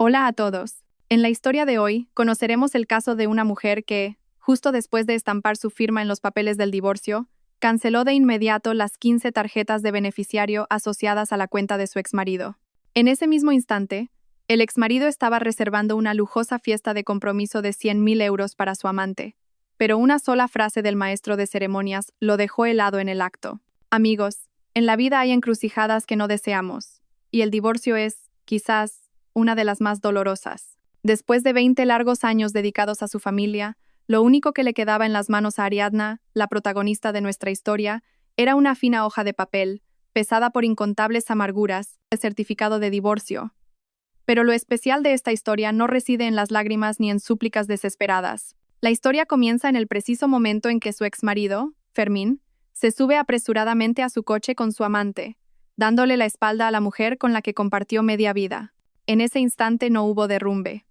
Hola a todos. En la historia de hoy, conoceremos el caso de una mujer que, justo después de estampar su firma en los papeles del divorcio, canceló de inmediato las 15 tarjetas de beneficiario asociadas a la cuenta de su exmarido. En ese mismo instante, el exmarido estaba reservando una lujosa fiesta de compromiso de 100.000 euros para su amante, pero una sola frase del maestro de ceremonias lo dejó helado en el acto. Amigos, en la vida hay encrucijadas que no deseamos, y el divorcio es, quizás, una de las más dolorosas. Después de 20 largos años dedicados a su familia, lo único que le quedaba en las manos a Ariadna, la protagonista de nuestra historia, era una fina hoja de papel, pesada por incontables amarguras, el certificado de divorcio. Pero lo especial de esta historia no reside en las lágrimas ni en súplicas desesperadas. La historia comienza en el preciso momento en que su exmarido, Fermín, se sube apresuradamente a su coche con su amante, dándole la espalda a la mujer con la que compartió media vida. En ese instante no hubo derrumbe.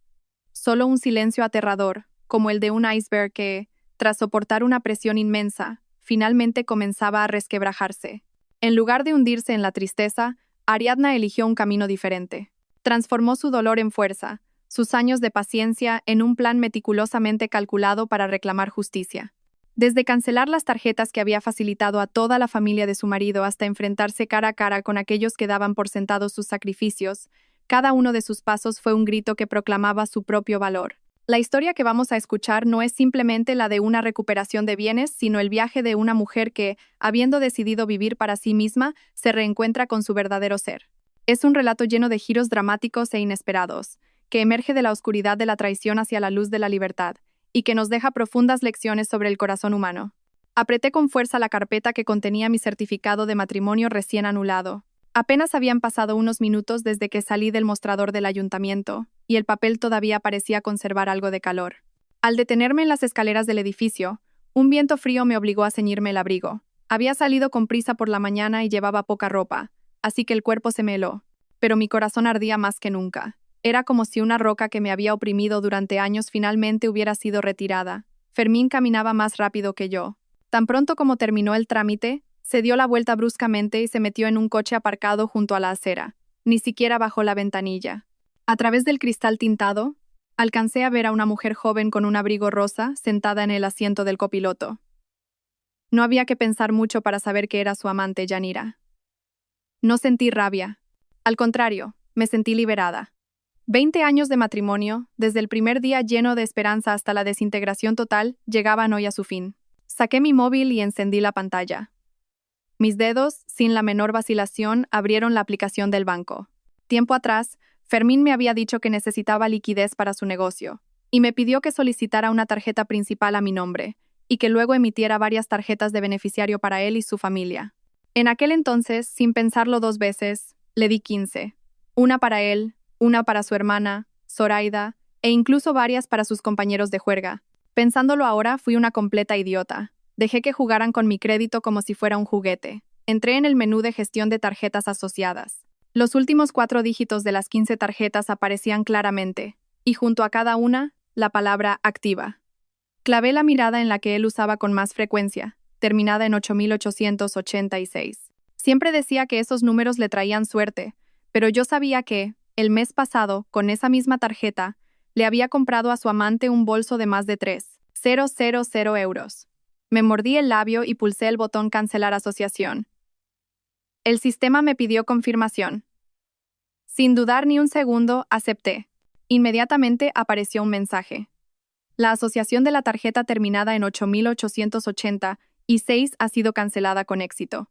Solo un silencio aterrador, como el de un iceberg que, tras soportar una presión inmensa, finalmente comenzaba a resquebrajarse. En lugar de hundirse en la tristeza, Ariadna eligió un camino diferente. Transformó su dolor en fuerza, sus años de paciencia en un plan meticulosamente calculado para reclamar justicia. Desde cancelar las tarjetas que había facilitado a toda la familia de su marido hasta enfrentarse cara a cara con aquellos que daban por sentados sus sacrificios, cada uno de sus pasos fue un grito que proclamaba su propio valor. La historia que vamos a escuchar no es simplemente la de una recuperación de bienes, sino el viaje de una mujer que, habiendo decidido vivir para sí misma, se reencuentra con su verdadero ser. Es un relato lleno de giros dramáticos e inesperados, que emerge de la oscuridad de la traición hacia la luz de la libertad, y que nos deja profundas lecciones sobre el corazón humano. Apreté con fuerza la carpeta que contenía mi certificado de matrimonio recién anulado. Apenas habían pasado unos minutos desde que salí del mostrador del ayuntamiento, y el papel todavía parecía conservar algo de calor. Al detenerme en las escaleras del edificio, un viento frío me obligó a ceñirme el abrigo. Había salido con prisa por la mañana y llevaba poca ropa, así que el cuerpo se me heló, pero mi corazón ardía más que nunca. Era como si una roca que me había oprimido durante años finalmente hubiera sido retirada. Fermín caminaba más rápido que yo. Tan pronto como terminó el trámite, se dio la vuelta bruscamente y se metió en un coche aparcado junto a la acera. Ni siquiera bajó la ventanilla. A través del cristal tintado, alcancé a ver a una mujer joven con un abrigo rosa sentada en el asiento del copiloto. No había que pensar mucho para saber que era su amante, Yanira. No sentí rabia. Al contrario, me sentí liberada. 20 años de matrimonio, desde el primer día lleno de esperanza hasta la desintegración total, llegaban hoy a su fin. Saqué mi móvil y encendí la pantalla. Mis dedos, sin la menor vacilación, abrieron la aplicación del banco. Tiempo atrás, Fermín me había dicho que necesitaba liquidez para su negocio, y me pidió que solicitara una tarjeta principal a mi nombre, y que luego emitiera varias tarjetas de beneficiario para él y su familia. En aquel entonces, sin pensarlo dos veces, le di 15. Una para él, una para su hermana, Zoraida, e incluso varias para sus compañeros de juerga. Pensándolo ahora, fui una completa idiota. Dejé que jugaran con mi crédito como si fuera un juguete. Entré en el menú de gestión de tarjetas asociadas. Los últimos 4 dígitos de las 15 tarjetas aparecían claramente, y junto a cada una, la palabra activa. Clavé la mirada en la que él usaba con más frecuencia, terminada en 8886. Siempre decía que esos números le traían suerte, pero yo sabía que, el mes pasado, con esa misma tarjeta, le había comprado a su amante un bolso de más de 3.000 euros. Me mordí el labio y pulsé el botón Cancelar asociación. El sistema me pidió confirmación. Sin dudar ni un segundo, acepté. Inmediatamente apareció un mensaje. La asociación de la tarjeta terminada en 8886 ha sido cancelada con éxito.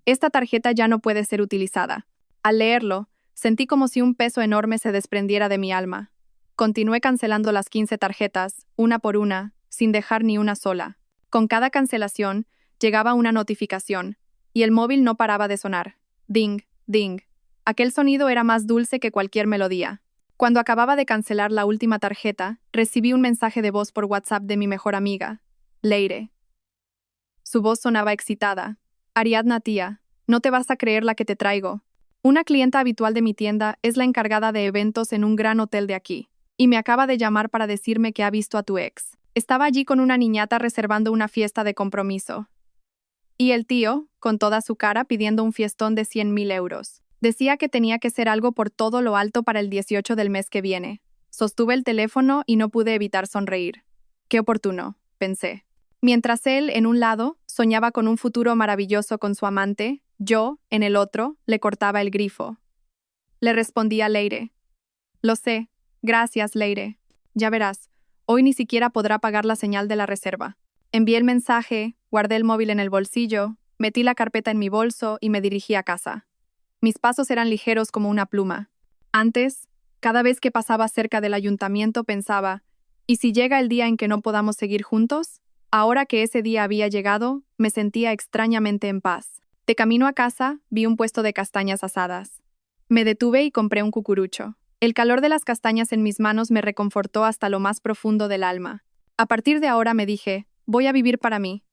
Esta tarjeta ya no puede ser utilizada. Al leerlo, sentí como si un peso enorme se desprendiera de mi alma. Continué cancelando las 15 tarjetas, una por una, sin dejar ni una sola. Con cada cancelación, llegaba una notificación, y el móvil no paraba de sonar. Ding, ding. Aquel sonido era más dulce que cualquier melodía. Cuando acababa de cancelar la última tarjeta, recibí un mensaje de voz por WhatsApp de mi mejor amiga, Leire. Su voz sonaba excitada. Ariadna, tía, no te vas a creer la que te traigo. Una clienta habitual de mi tienda es la encargada de eventos en un gran hotel de aquí, y me acaba de llamar para decirme que ha visto a tu ex. Estaba allí con una niñata reservando una fiesta de compromiso. Y el tío, con toda su cara, pidiendo un fiestón de 100.000 euros. Decía que tenía que ser algo por todo lo alto para el 18 del mes que viene. Sostuve el teléfono y no pude evitar sonreír. Qué oportuno, pensé. Mientras él, en un lado, soñaba con un futuro maravilloso con su amante, yo, en el otro, le cortaba el grifo. Le respondí a Leire. Lo sé. Gracias, Leire. Ya verás, hoy ni siquiera podrá pagar la señal de la reserva. Envié el mensaje, guardé el móvil en el bolsillo, metí la carpeta en mi bolso y me dirigí a casa. Mis pasos eran ligeros como una pluma. Antes, cada vez que pasaba cerca del ayuntamiento pensaba, ¿y si llega el día en que no podamos seguir juntos? Ahora que ese día había llegado, me sentía extrañamente en paz. De camino a casa, vi un puesto de castañas asadas. Me detuve y compré un cucurucho. El calor de las castañas en mis manos me reconfortó hasta lo más profundo del alma. A partir de ahora me dije, voy a vivir para mí.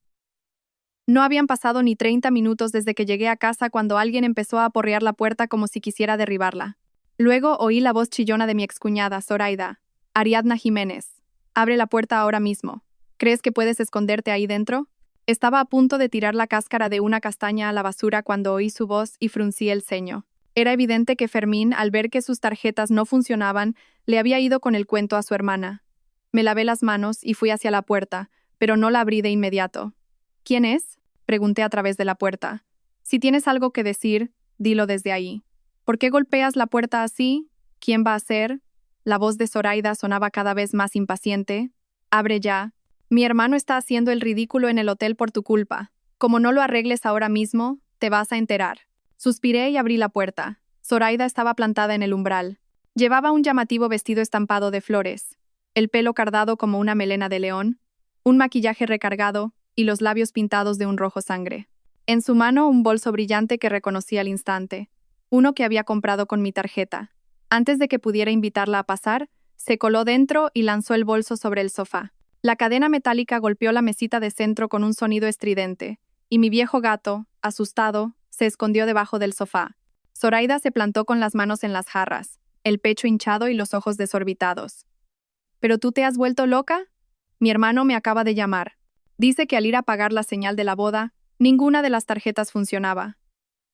No habían pasado ni 30 minutos desde que llegué a casa cuando alguien empezó a aporrear la puerta como si quisiera derribarla. Luego oí la voz chillona de mi excuñada, Zoraida. Ariadna Jiménez. Abre la puerta ahora mismo. ¿Crees que puedes esconderte ahí dentro? Estaba a punto de tirar la cáscara de una castaña a la basura cuando oí su voz y fruncí el ceño. Era evidente que Fermín, al ver que sus tarjetas no funcionaban, le había ido con el cuento a su hermana. Me lavé las manos y fui hacia la puerta, pero no la abrí de inmediato. ¿Quién es? Pregunté a través de la puerta. Si tienes algo que decir, dilo desde ahí. ¿Por qué golpeas la puerta así? ¿Quién va a ser? La voz de Zoraida sonaba cada vez más impaciente. Abre ya. Mi hermano está haciendo el ridículo en el hotel por tu culpa. Como no lo arregles ahora mismo, te vas a enterar. Suspiré y abrí la puerta. Zoraida estaba plantada en el umbral. Llevaba un llamativo vestido estampado de flores, el pelo cardado como una melena de león, un maquillaje recargado y los labios pintados de un rojo sangre. En su mano un bolso brillante que reconocí al instante, uno que había comprado con mi tarjeta. Antes de que pudiera invitarla a pasar, se coló dentro y lanzó el bolso sobre el sofá. La cadena metálica golpeó la mesita de centro con un sonido estridente, y mi viejo gato, asustado, se escondió debajo del sofá. Zoraida se plantó con las manos en las jarras, el pecho hinchado y los ojos desorbitados. ¿Pero tú te has vuelto loca? Mi hermano me acaba de llamar. Dice que al ir a pagar la señal de la boda, ninguna de las tarjetas funcionaba.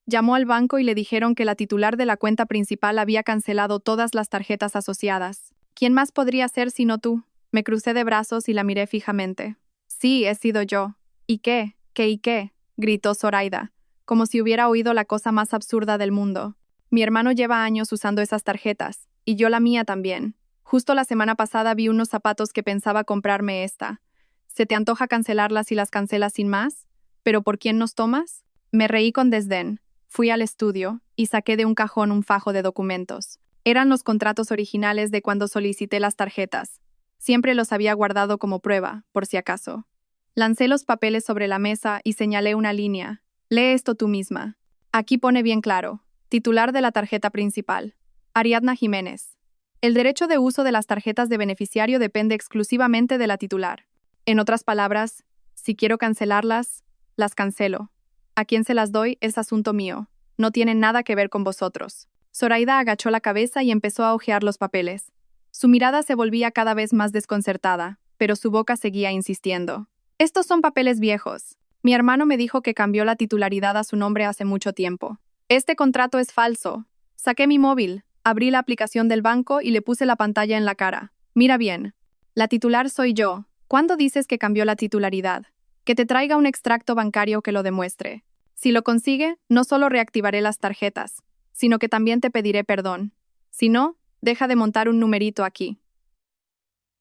Llamó al banco y le dijeron que la titular de la cuenta principal había cancelado todas las tarjetas asociadas. ¿Quién más podría ser sino tú? Me crucé de brazos y la miré fijamente. Sí, he sido yo. ¿Y qué? ¿Qué y qué? Gritó Zoraida, como si hubiera oído la cosa más absurda del mundo. Mi hermano lleva años usando esas tarjetas, y yo la mía también. Justo la semana pasada vi unos zapatos que pensaba comprarme esta. ¿Se te antoja cancelarlas y las cancelas sin más? ¿Pero por quién nos tomas? Me reí con desdén. Fui al estudio y saqué de un cajón un fajo de documentos. Eran los contratos originales de cuando solicité las tarjetas. Siempre los había guardado como prueba, por si acaso. Lancé los papeles sobre la mesa y señalé una línea. Lee esto tú misma. Aquí pone bien claro. Titular de la tarjeta principal. Ariadna Jiménez. El derecho de uso de las tarjetas de beneficiario depende exclusivamente de la titular. En otras palabras, si quiero cancelarlas, las cancelo. A quien se las doy es asunto mío. No tiene nada que ver con vosotros. Zoraida agachó la cabeza y empezó a hojear los papeles. Su mirada se volvía cada vez más desconcertada, pero su boca seguía insistiendo. Estos son papeles viejos. Mi hermano me dijo que cambió la titularidad a su nombre hace mucho tiempo. Este contrato es falso. Saqué mi móvil, abrí la aplicación del banco y le puse la pantalla en la cara. Mira bien. La titular soy yo. ¿Cuándo dices que cambió la titularidad? Que te traiga un extracto bancario que lo demuestre. Si lo consigue, no solo reactivaré las tarjetas, sino que también te pediré perdón. Si no, deja de montar un numerito aquí.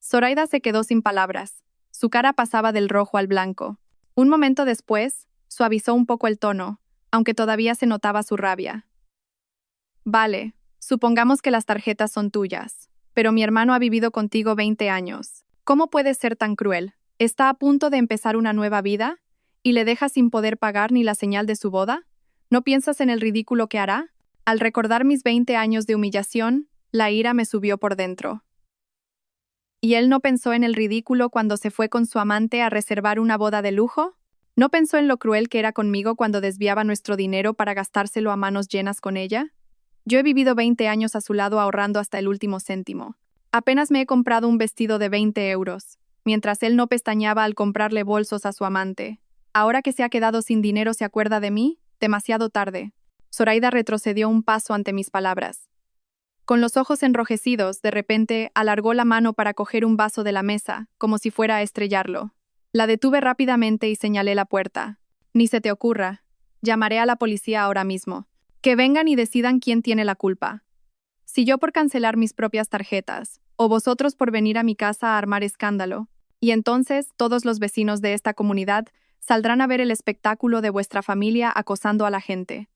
Zoraida se quedó sin palabras. Su cara pasaba del rojo al blanco. Un momento después, suavizó un poco el tono, aunque todavía se notaba su rabia. Vale, supongamos que las tarjetas son tuyas, pero mi hermano ha vivido contigo 20 años. ¿Cómo puedes ser tan cruel? ¿Está a punto de empezar una nueva vida? ¿Y le dejas sin poder pagar ni la señal de su boda? ¿No piensas en el ridículo que hará? Al recordar mis 20 años de humillación, la ira me subió por dentro. ¿Y él no pensó en el ridículo cuando se fue con su amante a reservar una boda de lujo? ¿No pensó en lo cruel que era conmigo cuando desviaba nuestro dinero para gastárselo a manos llenas con ella? Yo he vivido 20 años a su lado ahorrando hasta el último céntimo. Apenas me he comprado un vestido de 20 euros, mientras él no pestañeaba al comprarle bolsos a su amante. Ahora que se ha quedado sin dinero, ¿se acuerda de mí? Demasiado tarde. Zoraida retrocedió un paso ante mis palabras. Con los ojos enrojecidos, de repente, alargó la mano para coger un vaso de la mesa, como si fuera a estrellarlo. La detuve rápidamente y señalé la puerta. Ni se te ocurra. Llamaré a la policía ahora mismo. Que vengan y decidan quién tiene la culpa. Si yo por cancelar mis propias tarjetas, o vosotros por venir a mi casa a armar escándalo, y entonces todos los vecinos de esta comunidad saldrán a ver el espectáculo de vuestra familia acosando a la gente.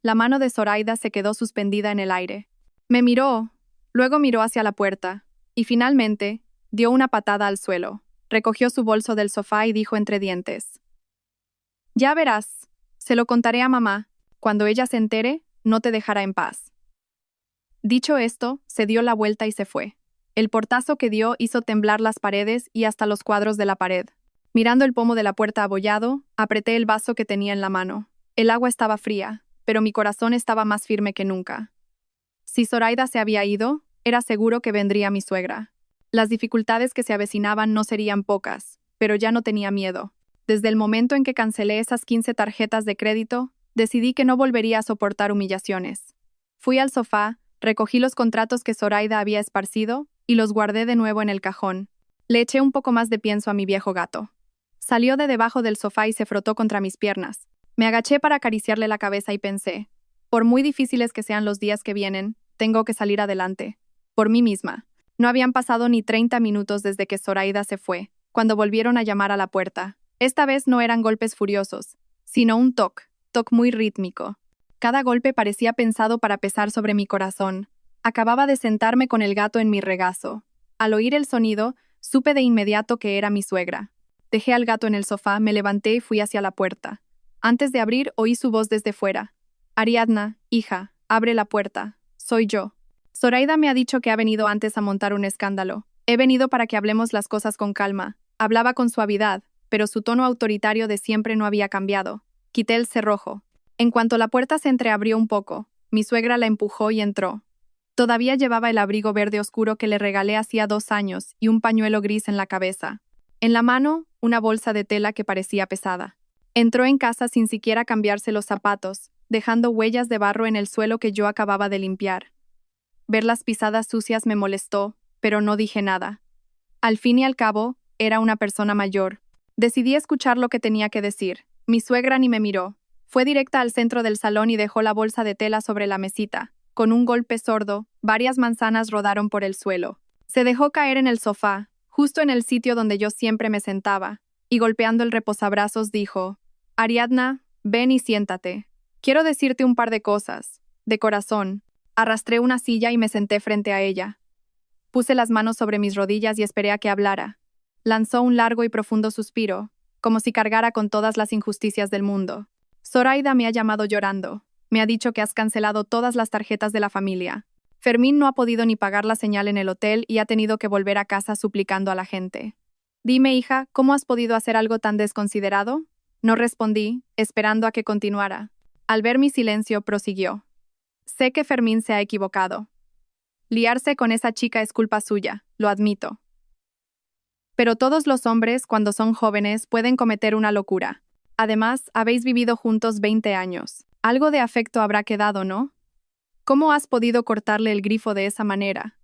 La mano de Zoraida se quedó suspendida en el aire. Me miró, luego miró hacia la puerta, y finalmente dio una patada al suelo. Recogió su bolso del sofá y dijo entre dientes: Ya verás, se lo contaré a mamá. Cuando ella se entere, no te dejará en paz. Dicho esto, se dio la vuelta y se fue. El portazo que dio hizo temblar las paredes y hasta los cuadros de la pared. Mirando el pomo de la puerta abollado, apreté el vaso que tenía en la mano. El agua estaba fría, pero mi corazón estaba más firme que nunca. Si Zoraida se había ido, era seguro que vendría mi suegra. Las dificultades que se avecinaban no serían pocas, pero ya no tenía miedo. Desde el momento en que cancelé esas 15 tarjetas de crédito, decidí que no volvería a soportar humillaciones. Fui al sofá, recogí los contratos que Zoraida había esparcido y los guardé de nuevo en el cajón. Le eché un poco más de pienso a mi viejo gato. Salió de debajo del sofá y se frotó contra mis piernas. Me agaché para acariciarle la cabeza y pensé: por muy difíciles que sean los días que vienen, tengo que salir adelante. Por mí misma. No habían pasado ni 30 minutos desde que Zoraida se fue, cuando volvieron a llamar a la puerta. Esta vez no eran golpes furiosos, sino un toc muy rítmico. Cada golpe parecía pensado para pesar sobre mi corazón. Acababa de sentarme con el gato en mi regazo. Al oír el sonido, supe de inmediato que era mi suegra. Dejé al gato en el sofá, me levanté y fui hacia la puerta. Antes de abrir, oí su voz desde fuera. Ariadna, hija, abre la puerta. Soy yo. Zoraida me ha dicho que ha venido antes a montar un escándalo. He venido para que hablemos las cosas con calma. Hablaba con suavidad, pero su tono autoritario de siempre no había cambiado. Quité el cerrojo. En cuanto la puerta se entreabrió un poco, mi suegra la empujó y entró. Todavía llevaba el abrigo verde oscuro que le regalé hacía 2 años y un pañuelo gris en la cabeza. En la mano, una bolsa de tela que parecía pesada. Entró en casa sin siquiera cambiarse los zapatos, dejando huellas de barro en el suelo que yo acababa de limpiar. Ver las pisadas sucias me molestó, pero no dije nada. Al fin y al cabo, era una persona mayor. Decidí escuchar lo que tenía que decir. Mi suegra ni me miró. Fue directa al centro del salón y dejó la bolsa de tela sobre la mesita. Con un golpe sordo, varias manzanas rodaron por el suelo. Se dejó caer en el sofá, justo en el sitio donde yo siempre me sentaba, y golpeando el reposabrazos dijo: Ariadna, ven y siéntate. Quiero decirte un par de cosas. De corazón. Arrastré una silla y me senté frente a ella. Puse las manos sobre mis rodillas y esperé a que hablara. Lanzó un largo y profundo suspiro, como si cargara con todas las injusticias del mundo. Zoraida me ha llamado llorando. Me ha dicho que has cancelado todas las tarjetas de la familia. Fermín no ha podido ni pagar la señal en el hotel y ha tenido que volver a casa suplicando a la gente. Dime, hija, ¿cómo has podido hacer algo tan desconsiderado? No respondí, esperando a que continuara. Al ver mi silencio, prosiguió. Sé que Fermín se ha equivocado. Liarse con esa chica es culpa suya, lo admito. Pero todos los hombres, cuando son jóvenes, pueden cometer una locura. Además, habéis vivido juntos 20 años. Algo de afecto habrá quedado, ¿no? ¿Cómo has podido cortarle el grifo de esa manera?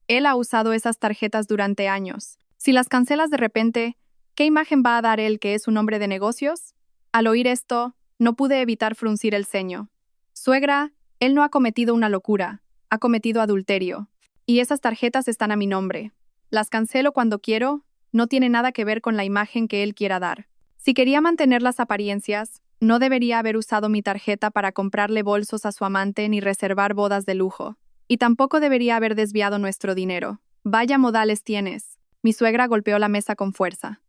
Él ha usado esas tarjetas durante años. Si las cancelas de repente, ¿qué imagen va a dar él que es un hombre de negocios? Al oír esto, no pude evitar fruncir el ceño. Suegra, él no ha cometido una locura, ha cometido adulterio. Y esas tarjetas están a mi nombre. Las cancelo cuando quiero, no tiene nada que ver con la imagen que él quiera dar. Si quería mantener las apariencias, no debería haber usado mi tarjeta para comprarle bolsos a su amante ni reservar bodas de lujo. Y tampoco debería haber desviado nuestro dinero. Vaya modales tienes. Mi suegra golpeó la mesa con fuerza.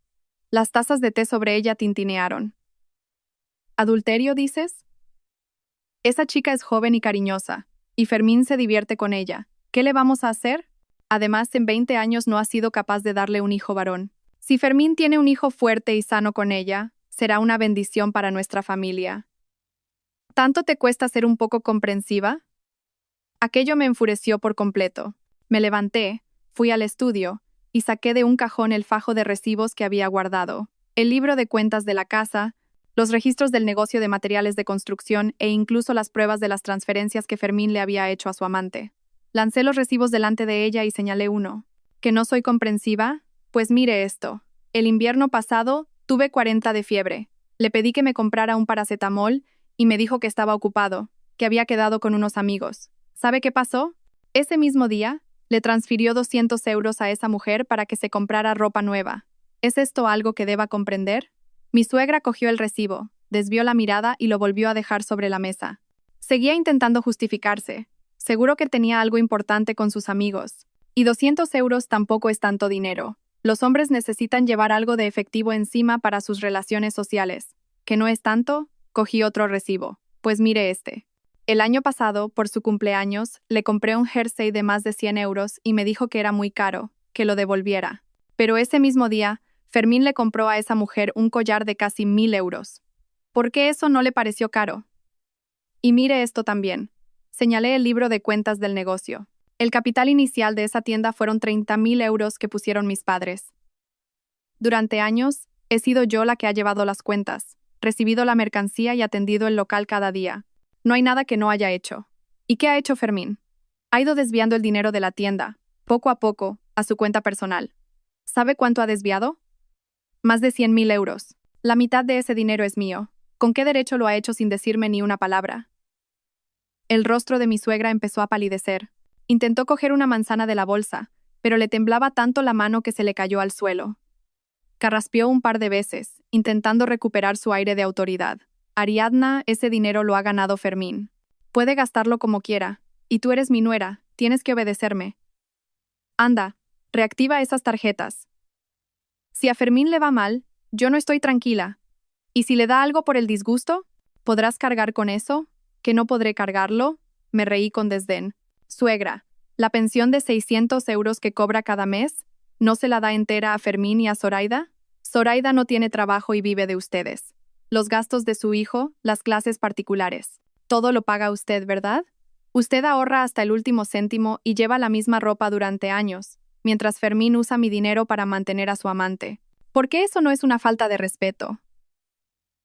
Las tazas de té sobre ella tintinearon. ¿Adulterio, dices? Esa chica es joven y cariñosa, y Fermín se divierte con ella. ¿Qué le vamos a hacer? Además, en 20 años no ha sido capaz de darle un hijo varón. Si Fermín tiene un hijo fuerte y sano con ella, será una bendición para nuestra familia. ¿Tanto te cuesta ser un poco comprensiva? Aquello me enfureció por completo. Me levanté, fui al estudio, y saqué de un cajón el fajo de recibos que había guardado, el libro de cuentas de la casa, los registros del negocio de materiales de construcción e incluso las pruebas de las transferencias que Fermín le había hecho a su amante. Lancé los recibos delante de ella y señalé uno. ¿Que no soy comprensiva? Pues mire esto. El invierno pasado tuve 40 de fiebre. Le pedí que me comprara un paracetamol y me dijo que estaba ocupado, que había quedado con unos amigos. ¿Sabe qué pasó? Ese mismo día, le transfirió 200 euros a esa mujer para que se comprara ropa nueva. ¿Es esto algo que deba comprender? Mi suegra cogió el recibo, desvió la mirada y lo volvió a dejar sobre la mesa. Seguía intentando justificarse. Seguro que tenía algo importante con sus amigos. Y 200 euros tampoco es tanto dinero. Los hombres necesitan llevar algo de efectivo encima para sus relaciones sociales. ¿Que no es tanto? Cogí otro recibo. Pues mire este. El año pasado, por su cumpleaños, le compré un jersey de más de 100 euros y me dijo que era muy caro, que lo devolviera. Pero ese mismo día, Fermín le compró a esa mujer un collar de casi 1000 euros. ¿Por qué eso no le pareció caro? Y mire esto también. Señalé el libro de cuentas del negocio. El capital inicial de esa tienda fueron 30.000 euros que pusieron mis padres. Durante años, he sido yo la que ha llevado las cuentas, recibido la mercancía y atendido el local cada día. No hay nada que no haya hecho. ¿Y qué ha hecho Fermín? Ha ido desviando el dinero de la tienda, poco a poco, a su cuenta personal. ¿Sabe cuánto ha desviado? Más de 100.000 euros. La mitad de ese dinero es mío. ¿Con qué derecho lo ha hecho sin decirme ni una palabra? El rostro de mi suegra empezó a palidecer. Intentó coger una manzana de la bolsa, pero le temblaba tanto la mano que se le cayó al suelo. Carraspeó un par de veces, intentando recuperar su aire de autoridad. Ariadna, ese dinero lo ha ganado Fermín. Puede gastarlo como quiera, y tú eres mi nuera, tienes que obedecerme. Anda, reactiva esas tarjetas. Si a Fermín le va mal, yo no estoy tranquila. ¿Y si le da algo por el disgusto? ¿Podrás cargar con eso? ¿Que no podré cargarlo? Me reí con desdén. Suegra, la pensión de 600 euros que cobra cada mes, ¿no se la da entera a Fermín y a Zoraida? Zoraida no tiene trabajo y vive de ustedes. Los gastos de su hijo, las clases particulares. Todo lo paga usted, ¿verdad? Usted ahorra hasta el último céntimo y lleva la misma ropa durante años, mientras Fermín usa mi dinero para mantener a su amante. ¿Por qué eso no es una falta de respeto?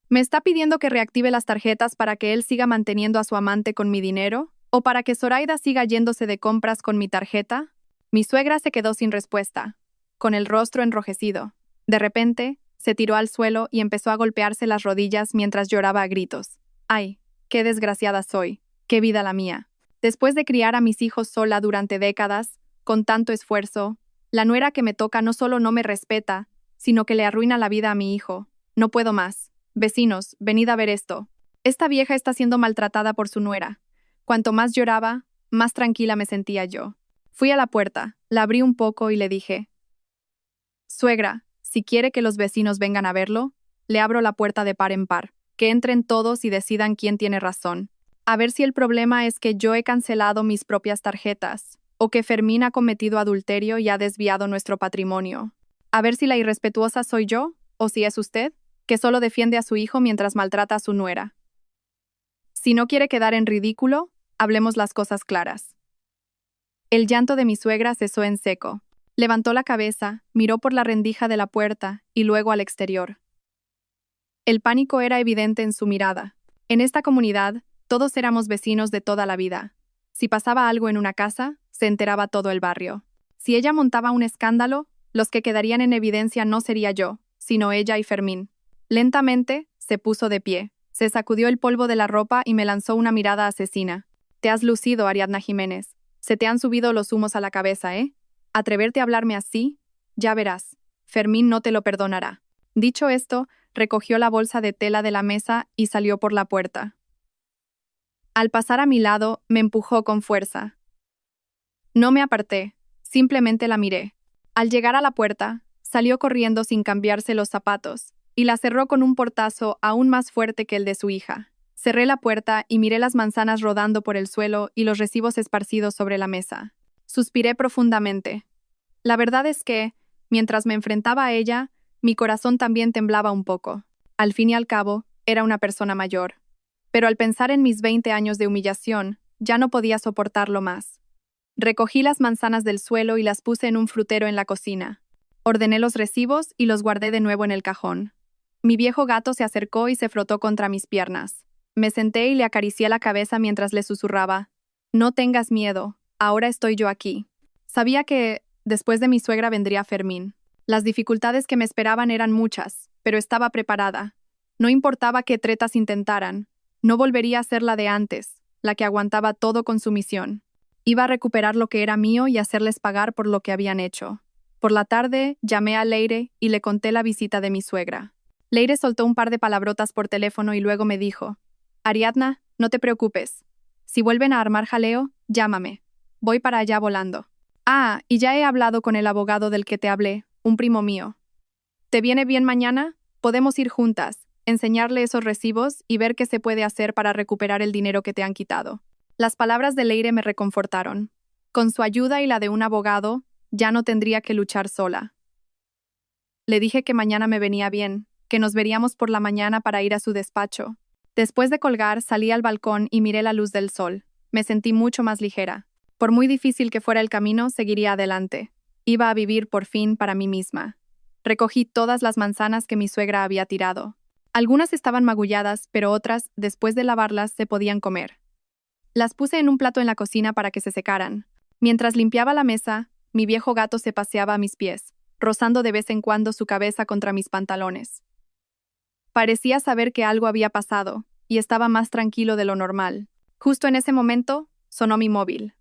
¿Me está pidiendo que reactive las tarjetas para que él siga manteniendo a su amante con mi dinero? ¿O para que Zoraida siga yéndose de compras con mi tarjeta? Mi suegra se quedó sin respuesta, con el rostro enrojecido. De repente, se tiró al suelo y empezó a golpearse las rodillas mientras lloraba a gritos. ¡Ay, qué desgraciada soy! ¡Qué vida la mía! Después de criar a mis hijos sola durante décadas, con tanto esfuerzo, la nuera que me toca no solo no me respeta, sino que le arruina la vida a mi hijo. No puedo más. Vecinos, venid a ver esto. Esta vieja está siendo maltratada por su nuera. Cuanto más lloraba, más tranquila me sentía yo. Fui a la puerta, la abrí un poco y le dije: Suegra, si quiere que los vecinos vengan a verlo, le abro la puerta de par en par, que entren todos y decidan quién tiene razón. A ver si el problema es que yo he cancelado mis propias tarjetas, o que Fermín ha cometido adulterio y ha desviado nuestro patrimonio. A ver si la irrespetuosa soy yo, o si es usted, que solo defiende a su hijo mientras maltrata a su nuera. Si no quiere quedar en ridículo, hablemos las cosas claras. El llanto de mi suegra cesó en seco. Levantó la cabeza, miró por la rendija de la puerta y luego al exterior. El pánico era evidente en su mirada. En esta comunidad, todos éramos vecinos de toda la vida. Si pasaba algo en una casa, se enteraba todo el barrio. Si ella montaba un escándalo, los que quedarían en evidencia no sería yo, sino ella y Fermín. Lentamente, se puso de pie. Se sacudió el polvo de la ropa y me lanzó una mirada asesina. Te has lucido, Ariadna Jiménez. Se te han subido los humos a la cabeza, ¿eh? Atreverte a hablarme así, ya verás. Fermín no te lo perdonará. Dicho esto, recogió la bolsa de tela de la mesa y salió por la puerta. Al pasar a mi lado, me empujó con fuerza. No me aparté, simplemente la miré. Al llegar a la puerta, salió corriendo sin cambiarse los zapatos, y la cerró con un portazo aún más fuerte que el de su hija. Cerré la puerta y miré las manzanas rodando por el suelo y los recibos esparcidos sobre la mesa. Suspiré profundamente. La verdad es que, mientras me enfrentaba a ella, mi corazón también temblaba un poco. Al fin y al cabo, era una persona mayor. Pero al pensar en mis 20 años de humillación, ya no podía soportarlo más. Recogí las manzanas del suelo y las puse en un frutero en la cocina. Ordené los recibos y los guardé de nuevo en el cajón. Mi viejo gato se acercó y se frotó contra mis piernas. Me senté y le acaricié la cabeza mientras le susurraba: «No tengas miedo, ahora estoy yo aquí». Sabía que, después de mi suegra, vendría Fermín. Las dificultades que me esperaban eran muchas, pero estaba preparada. No importaba qué tretas intentaran, no volvería a ser la de antes, la que aguantaba todo con sumisión. Iba a recuperar lo que era mío y hacerles pagar por lo que habían hecho. Por la tarde, llamé a Leire y le conté la visita de mi suegra. Leire soltó un par de palabrotas por teléfono y luego me dijo: «Ariadna, no te preocupes. Si vuelven a armar jaleo, llámame. Voy para allá volando. Ah, y ya he hablado con el abogado del que te hablé, un primo mío. ¿Te viene bien mañana? Podemos ir juntas, enseñarle esos recibos y ver qué se puede hacer para recuperar el dinero que te han quitado». Las palabras de Leire me reconfortaron. Con su ayuda y la de un abogado, ya no tendría que luchar sola. Le dije que mañana me venía bien, que nos veríamos por la mañana para ir a su despacho. Después de colgar, salí al balcón y miré la luz del sol. Me sentí mucho más ligera. Por muy difícil que fuera el camino, seguiría adelante. Iba a vivir por fin para mí misma. Recogí todas las manzanas que mi suegra había tirado. Algunas estaban magulladas, pero otras, después de lavarlas, se podían comer. Las puse en un plato en la cocina para que se secaran. Mientras limpiaba la mesa, mi viejo gato se paseaba a mis pies, rozando de vez en cuando su cabeza contra mis pantalones. Parecía saber que algo había pasado, y estaba más tranquilo de lo normal. Justo en ese momento, sonó mi móvil.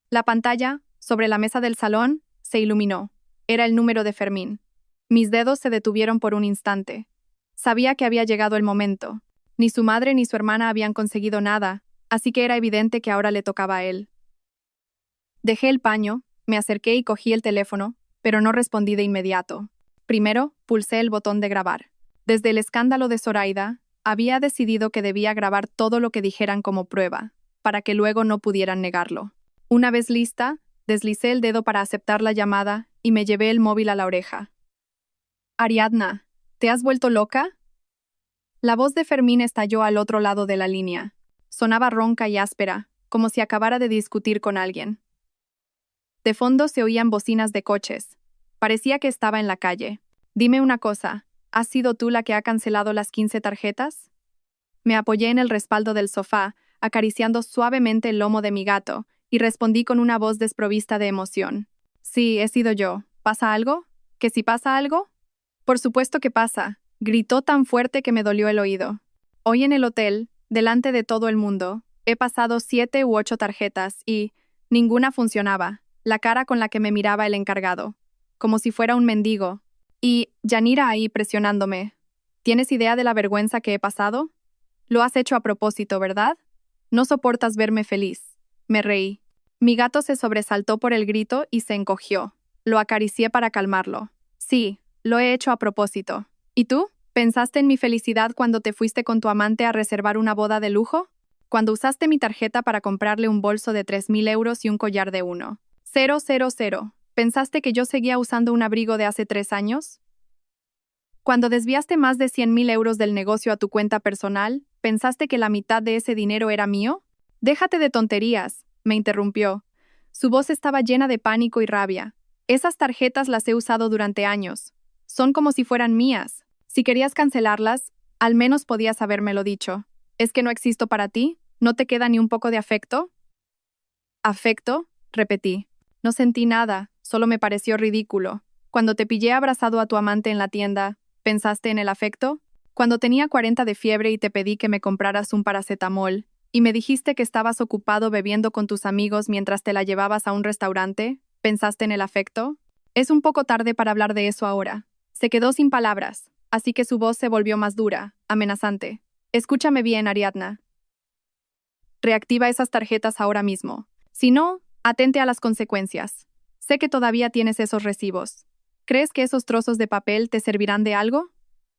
La pantalla, sobre la mesa del salón, se iluminó. Era el número de Fermín. Mis dedos se detuvieron por un instante. Sabía que había llegado el momento. Ni su madre ni su hermana habían conseguido nada, así que era evidente que ahora le tocaba a él. Dejé el paño, me acerqué y cogí el teléfono, pero no respondí de inmediato. Primero, pulsé el botón de grabar. Desde el escándalo de Zoraida, había decidido que debía grabar todo lo que dijeran como prueba, para que luego no pudieran negarlo. Una vez lista, deslicé el dedo para aceptar la llamada y me llevé el móvil a la oreja. «Ariadna, ¿te has vuelto loca?». La voz de Fermín estalló al otro lado de la línea. Sonaba ronca y áspera, como si acabara de discutir con alguien. De fondo se oían bocinas de coches. Parecía que estaba en la calle. «Dime una cosa, ¿has sido tú la que ha cancelado las 15 tarjetas?» Me apoyé en el respaldo del sofá, acariciando suavemente el lomo de mi gato, y respondí con una voz desprovista de emoción. «Sí, he sido yo. ¿Pasa algo? ¿Que si pasa algo?» «Por supuesto que pasa», gritó tan fuerte que me dolió el oído. «Hoy en el hotel, delante de todo el mundo, he pasado 7 u 8 tarjetas y ninguna funcionaba». La cara con la que me miraba el encargado, como si fuera un mendigo. Y Yanira ahí presionándome. «¿Tienes idea de la vergüenza que he pasado? Lo has hecho a propósito, ¿verdad? No soportas verme feliz». Me reí. Mi gato se sobresaltó por el grito y se encogió. Lo acaricié para calmarlo. «Sí, lo he hecho a propósito. ¿Y tú? ¿Pensaste en mi felicidad cuando te fuiste con tu amante a reservar una boda de lujo? Cuando usaste mi tarjeta para comprarle un bolso de 3.000 euros y un collar de 1.000. ¿Pensaste que yo seguía usando un abrigo de hace 3 años? Cuando desviaste más de 100.000 euros del negocio a tu cuenta personal, ¿pensaste que la mitad de ese dinero era mío? Déjate de tonterías», me interrumpió. Su voz estaba llena de pánico y rabia. «Esas tarjetas las he usado durante años. Son como si fueran mías. Si querías cancelarlas, al menos podías habérmelo dicho. ¿Es que no existo para ti? ¿No te queda ni un poco de afecto?» «¿Afecto?», repetí. No sentí nada, solo me pareció ridículo. Cuando te pillé abrazado a tu amante en la tienda, ¿pensaste en el afecto? Cuando tenía 40 de fiebre y te pedí que me compraras un paracetamol, y me dijiste que estabas ocupado bebiendo con tus amigos mientras te la llevabas a un restaurante, ¿pensaste en el afecto? Es un poco tarde para hablar de eso ahora. Se quedó sin palabras, así que su voz se volvió más dura, amenazante. «Escúchame bien, Ariadna. Reactiva esas tarjetas ahora mismo. Si no, atente a las consecuencias. Sé que todavía tienes esos recibos. ¿Crees que esos trozos de papel te servirán de algo?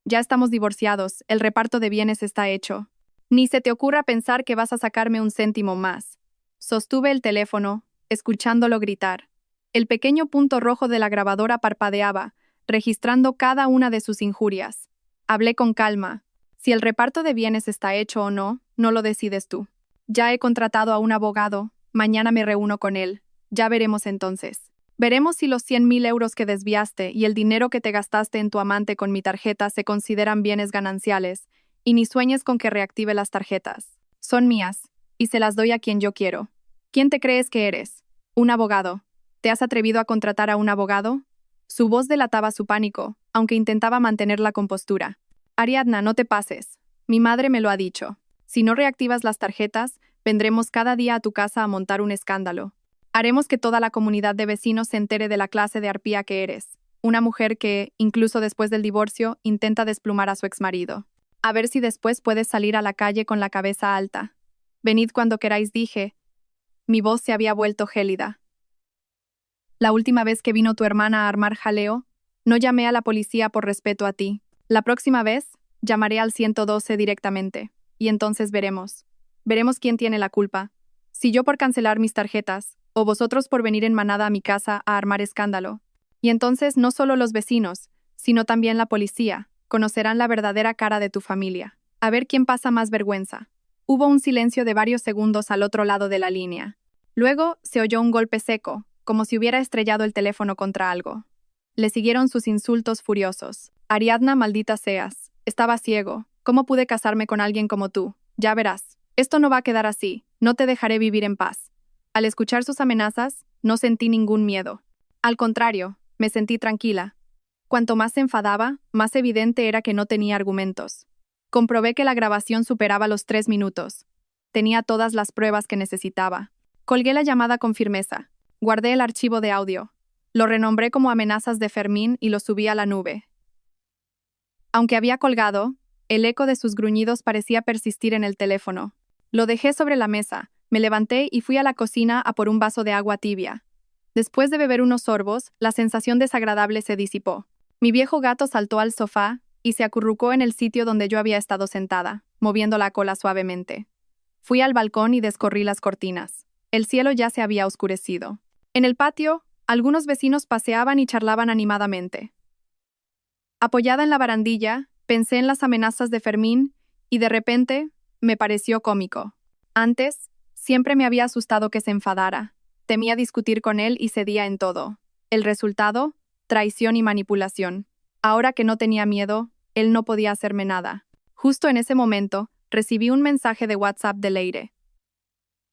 Ya estamos divorciados, el reparto de bienes está hecho. Ni se te ocurra pensar que vas a sacarme un céntimo más». Sostuve el teléfono, escuchándolo gritar. El pequeño punto rojo de la grabadora parpadeaba, registrando cada una de sus injurias. Hablé con calma. «Si el reparto de bienes está hecho o no, no lo decides tú. Ya he contratado a un abogado. Mañana me reúno con él. Ya veremos entonces. Veremos si los 100.000 euros que desviaste y el dinero que te gastaste en tu amante con mi tarjeta se consideran bienes gananciales, y ni sueñes con que reactive las tarjetas. Son mías, y se las doy a quien yo quiero. ¿Quién te crees que eres? Un abogado. ¿Te has atrevido a contratar a un abogado? Su voz delataba su pánico, aunque intentaba mantener la compostura. Ariadna, no te pases. Mi madre me lo ha dicho. Si no reactivas las tarjetas, vendremos cada día a tu casa a montar un escándalo. Haremos que toda la comunidad de vecinos se entere de la clase de arpía que eres. Una mujer que, incluso después del divorcio, intenta desplumar a su exmarido. A ver si después puedes salir a la calle con la cabeza alta. Venid cuando queráis, dije. Mi voz se había vuelto gélida. La última vez que vino tu hermana a armar jaleo, no llamé a la policía por respeto a ti. La próxima vez, llamaré al 112 directamente. Y entonces veremos. Veremos quién tiene la culpa. Si yo por cancelar mis tarjetas, o vosotros por venir en manada a mi casa a armar escándalo. Y entonces no solo los vecinos, sino también la policía, conocerán la verdadera cara de tu familia. A ver quién pasa más vergüenza. Hubo un silencio de varios segundos al otro lado de la línea. Luego se oyó un golpe seco, como si hubiera estrellado el teléfono contra algo. Le siguieron sus insultos furiosos. Ariadna, maldita seas. Estaba ciego. ¿Cómo pude casarme con alguien como tú? Ya verás. Esto no va a quedar así. No te dejaré vivir en paz. Al escuchar sus amenazas, no sentí ningún miedo. Al contrario, me sentí tranquila. Cuanto más se enfadaba, más evidente era que no tenía argumentos. Comprobé que la grabación superaba los 3 minutos. Tenía todas las pruebas que necesitaba. Colgué la llamada con firmeza. Guardé el archivo de audio. Lo renombré como amenazas de Fermín y lo subí a la nube. Aunque había colgado, el eco de sus gruñidos parecía persistir en el teléfono. Lo dejé sobre la mesa. Me levanté y fui a la cocina a por un vaso de agua tibia. Después de beber unos sorbos, la sensación desagradable se disipó. Mi viejo gato saltó al sofá y se acurrucó en el sitio donde yo había estado sentada, moviendo la cola suavemente. Fui al balcón y descorrí las cortinas. El cielo ya se había oscurecido. En el patio, algunos vecinos paseaban y charlaban animadamente. Apoyada en la barandilla, pensé en las amenazas de Fermín y de repente me pareció cómico. Antes, siempre me había asustado que se enfadara. Temía discutir con él y cedía en todo. El resultado, traición y manipulación. Ahora que no tenía miedo, él no podía hacerme nada. Justo en ese momento, recibí un mensaje de WhatsApp de Leire.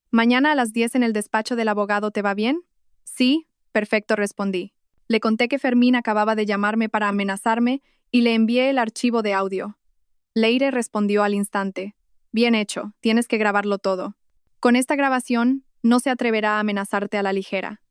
«Mañana a las 10 en el despacho del abogado, ¿te va bien?» «Sí, perfecto», respondí. Le conté que Fermín acababa de llamarme para amenazarme y le envié el archivo de audio. Leire respondió al instante. «Bien hecho, tienes que grabarlo todo. Con esta grabación, no se atreverá a amenazarte a la ligera.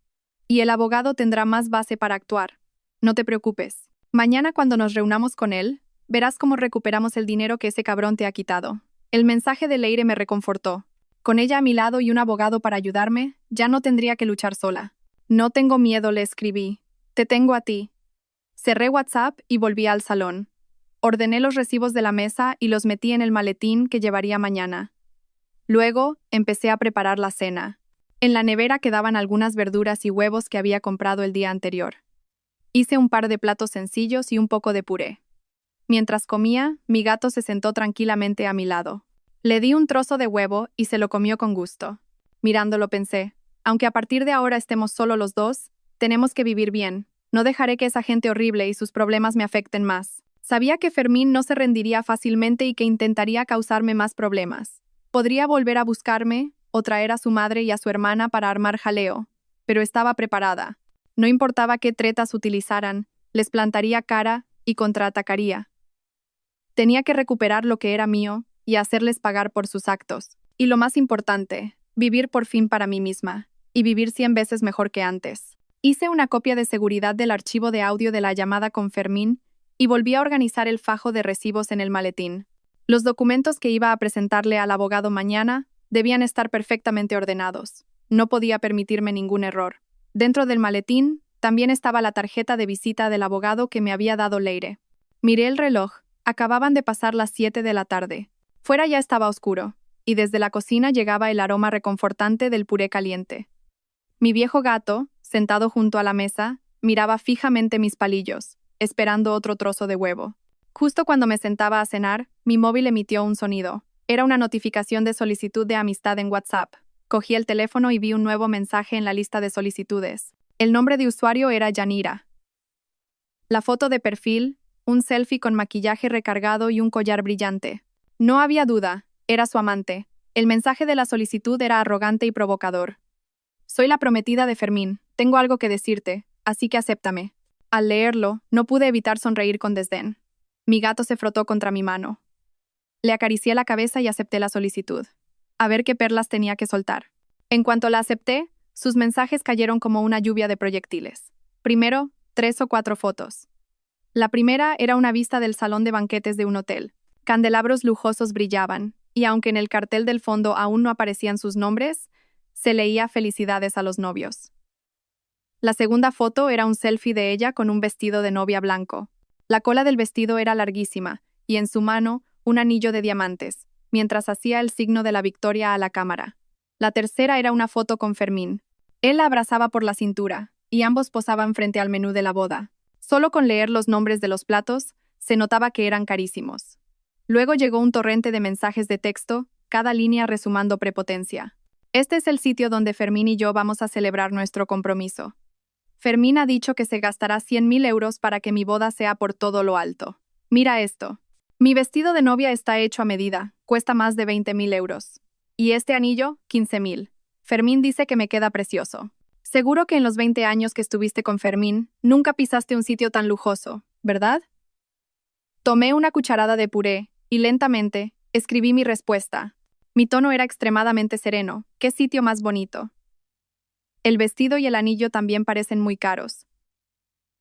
Y el abogado tendrá más base para actuar. No te preocupes. Mañana cuando nos reunamos con él, verás cómo recuperamos el dinero que ese cabrón te ha quitado». El mensaje de Leire me reconfortó. Con ella a mi lado y un abogado para ayudarme, ya no tendría que luchar sola. «No tengo miedo», le escribí. «Te tengo a ti». Cerré WhatsApp y volví al salón. Ordené los recibos de la mesa y los metí en el maletín que llevaría mañana. Luego, empecé a preparar la cena. En la nevera quedaban algunas verduras y huevos que había comprado el día anterior. Hice un par de platos sencillos y un poco de puré. Mientras comía, mi gato se sentó tranquilamente a mi lado. Le di un trozo de huevo y se lo comió con gusto. Mirándolo pensé, aunque a partir de ahora estemos solo los dos, tenemos que vivir bien. No dejaré que esa gente horrible y sus problemas me afecten más. Sabía que Fermín no se rendiría fácilmente y que intentaría causarme más problemas. Podría volver a buscarme o traer a su madre y a su hermana para armar jaleo, pero estaba preparada. No importaba qué tretas utilizaran, les plantaría cara y contraatacaría. Tenía que recuperar lo que era mío y hacerles pagar por sus actos. Y lo más importante, vivir por fin para mí misma, y vivir 100 veces mejor que antes. Hice una copia de seguridad del archivo de audio de la llamada con Fermín y volví a organizar el fajo de recibos en el maletín. Los documentos que iba a presentarle al abogado mañana debían estar perfectamente ordenados. No podía permitirme ningún error. Dentro del maletín también estaba la tarjeta de visita del abogado que me había dado Leire. Miré el reloj. Acababan de pasar las 7 de la tarde. Fuera ya estaba oscuro, y desde la cocina llegaba el aroma reconfortante del puré caliente. Mi viejo gato, sentado junto a la mesa, miraba fijamente mis palillos, esperando otro trozo de huevo. Justo cuando me sentaba a cenar, mi móvil emitió un sonido. Era una notificación de solicitud de amistad en WhatsApp. Cogí el teléfono y vi un nuevo mensaje en la lista de solicitudes. El nombre de usuario era Yanira. La foto de perfil, un selfie con maquillaje recargado y un collar brillante. No había duda, era su amante. El mensaje de la solicitud era arrogante y provocador. Soy la prometida de Fermín, tengo algo que decirte, así que acéptame. Al leerlo, no pude evitar sonreír con desdén. Mi gato se frotó contra mi mano. Le acaricié la cabeza y acepté la solicitud. A ver qué perlas tenía que soltar. En cuanto la acepté, sus mensajes cayeron como una lluvia de proyectiles. Primero, 3 o 4 fotos. La primera era una vista del salón de banquetes de un hotel. Candelabros lujosos brillaban, y aunque en el cartel del fondo aún no aparecían sus nombres, se leía felicidades a los novios. La segunda foto era un selfie de ella con un vestido de novia blanco. La cola del vestido era larguísima, y en su mano, un anillo de diamantes, mientras hacía el signo de la victoria a la cámara. La tercera era una foto con Fermín. Él la abrazaba por la cintura, y ambos posaban frente al menú de la boda. Solo con leer los nombres de los platos, se notaba que eran carísimos. Luego llegó un torrente de mensajes de texto, cada línea resumando prepotencia. Este es el sitio donde Fermín y yo vamos a celebrar nuestro compromiso. Fermín ha dicho que se gastará 100.000 euros para que mi boda sea por todo lo alto. Mira esto. Mi vestido de novia está hecho a medida, cuesta más de 20.000 euros. Y este anillo, 15.000. Fermín dice que me queda precioso. Seguro que en los 20 años que estuviste con Fermín, nunca pisaste un sitio tan lujoso, ¿verdad? Tomé una cucharada de puré, y lentamente, escribí mi respuesta. Mi tono era extremadamente sereno. ¿Qué sitio más bonito? El vestido y el anillo también parecen muy caros.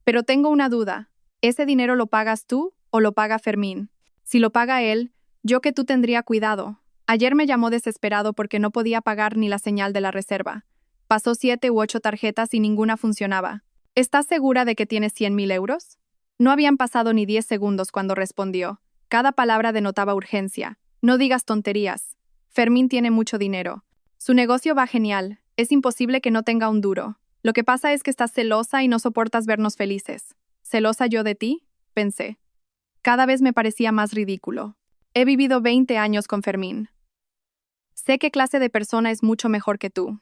Pero tengo una duda. ¿Ese dinero lo pagas tú o lo paga Fermín? Si lo paga él, yo que tú tendría cuidado. Ayer me llamó desesperado porque no podía pagar ni la señal de la reserva. Pasó 7 u 8 tarjetas y ninguna funcionaba. ¿Estás segura de que tienes 100.000 euros? No habían pasado ni 10 segundos cuando respondió. Cada palabra denotaba urgencia. No digas tonterías. Fermín tiene mucho dinero. Su negocio va genial. Es imposible que no tenga un duro. Lo que pasa es que estás celosa y no soportas vernos felices. ¿Celosa yo de ti? Pensé. Cada vez me parecía más ridículo. He vivido 20 años con Fermín. Sé qué clase de persona es mucho mejor que tú.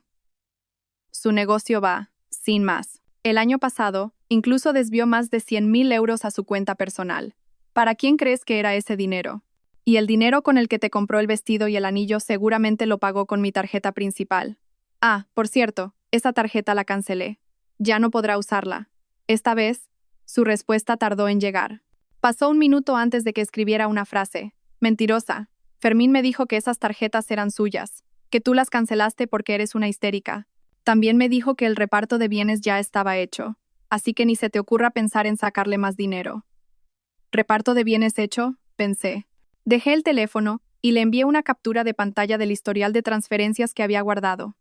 Su negocio va, sin más. El año pasado, incluso desvió más de 100.000 euros a su cuenta personal. ¿Para quién crees que era ese dinero? Y el dinero con el que te compró el vestido y el anillo seguramente lo pagó con mi tarjeta principal. Ah, por cierto, esa tarjeta la cancelé. Ya no podrá usarla. Esta vez, su respuesta tardó en llegar. Pasó un minuto antes de que escribiera una frase. Mentirosa. Fermín me dijo que esas tarjetas eran suyas, que tú las cancelaste porque eres una histérica. También me dijo que el reparto de bienes ya estaba hecho, así que ni se te ocurra pensar en sacarle más dinero. ¿Reparto de bienes hecho? Pensé. Dejé el teléfono y le envié una captura de pantalla del historial de transferencias que había guardado.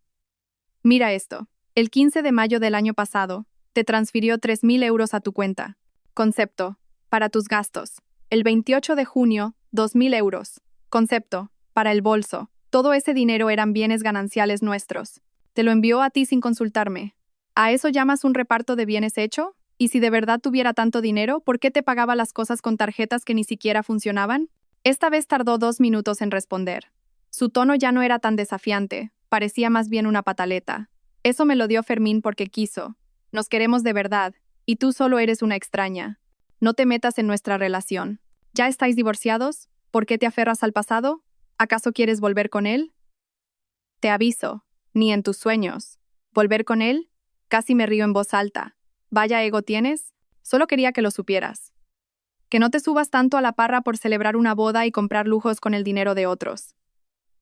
Mira esto. El 15 de mayo del año pasado, te transfirió 3.000 euros a tu cuenta. Concepto. Para tus gastos. El 28 de junio, 2.000 euros. Concepto. Para el bolso. Todo ese dinero eran bienes gananciales nuestros. Te lo envió a ti sin consultarme. ¿A eso llamas un reparto de bienes hecho? Y si de verdad tuviera tanto dinero, ¿por qué te pagaba las cosas con tarjetas que ni siquiera funcionaban? Esta vez tardó 2 minutos en responder. Su tono ya no era tan desafiante, parecía más bien una pataleta. Eso me lo dio Fermín porque quiso. Nos queremos de verdad, y tú solo eres una extraña. No te metas en nuestra relación. ¿Ya estáis divorciados? ¿Por qué te aferras al pasado? ¿Acaso quieres volver con él? Te aviso, ni en tus sueños. ¿Volver con él? Casi me río en voz alta. Vaya ego tienes. Solo quería que lo supieras. Que no te subas tanto a la parra por celebrar una boda y comprar lujos con el dinero de otros.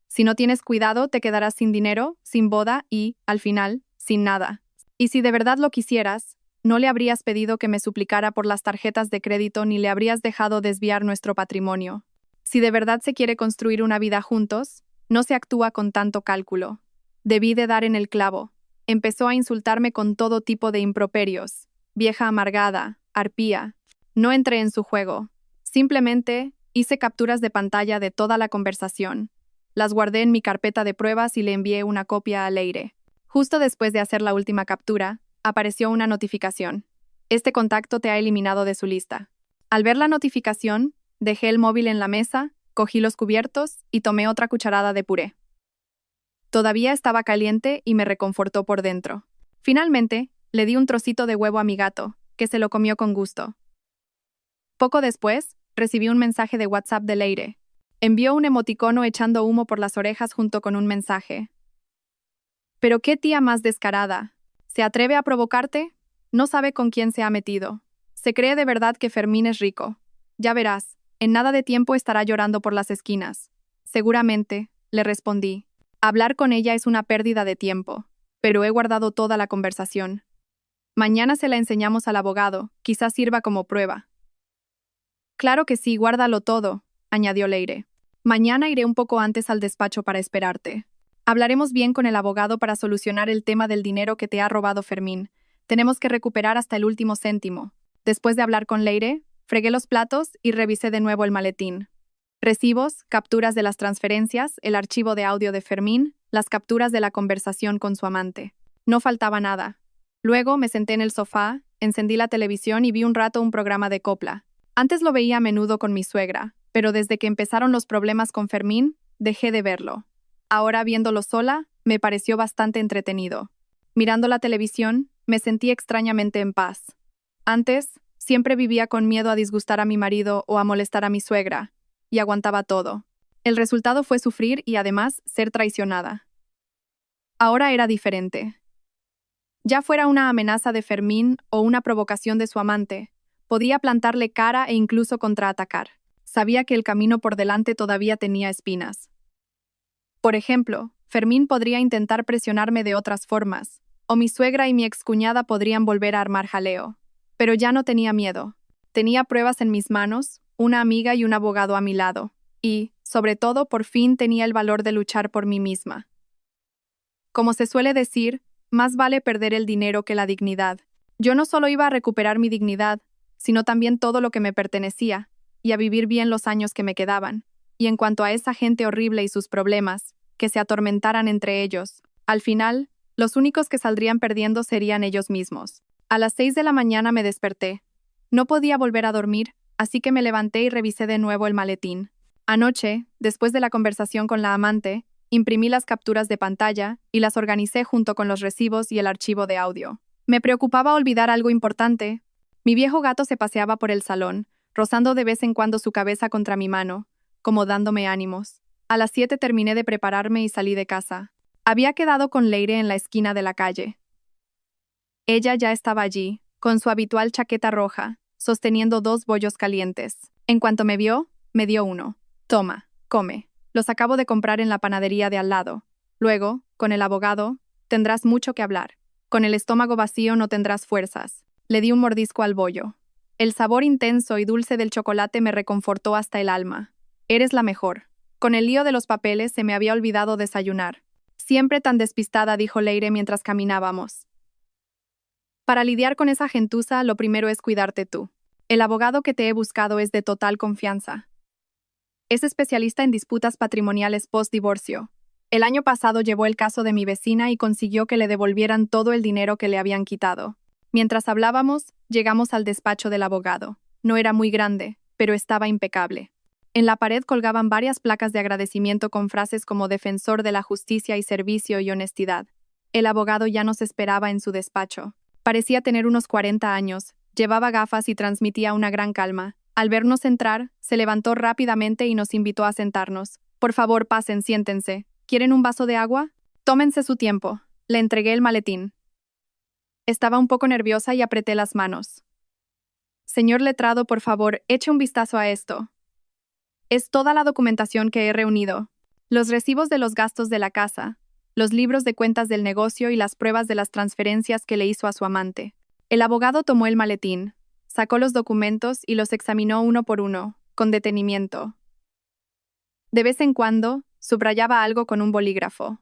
Si no tienes cuidado, te quedarás sin dinero, sin boda y, al final, sin nada. Y si de verdad lo quisieras, no le habrías pedido que me suplicara por las tarjetas de crédito ni le habrías dejado desviar nuestro patrimonio. Si de verdad se quiere construir una vida juntos, no se actúa con tanto cálculo. Debí de dar en el clavo. Empezó a insultarme con todo tipo de improperios. Vieja amargada, arpía. No entré en su juego. Simplemente hice capturas de pantalla de toda la conversación. Las guardé en mi carpeta de pruebas y le envié una copia a Leire. Justo después de hacer la última captura, apareció una notificación. Este contacto te ha eliminado de su lista. Al ver la notificación, dejé el móvil en la mesa, cogí los cubiertos y tomé otra cucharada de puré. Todavía estaba caliente y me reconfortó por dentro. Finalmente, Le di un trocito de huevo a mi gato, que se lo comió con gusto. Poco después, recibí un mensaje de WhatsApp de Leire. Envió un emoticono echando humo por las orejas junto con un mensaje. Pero qué tía más descarada. ¿Se atreve a provocarte? No sabe con quién se ha metido. Se cree de verdad que Fermín es rico. Ya verás, en nada de tiempo estará llorando por las esquinas. Seguramente, le respondí. Hablar con ella es una pérdida de tiempo, pero he guardado toda la conversación. Mañana se la enseñamos al abogado, quizás sirva como prueba. Claro que sí, guárdalo todo, añadió Leire. Mañana iré un poco antes al despacho para esperarte. Hablaremos bien con el abogado para solucionar el tema del dinero que te ha robado Fermín. Tenemos que recuperar hasta el último céntimo. Después de hablar con Leire, fregué los platos y revisé de nuevo el maletín. Recibos, capturas de las transferencias, el archivo de audio de Fermín, las capturas de la conversación con su amante. No faltaba nada. Luego me senté en el sofá, encendí la televisión y vi un rato un programa de copla. Antes lo veía a menudo con mi suegra, pero desde que empezaron los problemas con Fermín, dejé de verlo. Ahora, viéndolo sola, me pareció bastante entretenido. Mirando la televisión, me sentí extrañamente en paz. Antes, siempre vivía con miedo a disgustar a mi marido o a molestar a mi suegra, y aguantaba todo. El resultado fue sufrir y además ser traicionada. Ahora era diferente. Ya fuera una amenaza de Fermín o una provocación de su amante, podía plantarle cara e incluso contraatacar. Sabía que el camino por delante todavía tenía espinas. Por ejemplo, Fermín podría intentar presionarme de otras formas, o mi suegra y mi excuñada podrían volver a armar jaleo. Pero ya no tenía miedo. Tenía pruebas en mis manos, una amiga y un abogado a mi lado, y, sobre todo, por fin tenía el valor de luchar por mí misma. Como se suele decir, más vale perder el dinero que la dignidad. Yo no solo iba a recuperar mi dignidad, sino también todo lo que me pertenecía, y a vivir bien los años que me quedaban. Y en cuanto a esa gente horrible y sus problemas, que se atormentaran entre ellos, al final, los únicos que saldrían perdiendo serían ellos mismos. A las 6 de la mañana me desperté. No podía volver a dormir, así que me levanté y revisé de nuevo el maletín. Anoche, después de la conversación con la amante, imprimí las capturas de pantalla y las organicé junto con los recibos y el archivo de audio. Me preocupaba olvidar algo importante. Mi viejo gato se paseaba por el salón, rozando de vez en cuando su cabeza contra mi mano, como dándome ánimos. A las 7 terminé de prepararme y salí de casa. Había quedado con Leire en la esquina de la calle. Ella ya estaba allí, con su habitual chaqueta roja, sosteniendo 2 bollos calientes. En cuanto me vio, me dio uno. Toma, come. Los acabo de comprar en la panadería de al lado. Luego, con el abogado, tendrás mucho que hablar. Con el estómago vacío no tendrás fuerzas. Le di un mordisco al bollo. El sabor intenso y dulce del chocolate me reconfortó hasta el alma. Eres la mejor. Con el lío de los papeles se me había olvidado desayunar. Siempre tan despistada, dijo Leire mientras caminábamos. Para lidiar con esa gentuza, lo primero es cuidarte tú. El abogado que te he buscado es de total confianza. Es especialista en disputas patrimoniales post-divorcio. El año pasado llevó el caso de mi vecina y consiguió que le devolvieran todo el dinero que le habían quitado. Mientras hablábamos, llegamos al despacho del abogado. No era muy grande, pero estaba impecable. En la pared colgaban varias placas de agradecimiento con frases como defensor de la justicia y servicio y honestidad. El abogado ya nos esperaba en su despacho. Parecía tener unos 40 años, llevaba gafas y transmitía una gran calma. Al vernos entrar, se levantó rápidamente y nos invitó a sentarnos. Por favor, pasen, siéntense. ¿Quieren un vaso de agua? Tómense su tiempo. Le entregué el maletín. Estaba un poco nerviosa y apreté las manos. Señor letrado, por favor, eche un vistazo a esto. Es toda la documentación que he reunido. Los recibos de los gastos de la casa, los libros de cuentas del negocio y las pruebas de las transferencias que le hizo a su amante. El abogado tomó el maletín, sacó los documentos y los examinó uno por uno, con detenimiento. De vez en cuando, subrayaba algo con un bolígrafo.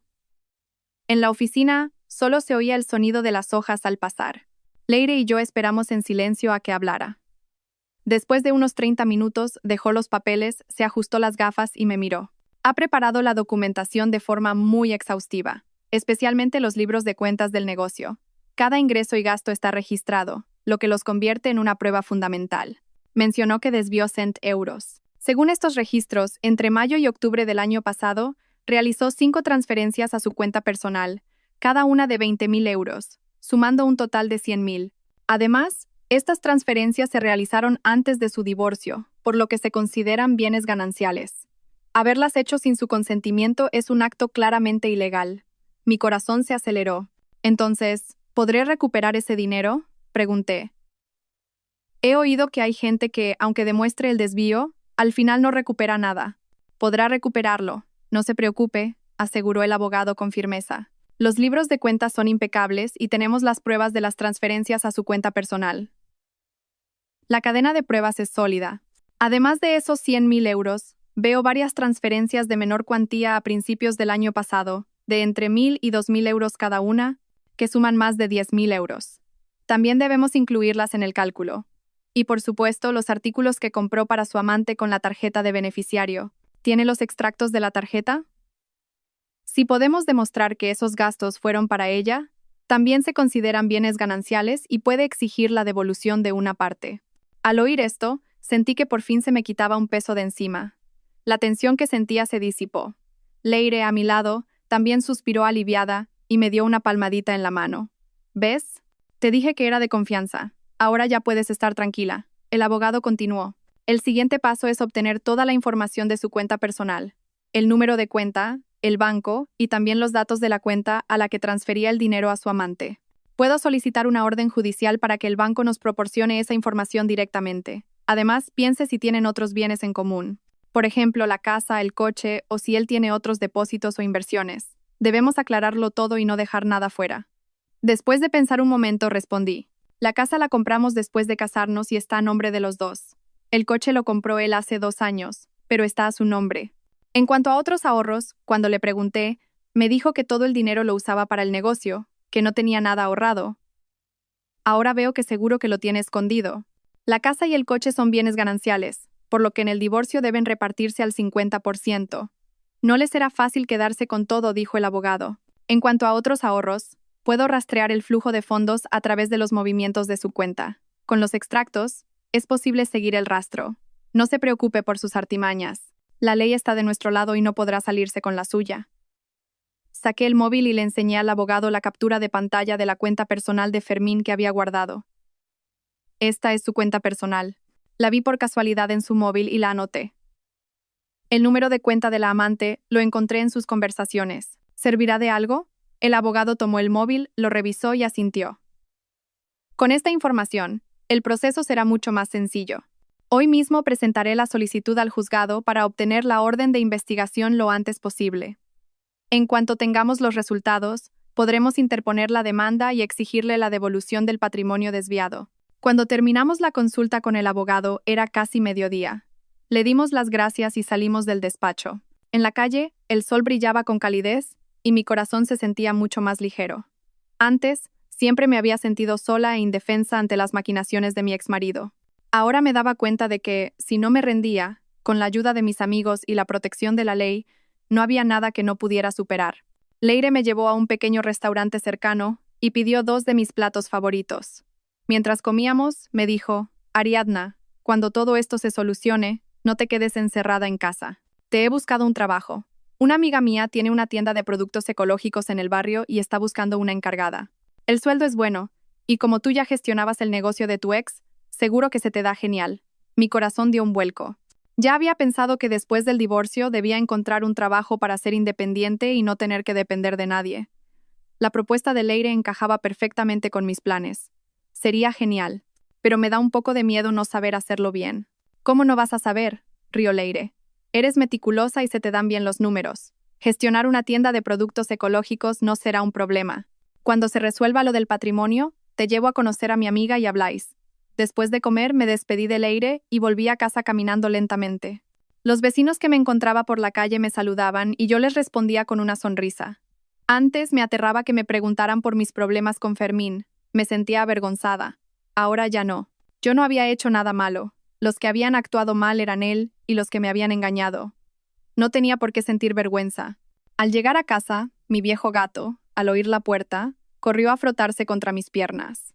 En la oficina, solo se oía el sonido de las hojas al pasar. Leire y yo esperamos en silencio a que hablara. Después de unos 30 minutos, dejó los papeles, se ajustó las gafas y me miró. Ha preparado la documentación de forma muy exhaustiva, especialmente los libros de cuentas del negocio. Cada ingreso y gasto está registrado, lo que los convierte en una prueba fundamental. Mencionó que desvió €100. Según estos registros, entre mayo y octubre del año pasado, realizó 5 transferencias a su cuenta personal, cada una de €20,000. sumando un total de 100,000. Además, estas transferencias se realizaron antes de su divorcio, por lo que se consideran bienes gananciales. Haberlas hecho sin su consentimiento es un acto claramente ilegal. Mi corazón se aceleró. Entonces, ¿podré recuperar ese dinero?, pregunté. He oído que hay gente que, aunque demuestre el desvío, al final no recupera nada. Podrá recuperarlo, no se preocupe, aseguró el abogado con firmeza. Los libros de cuentas son impecables y tenemos las pruebas de las transferencias a su cuenta personal. La cadena de pruebas es sólida. Además de esos 100,000 euros, veo varias transferencias de menor cuantía a principios del año pasado, de entre 1,000 y 2,000 euros cada una, que suman más de 10,000 euros. También debemos incluirlas en el cálculo. Y por supuesto, los artículos que compró para su amante con la tarjeta de beneficiario. ¿Tiene los extractos de la tarjeta? Si podemos demostrar que esos gastos fueron para ella, también se consideran bienes gananciales y puede exigir la devolución de una parte. Al oír esto, sentí que por fin se me quitaba un peso de encima. La tensión que sentía se disipó. Leire, a mi lado, también suspiró aliviada y me dio una palmadita en la mano. ¿Ves? Te dije que era de confianza. Ahora ya puedes estar tranquila. El abogado continuó. El siguiente paso es obtener toda la información de su cuenta personal. El número de cuenta, el banco y también los datos de la cuenta a la que transfería el dinero a su amante. Puedo solicitar una orden judicial para que el banco nos proporcione esa información directamente. Además, piense si tienen otros bienes en común. Por ejemplo, la casa, el coche o si él tiene otros depósitos o inversiones. Debemos aclararlo todo y no dejar nada fuera. Después de pensar un momento, respondí. La casa la compramos después de casarnos y está a nombre de los dos. El coche lo compró él hace 2 años, pero está a su nombre. En cuanto a otros ahorros, cuando le pregunté, me dijo que todo el dinero lo usaba para el negocio, que no tenía nada ahorrado. Ahora veo que seguro que lo tiene escondido. La casa y el coche son bienes gananciales, por lo que en el divorcio deben repartirse al 50%. No le será fácil quedarse con todo, dijo el abogado. En cuanto a otros ahorros, puedo rastrear el flujo de fondos a través de los movimientos de su cuenta. Con los extractos, es posible seguir el rastro. No se preocupe por sus artimañas. La ley está de nuestro lado y no podrá salirse con la suya. Saqué el móvil y le enseñé al abogado la captura de pantalla de la cuenta personal de Fermín que había guardado. Esta es su cuenta personal. La vi por casualidad en su móvil y la anoté. El número de cuenta de la amante lo encontré en sus conversaciones. ¿Servirá de algo? El abogado tomó el móvil, lo revisó y asintió. Con esta información, el proceso será mucho más sencillo. Hoy mismo presentaré la solicitud al juzgado para obtener la orden de investigación lo antes posible. En cuanto tengamos los resultados, podremos interponer la demanda y exigirle la devolución del patrimonio desviado. Cuando terminamos la consulta con el abogado, era casi mediodía. Le dimos las gracias y salimos del despacho. En la calle, el sol brillaba con calidez y mi corazón se sentía mucho más ligero. Antes, siempre me había sentido sola e indefensa ante las maquinaciones de mi exmarido. Ahora me daba cuenta de que, si no me rendía, con la ayuda de mis amigos y la protección de la ley, no había nada que no pudiera superar. Leire me llevó a un pequeño restaurante cercano y pidió 2 de mis platos favoritos. Mientras comíamos, me dijo, Ariadna, cuando todo esto se solucione, no te quedes encerrada en casa. Te he buscado un trabajo. Una amiga mía tiene una tienda de productos ecológicos en el barrio y está buscando una encargada. El sueldo es bueno, y como tú ya gestionabas el negocio de tu ex, seguro que se te da genial. Mi corazón dio un vuelco. Ya había pensado que después del divorcio debía encontrar un trabajo para ser independiente y no tener que depender de nadie. La propuesta de Leire encajaba perfectamente con mis planes. Sería genial, pero me da un poco de miedo no saber hacerlo bien. ¿Cómo no vas a saber?, rió Leire. Eres meticulosa y se te dan bien los números. Gestionar una tienda de productos ecológicos no será un problema. Cuando se resuelva lo del patrimonio, te llevo a conocer a mi amiga y habláis. Después de comer, me despedí de Leire y volví a casa caminando lentamente. Los vecinos que me encontraba por la calle me saludaban y yo les respondía con una sonrisa. Antes me aterraba que me preguntaran por mis problemas con Fermín. Me sentía avergonzada. Ahora ya no. Yo no había hecho nada malo. Los que habían actuado mal eran él y los que me habían engañado. No tenía por qué sentir vergüenza. Al llegar a casa, mi viejo gato, al oír la puerta, corrió a frotarse contra mis piernas.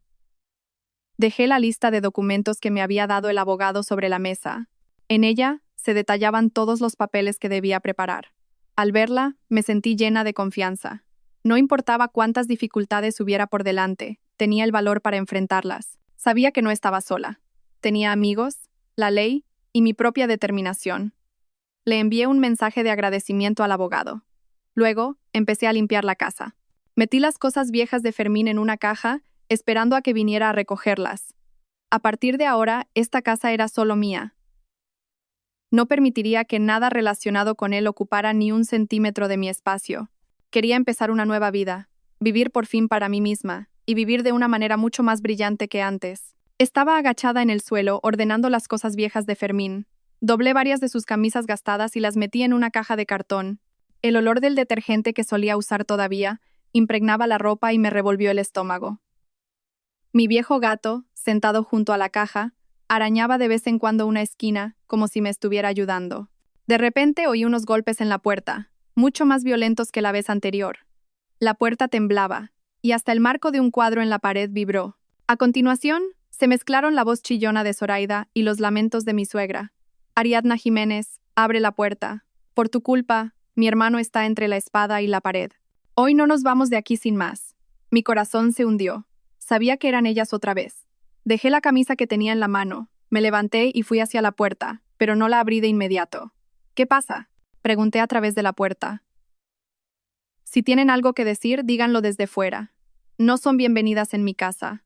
Dejé la lista de documentos que me había dado el abogado sobre la mesa. En ella se detallaban todos los papeles que debía preparar. Al verla, me sentí llena de confianza. No importaba cuántas dificultades hubiera por delante, tenía el valor para enfrentarlas. Sabía que no estaba sola. Tenía amigos, la ley y mi propia determinación. Le envié un mensaje de agradecimiento al abogado. Luego, empecé a limpiar la casa. Metí las cosas viejas de Fermín en una caja, esperando a que viniera a recogerlas. A partir de ahora, esta casa era solo mía. No permitiría que nada relacionado con él ocupara ni un centímetro de mi espacio. Quería empezar una nueva vida, vivir por fin para mí misma, y vivir de una manera mucho más brillante que antes. Estaba agachada en el suelo, ordenando las cosas viejas de Fermín. Doblé varias de sus camisas gastadas y las metí en una caja de cartón. El olor del detergente que solía usar todavía impregnaba la ropa y me revolvió el estómago. Mi viejo gato, sentado junto a la caja, arañaba de vez en cuando una esquina, como si me estuviera ayudando. De repente oí unos golpes en la puerta, mucho más violentos que la vez anterior. La puerta temblaba, y hasta el marco de un cuadro en la pared vibró. A continuación, se mezclaron la voz chillona de Zoraida y los lamentos de mi suegra. Ariadna Jiménez, abre la puerta. Por tu culpa, mi hermano está entre la espada y la pared. Hoy no nos vamos de aquí sin más. Mi corazón se hundió. Sabía que eran ellas otra vez. Dejé la camisa que tenía en la mano, me levanté y fui hacia la puerta, pero no la abrí de inmediato. ¿Qué pasa?, pregunté a través de la puerta. Si tienen algo que decir, díganlo desde fuera. No son bienvenidas en mi casa.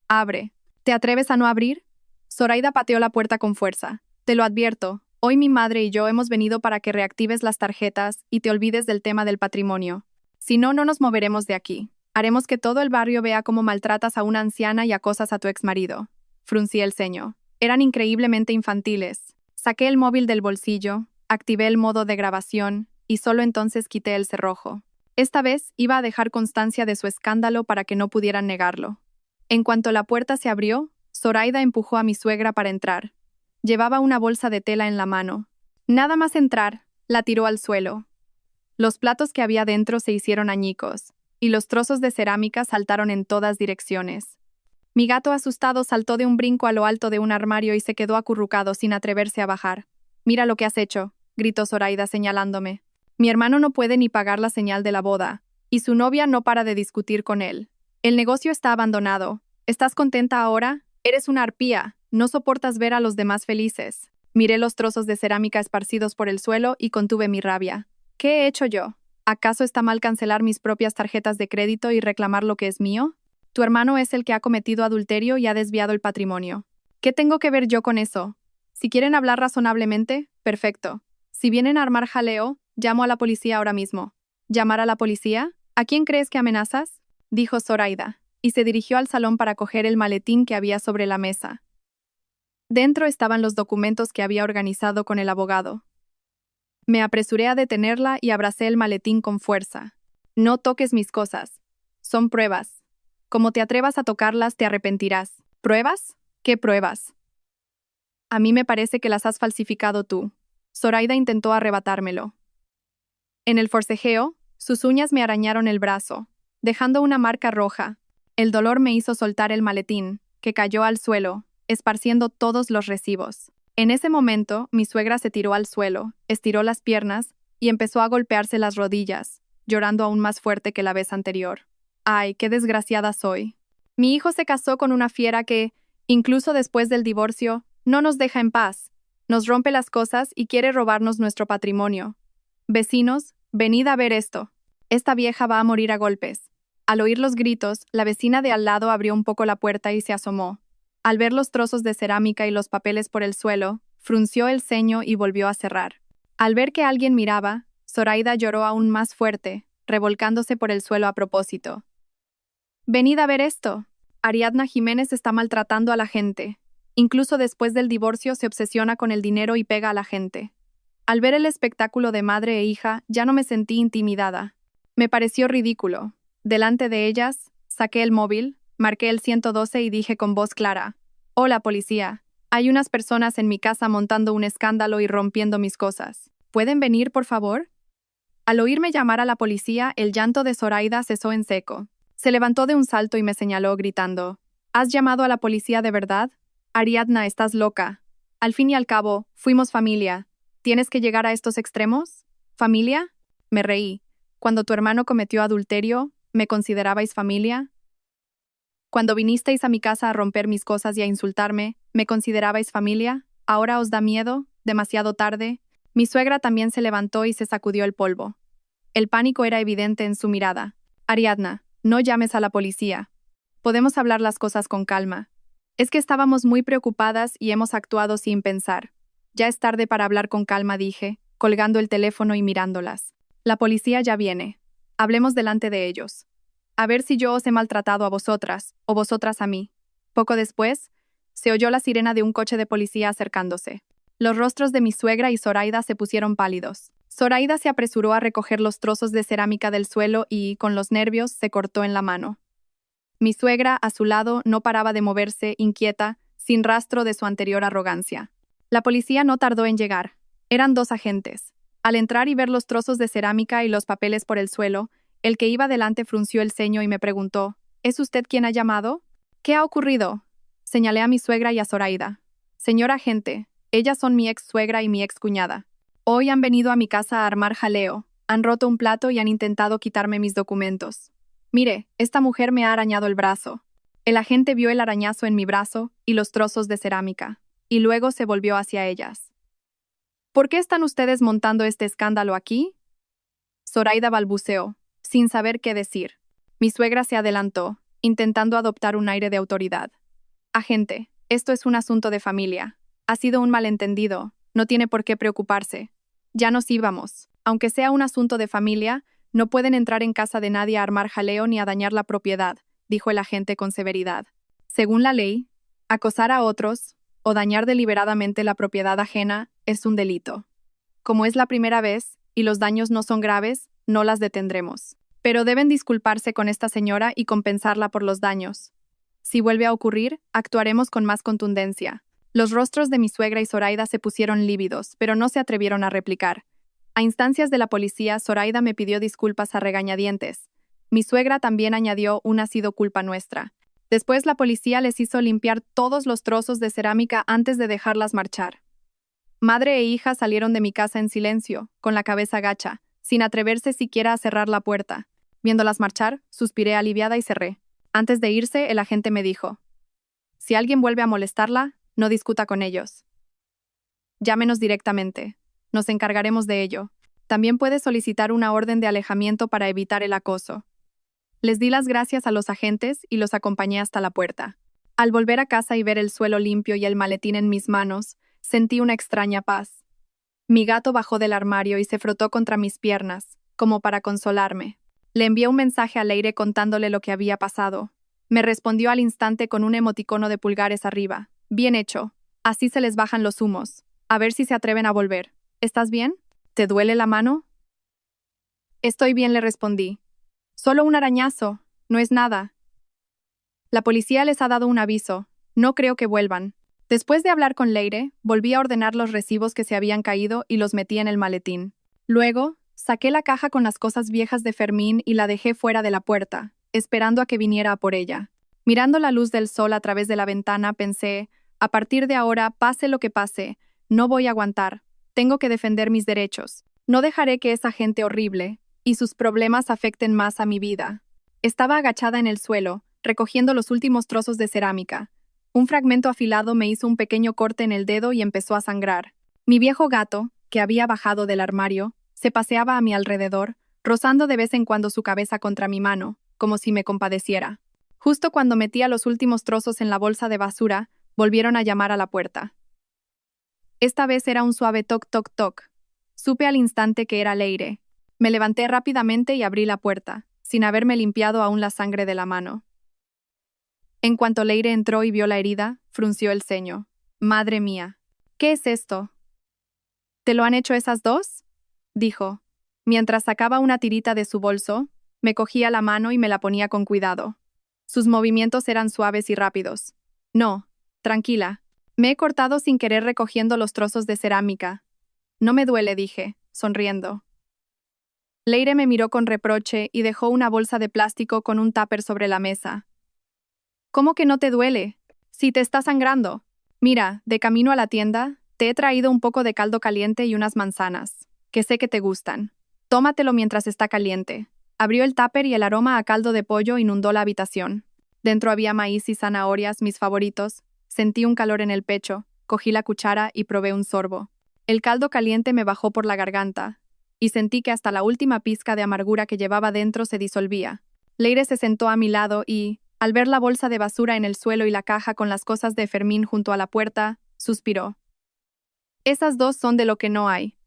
Abre. ¿Te atreves a no abrir? Zoraida pateó la puerta con fuerza. Te lo advierto, hoy mi madre y yo hemos venido para que reactives las tarjetas y te olvides del tema del patrimonio. Si no, no nos moveremos de aquí. Haremos que todo el barrio vea cómo maltratas a una anciana y acosas a tu exmarido. Fruncí el ceño. Eran increíblemente infantiles. Saqué el móvil del bolsillo, activé el modo de grabación y solo entonces quité el cerrojo. Esta vez iba a dejar constancia de su escándalo para que no pudieran negarlo. En cuanto la puerta se abrió, Zoraida empujó a mi suegra para entrar. Llevaba una bolsa de tela en la mano. Nada más entrar, la tiró al suelo. Los platos que había dentro se hicieron añicos, y los trozos de cerámica saltaron en todas direcciones. Mi gato asustado saltó de un brinco a lo alto de un armario y se quedó acurrucado sin atreverse a bajar. «Mira lo que has hecho», gritó Zoraida señalándome. «Mi hermano no puede ni pagar la señal de la boda, y su novia no para de discutir con él. El negocio está abandonado. ¿Estás contenta ahora? Eres una arpía. No soportas ver a los demás felices». Miré los trozos de cerámica esparcidos por el suelo y contuve mi rabia. ¿Qué he hecho yo? ¿Acaso está mal cancelar mis propias tarjetas de crédito y reclamar lo que es mío? Tu hermano es el que ha cometido adulterio y ha desviado el patrimonio. ¿Qué tengo que ver yo con eso? Si quieren hablar razonablemente, perfecto. Si vienen a armar jaleo, llamo a la policía ahora mismo. ¿Llamar a la policía? ¿A quién crees que amenazas?, dijo Zoraida, y se dirigió al salón para coger el maletín que había sobre la mesa. Dentro estaban los documentos que había organizado con el abogado. Me apresuré a detenerla y abracé el maletín con fuerza. No toques mis cosas. Son pruebas. Como te atrevas a tocarlas, te arrepentirás. ¿Pruebas? ¿Qué pruebas? A mí me parece que las has falsificado tú. Zoraida intentó arrebatármelo. En el forcejeo, sus uñas me arañaron el brazo, dejando una marca roja. El dolor me hizo soltar el maletín, que cayó al suelo, esparciendo todos los recibos. En ese momento, mi suegra se tiró al suelo, estiró las piernas y empezó a golpearse las rodillas, llorando aún más fuerte que la vez anterior. ¡Ay, qué desgraciada soy! Mi hijo se casó con una fiera que, incluso después del divorcio, no nos deja en paz. Nos rompe las cosas y quiere robarnos nuestro patrimonio. Vecinos, venid a ver esto. Esta vieja va a morir a golpes. Al oír los gritos, la vecina de al lado abrió un poco la puerta y se asomó. Al ver los trozos de cerámica y los papeles por el suelo, frunció el ceño y volvió a cerrar. Al ver que alguien miraba, Zoraida lloró aún más fuerte, revolcándose por el suelo a propósito. «Venid a ver esto. Ariadna Jiménez está maltratando a la gente. Incluso después del divorcio se obsesiona con el dinero y pega a la gente». Al ver el espectáculo de madre e hija, ya no me sentí intimidada. Me pareció ridículo. Delante de ellas, saqué el móvil, marqué el 112 y dije con voz clara: «Hola, policía. Hay unas personas en mi casa montando un escándalo y rompiendo mis cosas. ¿Pueden venir, por favor?». Al oírme llamar a la policía, el llanto de Zoraida cesó en seco. Se levantó de un salto y me señaló, gritando: «¿Has llamado a la policía de verdad? Ariadna, estás loca. Al fin y al cabo, fuimos familia. ¿Tienes que llegar a estos extremos? ¿Familia?». Me reí. «Cuando tu hermano cometió adulterio, ¿me considerabais familia?». Cuando vinisteis a mi casa a romper mis cosas y a insultarme, ¿me considerabais familia? ¿Ahora os da miedo? ¿Demasiado tarde? Mi suegra también se levantó y se sacudió el polvo. El pánico era evidente en su mirada. Ariadna, no llames a la policía. Podemos hablar las cosas con calma. Es que estábamos muy preocupadas y hemos actuado sin pensar. Ya es tarde para hablar con calma, dije, colgando el teléfono y mirándolas. La policía ya viene. Hablemos delante de ellos. A ver si yo os he maltratado a vosotras, o vosotras a mí. Poco después, se oyó la sirena de un coche de policía acercándose. Los rostros de mi suegra y Zoraida se pusieron pálidos. Zoraida se apresuró a recoger los trozos de cerámica del suelo y, con los nervios, se cortó en la mano. Mi suegra, a su lado, no paraba de moverse, inquieta, sin rastro de su anterior arrogancia. La policía no tardó en llegar. Eran 2 agentes. Al entrar y ver los trozos de cerámica y los papeles por el suelo, el que iba delante frunció el ceño y me preguntó, ¿es usted quien ha llamado? ¿Qué ha ocurrido? Señalé a mi suegra y a Zoraida. Señor agente, ellas son mi ex suegra y mi ex cuñada. Hoy han venido a mi casa a armar jaleo, han roto un plato y han intentado quitarme mis documentos. Mire, esta mujer me ha arañado el brazo. El agente vio el arañazo en mi brazo y los trozos de cerámica, y luego se volvió hacia ellas. ¿Por qué están ustedes montando este escándalo aquí? Zoraida balbuceó, sin saber qué decir. Mi suegra se adelantó, intentando adoptar un aire de autoridad. Agente, esto es un asunto de familia. Ha sido un malentendido, no tiene por qué preocuparse. Ya nos íbamos. Aunque sea un asunto de familia, no pueden entrar en casa de nadie a armar jaleo ni a dañar la propiedad, dijo el agente con severidad. Según la ley, acosar a otros o dañar deliberadamente la propiedad ajena es un delito. Como es la primera vez y los daños no son graves, no las detendremos. Pero deben disculparse con esta señora y compensarla por los daños. Si vuelve a ocurrir, actuaremos con más contundencia. Los rostros de mi suegra y Zoraida se pusieron lívidos, pero no se atrevieron a replicar. A instancias de la policía, Zoraida me pidió disculpas a regañadientes. Mi suegra también añadió un ha sido culpa nuestra. Después la policía les hizo limpiar todos los trozos de cerámica antes de dejarlas marchar. Madre e hija salieron de mi casa en silencio, con la cabeza gacha, sin atreverse siquiera a cerrar la puerta. Viéndolas marchar, suspiré aliviada y cerré. Antes de irse, el agente me dijo: si alguien vuelve a molestarla, no discuta con ellos. Llámenos directamente. Nos encargaremos de ello. También puede solicitar una orden de alejamiento para evitar el acoso. Les di las gracias a los agentes y los acompañé hasta la puerta. Al volver a casa y ver el suelo limpio y el maletín en mis manos, sentí una extraña paz. Mi gato bajó del armario y se frotó contra mis piernas, como para consolarme. Le envié un mensaje a Leire contándole lo que había pasado. Me respondió al instante con un emoticono de pulgares arriba. Bien hecho. Así se les bajan los humos. A ver si se atreven a volver. ¿Estás bien? ¿Te duele la mano? Estoy bien, le respondí. Solo un arañazo. No es nada. La policía les ha dado un aviso. No creo que vuelvan. Después de hablar con Leire, volví a ordenar los recibos que se habían caído y los metí en el maletín. Luego, saqué la caja con las cosas viejas de Fermín y la dejé fuera de la puerta, esperando a que viniera a por ella. Mirando la luz del sol a través de la ventana, pensé, a partir de ahora, pase lo que pase, no voy a aguantar. Tengo que defender mis derechos. No dejaré que esa gente horrible y sus problemas afecten más a mi vida. Estaba agachada en el suelo, recogiendo los últimos trozos de cerámica. Un fragmento afilado me hizo un pequeño corte en el dedo y empezó a sangrar. Mi viejo gato, que había bajado del armario, se paseaba a mi alrededor, rozando de vez en cuando su cabeza contra mi mano, como si me compadeciera. Justo cuando metía los últimos trozos en la bolsa de basura, volvieron a llamar a la puerta. Esta vez era un suave toc toc toc. Supe al instante que era Leire. Me levanté rápidamente y abrí la puerta, sin haberme limpiado aún la sangre de la mano. En cuanto Leire entró y vio la herida, frunció el ceño. Madre mía, ¿qué es esto? ¿Te lo han hecho esas dos? Dijo. Mientras sacaba una tirita de su bolso, me cogía la mano y me la ponía con cuidado. Sus movimientos eran suaves y rápidos. No, tranquila. Me he cortado sin querer recogiendo los trozos de cerámica. No me duele, dije, sonriendo. Leire me miró con reproche y dejó una bolsa de plástico con un tupper sobre la mesa. ¿Cómo que no te duele? Si te está sangrando. Mira, de camino a la tienda, te he traído un poco de caldo caliente y unas manzanas, que sé que te gustan. Tómatelo mientras está caliente. Abrió el tupper y el aroma a caldo de pollo inundó la habitación. Dentro había maíz y zanahorias, mis favoritos. Sentí un calor en el pecho, cogí la cuchara y probé un sorbo. El caldo caliente me bajó por la garganta, y sentí que hasta la última pizca de amargura que llevaba dentro se disolvía. Leire se sentó a mi lado y, al ver la bolsa de basura en el suelo y la caja con las cosas de Fermín junto a la puerta, suspiró. Esas dos son de lo que no hay.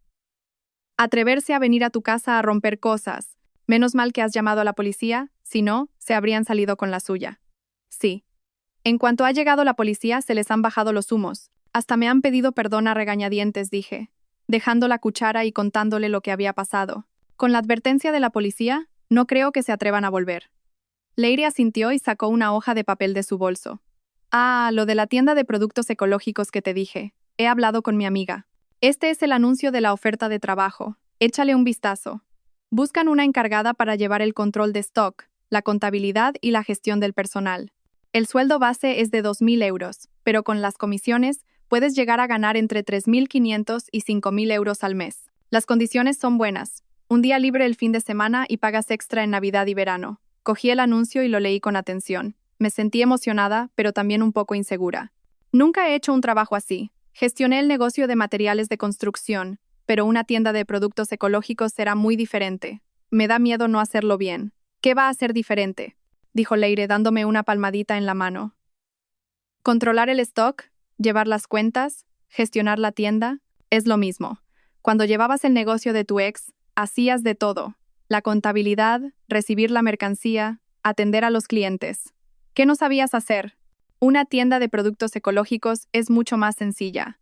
Atreverse a venir a tu casa a romper cosas. Menos mal que has llamado a la policía, si no, se habrían salido con la suya. Sí. En cuanto ha llegado la policía, se les han bajado los humos. Hasta me han pedido perdón a regañadientes, dije, dejando la cuchara y contándole lo que había pasado. Con la advertencia de la policía, no creo que se atrevan a volver. Leire asintió y sacó una hoja de papel de su bolso. Ah, lo de la tienda de productos ecológicos que te dije. He hablado con mi amiga. Este es el anuncio de la oferta de trabajo. Échale un vistazo. Buscan una encargada para llevar el control de stock, la contabilidad y la gestión del personal. El sueldo base es de 2.000 euros, pero con las comisiones puedes llegar a ganar entre 3.500 y 5.000 euros al mes. Las condiciones son buenas. Un día libre el fin de semana y pagas extra en Navidad y verano. Cogí el anuncio y lo leí con atención. Me sentí emocionada, pero también un poco insegura. Nunca he hecho un trabajo así. Gestioné el negocio de materiales de construcción, pero una tienda de productos ecológicos será muy diferente. Me da miedo no hacerlo bien. ¿Qué va a ser diferente?, dijo Leire dándome una palmadita en la mano. Controlar el stock, llevar las cuentas, gestionar la tienda, es lo mismo. Cuando llevabas el negocio de tu ex, hacías de todo. La contabilidad, recibir la mercancía, atender a los clientes. ¿Qué no sabías hacer? Una tienda de productos ecológicos es mucho más sencilla.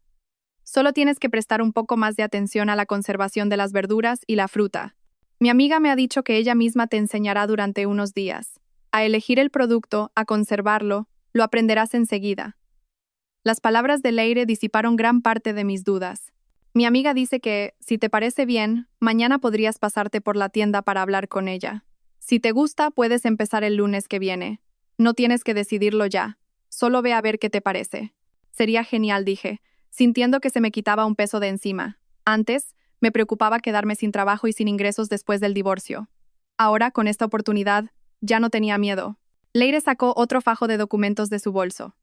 Solo tienes que prestar un poco más de atención a la conservación de las verduras y la fruta. Mi amiga me ha dicho que ella misma te enseñará durante unos días. A elegir el producto, a conservarlo, lo aprenderás enseguida. Las palabras de Leire disiparon gran parte de mis dudas. Mi amiga dice que, si te parece bien, mañana podrías pasarte por la tienda para hablar con ella. Si te gusta, puedes empezar el lunes que viene. No tienes que decidirlo ya. Solo ve a ver qué te parece. Sería genial, dije, sintiendo que se me quitaba un peso de encima. Antes, me preocupaba quedarme sin trabajo y sin ingresos después del divorcio. Ahora, con esta oportunidad, ya no tenía miedo. Leire sacó otro fajo de documentos de su bolso.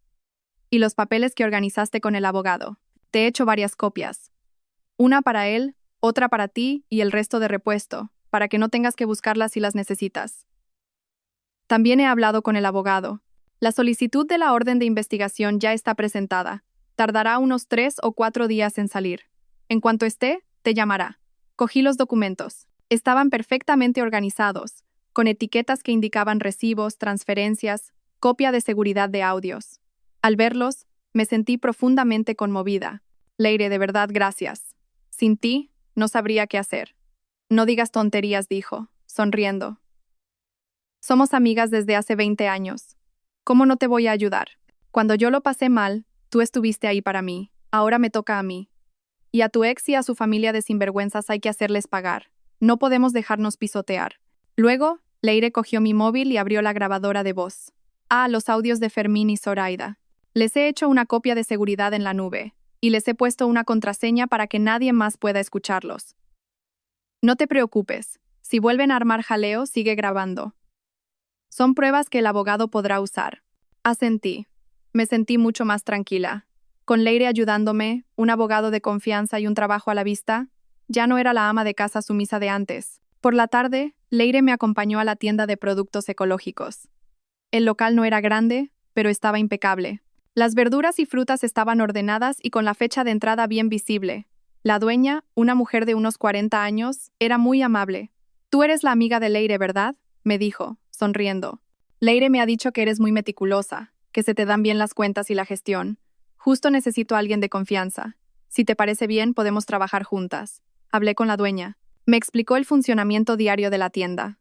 Y los papeles que organizaste con el abogado. Te he hecho varias copias. Una para él, otra para ti y el resto de repuesto, para que no tengas que buscarlas si las necesitas. También he hablado con el abogado. La solicitud de la orden de investigación ya está presentada. Tardará unos 3 o 4 días en salir. En cuanto esté, te llamará. Cogí los documentos. Estaban perfectamente organizados, con etiquetas que indicaban recibos, transferencias, copia de seguridad de audios. Al verlos, me sentí profundamente conmovida. Leire, de verdad, gracias. Sin ti, no sabría qué hacer. No digas tonterías, dijo, sonriendo. Somos amigas desde hace 20 años. ¿Cómo no te voy a ayudar? Cuando yo lo pasé mal, tú estuviste ahí para mí. Ahora me toca a mí. Y a tu ex y a su familia de sinvergüenzas hay que hacerles pagar. No podemos dejarnos pisotear. Luego, Leire cogió mi móvil y abrió la grabadora de voz. Ah, los audios de Fermín y Zoraida. Les he hecho una copia de seguridad en la nube, y les he puesto una contraseña para que nadie más pueda escucharlos. No te preocupes. Si vuelven a armar jaleo, sigue grabando. Son pruebas que el abogado podrá usar. Asentí. Me sentí mucho más tranquila. Con Leire ayudándome, un abogado de confianza y un trabajo a la vista, ya no era la ama de casa sumisa de antes. Por la tarde, Leire me acompañó a la tienda de productos ecológicos. El local no era grande, pero estaba impecable. Las verduras y frutas estaban ordenadas y con la fecha de entrada bien visible. La dueña, una mujer de unos 40 años, era muy amable. Tú eres la amiga de Leire, ¿verdad?, me dijo, sonriendo. Leire me ha dicho que eres muy meticulosa, que se te dan bien las cuentas y la gestión. Justo necesito a alguien de confianza. Si te parece bien, podemos trabajar juntas. Hablé con la dueña. Me explicó el funcionamiento diario de la tienda.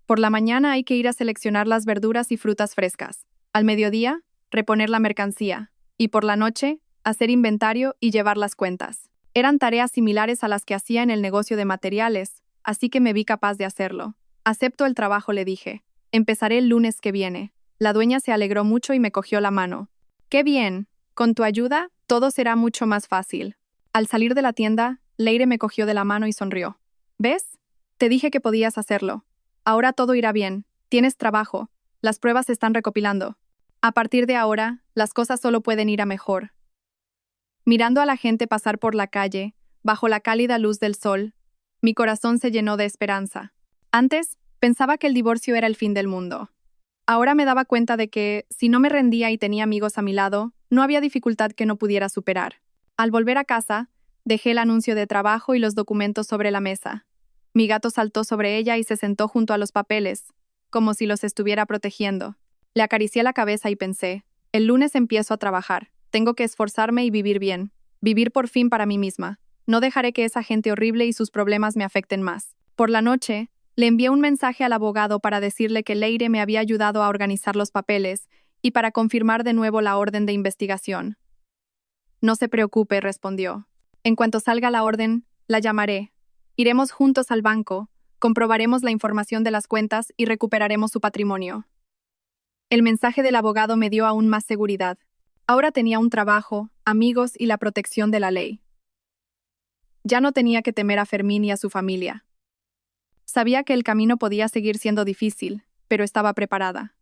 Por la mañana hay que ir a seleccionar las verduras y frutas frescas. Al mediodía, reponer la mercancía. Y por la noche, hacer inventario y llevar las cuentas. Eran tareas similares a las que hacía en el negocio de materiales, así que me vi capaz de hacerlo. Acepto el trabajo, le dije. Empezaré el lunes que viene. La dueña se alegró mucho y me cogió la mano. ¡Qué bien! Con tu ayuda, todo será mucho más fácil. Al salir de la tienda, Leire me cogió de la mano y sonrió. ¿Ves? Te dije que podías hacerlo. Ahora todo irá bien. Tienes trabajo. Las pruebas se están recopilando. A partir de ahora, las cosas solo pueden ir a mejor. Mirando a la gente pasar por la calle, bajo la cálida luz del sol, mi corazón se llenó de esperanza. Antes, pensaba que el divorcio era el fin del mundo. Ahora me daba cuenta de que, si no me rendía y tenía amigos a mi lado, no había dificultad que no pudiera superar. Al volver a casa, dejé el anuncio de trabajo y los documentos sobre la mesa. Mi gato saltó sobre ella y se sentó junto a los papeles, como si los estuviera protegiendo. Le acaricié la cabeza y pensé, el lunes empiezo a trabajar. Tengo que esforzarme y vivir bien. Vivir por fin para mí misma. No dejaré que esa gente horrible y sus problemas me afecten más. Por la noche, le envié un mensaje al abogado para decirle que Leire me había ayudado a organizar los papeles y para confirmar de nuevo la orden de investigación. No se preocupe, respondió. En cuanto salga la orden, la llamaré. Iremos juntos al banco, comprobaremos la información de las cuentas y recuperaremos su patrimonio. El mensaje del abogado me dio aún más seguridad. Ahora tenía un trabajo, amigos y la protección de la ley. Ya no tenía que temer a Fermín y a su familia. Sabía que el camino podía seguir siendo difícil, pero estaba preparada.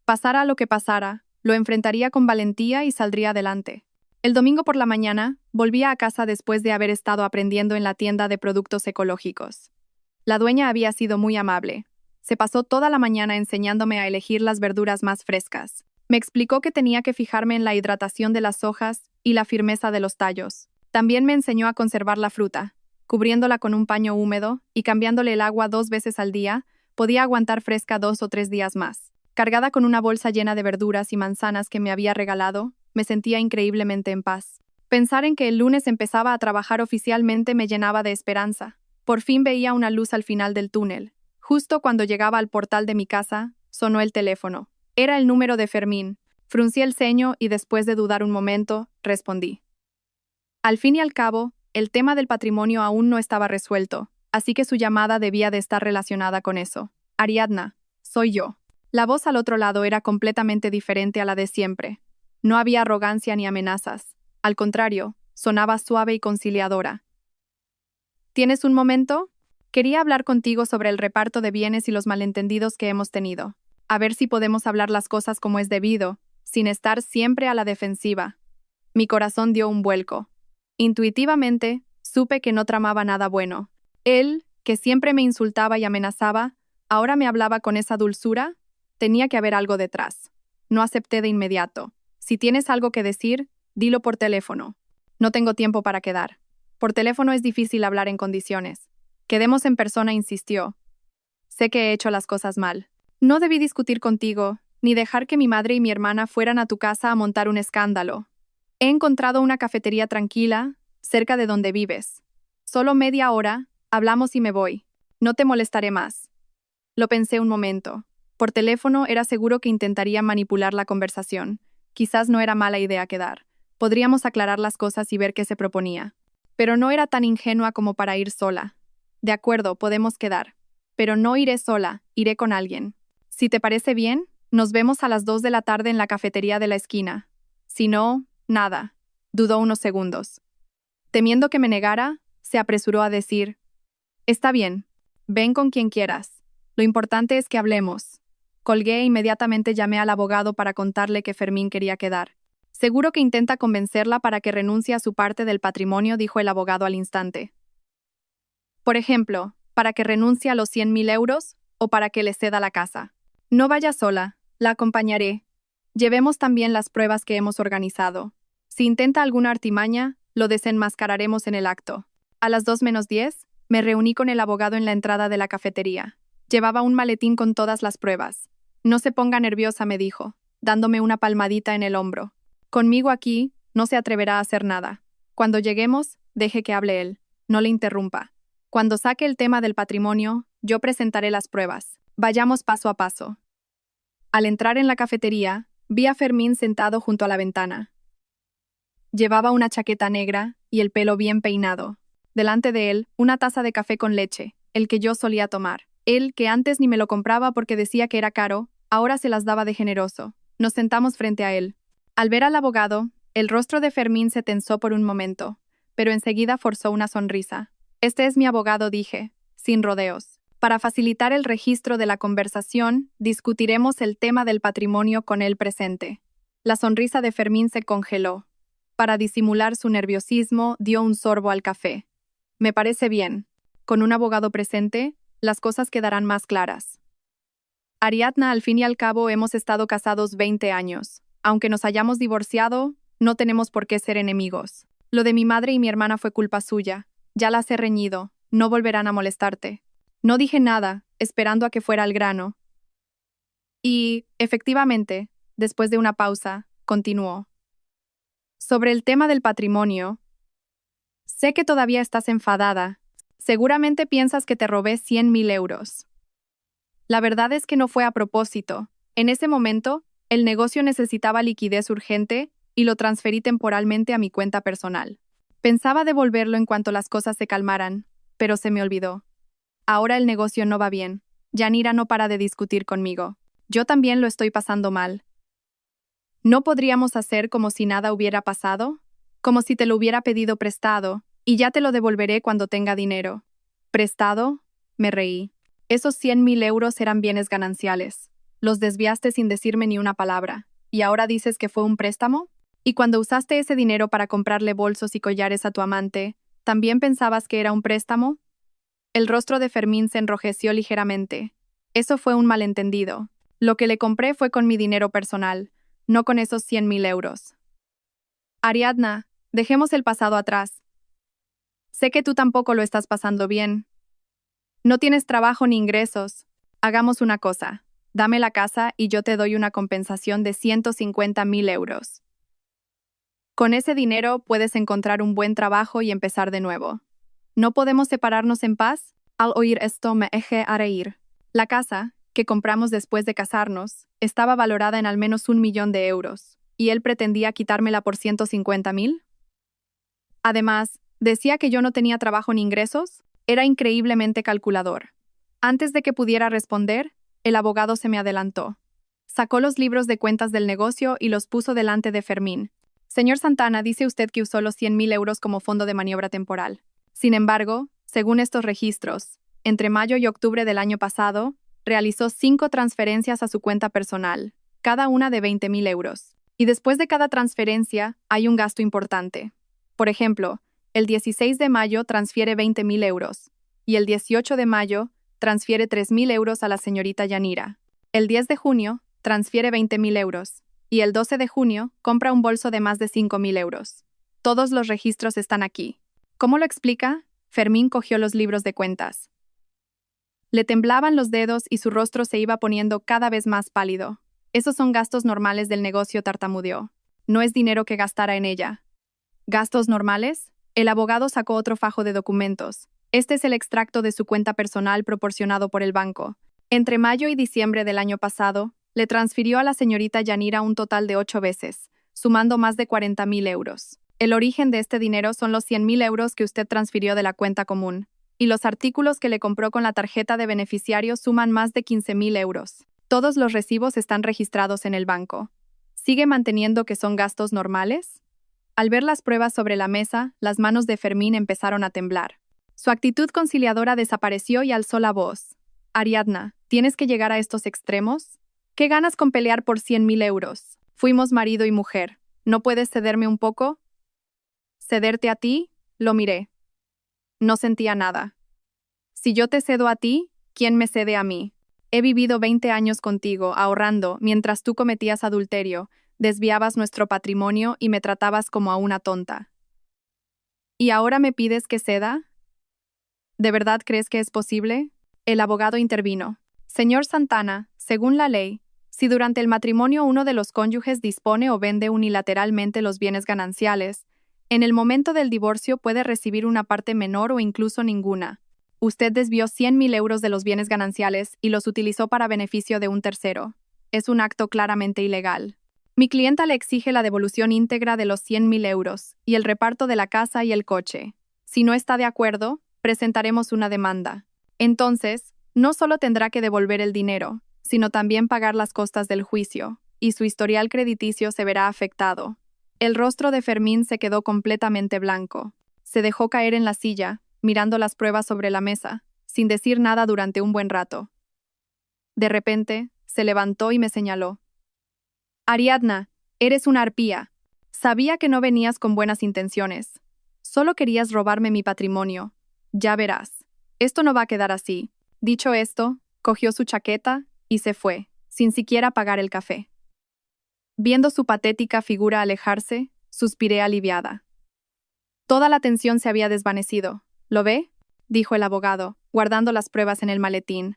Pasara lo que pasara, lo enfrentaría con valentía y saldría adelante. El domingo por la mañana, volvía a casa después de haber estado aprendiendo en la tienda de productos ecológicos. La dueña había sido muy amable. Se pasó toda la mañana enseñándome a elegir las verduras más frescas. Me explicó que tenía que fijarme en la hidratación de las hojas y la firmeza de los tallos. También me enseñó a conservar la fruta. Cubriéndola con un paño húmedo y cambiándole el agua 2 veces al día, podía aguantar fresca 2 o 3 días más. Cargada con una bolsa llena de verduras y manzanas que me había regalado, me sentía increíblemente en paz. Pensar en que el lunes empezaba a trabajar oficialmente me llenaba de esperanza. Por fin veía una luz al final del túnel. Justo cuando llegaba al portal de mi casa, sonó el teléfono. Era el número de Fermín. Fruncí el ceño y después de dudar un momento, respondí. Al fin y al cabo, el tema del patrimonio aún no estaba resuelto, así que su llamada debía de estar relacionada con eso. Ariadna, soy yo. La voz al otro lado era completamente diferente a la de siempre. No había arrogancia ni amenazas. Al contrario, sonaba suave y conciliadora. ¿Tienes un momento? Quería hablar contigo sobre el reparto de bienes y los malentendidos que hemos tenido. A ver si podemos hablar las cosas como es debido, sin estar siempre a la defensiva. Mi corazón dio un vuelco. Intuitivamente, supe que no tramaba nada bueno. Él, que siempre me insultaba y amenazaba, ahora me hablaba con esa dulzura. Tenía que haber algo detrás. No acepté de inmediato. Si tienes algo que decir, dilo por teléfono. No tengo tiempo para quedar. Por teléfono es difícil hablar en condiciones. Quedemos en persona, insistió. Sé que he hecho las cosas mal. No debí discutir contigo, ni dejar que mi madre y mi hermana fueran a tu casa a montar un escándalo. He encontrado una cafetería tranquila, cerca de donde vives. Solo media hora, hablamos y me voy. No te molestaré más. Lo pensé un momento. Por teléfono era seguro que intentaría manipular la conversación. Quizás no era mala idea quedar. Podríamos aclarar las cosas y ver qué se proponía. Pero no era tan ingenua como para ir sola. De acuerdo, podemos quedar. Pero no iré sola, iré con alguien. Si te parece bien, nos vemos a las 2 de la tarde en la cafetería de la esquina. Si no, nada. Dudó unos segundos. Temiendo que me negara, se apresuró a decir: Está bien, ven con quien quieras. Lo importante es que hablemos. Colgué e inmediatamente llamé al abogado para contarle que Fermín quería quedar. Seguro que intenta convencerla para que renuncie a su parte del patrimonio, dijo el abogado al instante. Por ejemplo, para que renuncie a los 100.000 euros o para que le ceda la casa. No vaya sola, la acompañaré. Llevemos también las pruebas que hemos organizado. Si intenta alguna artimaña, lo desenmascararemos en el acto. A las 2:10, me reuní con el abogado en la entrada de la cafetería. Llevaba un maletín con todas las pruebas. No se ponga nerviosa, me dijo, dándome una palmadita en el hombro. Conmigo aquí, no se atreverá a hacer nada. Cuando lleguemos, deje que hable él. No le interrumpa. Cuando saque el tema del patrimonio, yo presentaré las pruebas. Vayamos paso a paso. Al entrar en la cafetería, vi a Fermín sentado junto a la ventana. Llevaba una chaqueta negra y el pelo bien peinado. Delante de él, una taza de café con leche, el que yo solía tomar. Él, que antes ni me lo compraba porque decía que era caro, ahora se las daba de generoso. Nos sentamos frente a él. Al ver al abogado, el rostro de Fermín se tensó por un momento, pero enseguida forzó una sonrisa. Este es mi abogado, dije, sin rodeos. Para facilitar el registro de la conversación, discutiremos el tema del patrimonio con él presente. La sonrisa de Fermín se congeló. Para disimular su nerviosismo, dio un sorbo al café. Me parece bien. Con un abogado presente, las cosas quedarán más claras. Ariadna, al fin y al cabo, hemos estado casados 20 años. Aunque nos hayamos divorciado, no tenemos por qué ser enemigos. Lo de mi madre y mi hermana fue culpa suya. Ya las he reñido. No volverán a molestarte. No dije nada, esperando a que fuera al grano. Y, efectivamente, después de una pausa, continuó. Sobre el tema del patrimonio, sé que todavía estás enfadada. Seguramente piensas que te robé 100.000 euros. La verdad es que no fue a propósito. En ese momento, el negocio necesitaba liquidez urgente y lo transferí temporalmente a mi cuenta personal. Pensaba devolverlo en cuanto las cosas se calmaran, pero se me olvidó. Ahora el negocio no va bien. Yanira no para de discutir conmigo. Yo también lo estoy pasando mal. ¿No podríamos hacer como si nada hubiera pasado? Como si te lo hubiera pedido prestado, y ya te lo devolveré cuando tenga dinero. ¿Prestado? Me reí. Esos 100.000 euros eran bienes gananciales. Los desviaste sin decirme ni una palabra. ¿Y ahora dices que fue un préstamo? ¿Y cuando usaste ese dinero para comprarle bolsos y collares a tu amante, también pensabas que era un préstamo? El rostro de Fermín se enrojeció ligeramente. Eso fue un malentendido. Lo que le compré fue con mi dinero personal, no con esos 100.000 euros. Ariadna, dejemos el pasado atrás. Sé que tú tampoco lo estás pasando bien. No tienes trabajo ni ingresos. Hagamos una cosa. Dame la casa y yo te doy una compensación de 150.000 euros. Con ese dinero puedes encontrar un buen trabajo y empezar de nuevo. ¿No podemos separarnos en paz? Al oír esto me eché a reír. La casa, que compramos después de casarnos, estaba valorada en al menos 1.000.000 de euros, y él pretendía quitármela por 150.000. Además, decía que yo no tenía trabajo ni ingresos. Era increíblemente calculador. Antes de que pudiera responder, el abogado se me adelantó. Sacó los libros de cuentas del negocio y los puso delante de Fermín. Señor Santana, dice usted que usó los 100.000 euros como fondo de maniobra temporal. Sin embargo, según estos registros, entre mayo y octubre del año pasado, realizó 5 transferencias a su cuenta personal, cada una de 20.000 euros. Y después de cada transferencia, hay un gasto importante. Por ejemplo, el 16 de mayo transfiere 20.000 euros, y el 18 de mayo transfiere 3.000 euros a la señorita Yanira. El 10 de junio transfiere 20.000 euros, y el 12 de junio compra un bolso de más de 5.000 euros. Todos los registros están aquí. ¿Cómo lo explica? Fermín cogió los libros de cuentas. Le temblaban los dedos y su rostro se iba poniendo cada vez más pálido. Esos son gastos normales del negocio, tartamudeó. No es dinero que gastara en ella. ¿Gastos normales? El abogado sacó otro fajo de documentos. Este es el extracto de su cuenta personal proporcionado por el banco. Entre mayo y diciembre del año pasado, le transfirió a la señorita Yanira un total de 8 veces, sumando más de 40.000 euros. El origen de este dinero son los 100.000 euros que usted transfirió de la cuenta común, y los artículos que le compró con la tarjeta de beneficiario suman más de 15.000 euros. Todos los recibos están registrados en el banco. ¿Sigue manteniendo que son gastos normales? Al ver las pruebas sobre la mesa, las manos de Fermín empezaron a temblar. Su actitud conciliadora desapareció y alzó la voz. Ariadna, ¿tienes que llegar a estos extremos? ¿Qué ganas con pelear por 100.000 euros? Fuimos marido y mujer. ¿No puedes cederme un poco? ¿Cederte a ti? Lo miré. No sentía nada. Si yo te cedo a ti, ¿quién me cede a mí? He vivido 20 años contigo, ahorrando, mientras tú cometías adulterio, desviabas nuestro patrimonio y me tratabas como a una tonta. ¿Y ahora me pides que ceda? ¿De verdad crees que es posible? El abogado intervino. Señor Santana, según la ley, si durante el matrimonio uno de los cónyuges dispone o vende unilateralmente los bienes gananciales, en el momento del divorcio puede recibir una parte menor o incluso ninguna. Usted desvió 100.000 euros de los bienes gananciales y los utilizó para beneficio de un tercero. Es un acto claramente ilegal. Mi clienta le exige la devolución íntegra de los 100.000 euros y el reparto de la casa y el coche. Si no está de acuerdo, presentaremos una demanda. Entonces, no solo tendrá que devolver el dinero, sino también pagar las costas del juicio, y su historial crediticio se verá afectado. El rostro de Fermín se quedó completamente blanco. Se dejó caer en la silla, mirando las pruebas sobre la mesa, sin decir nada durante un buen rato. De repente, se levantó y me señaló. Ariadna, eres una arpía. Sabía que no venías con buenas intenciones. Solo querías robarme mi patrimonio. Ya verás. Esto no va a quedar así. Dicho esto, cogió su chaqueta y se fue, sin siquiera pagar el café. Viendo su patética figura alejarse, suspiré aliviada. Toda la tensión se había desvanecido. ¿Lo ve?, dijo el abogado, guardando las pruebas en el maletín.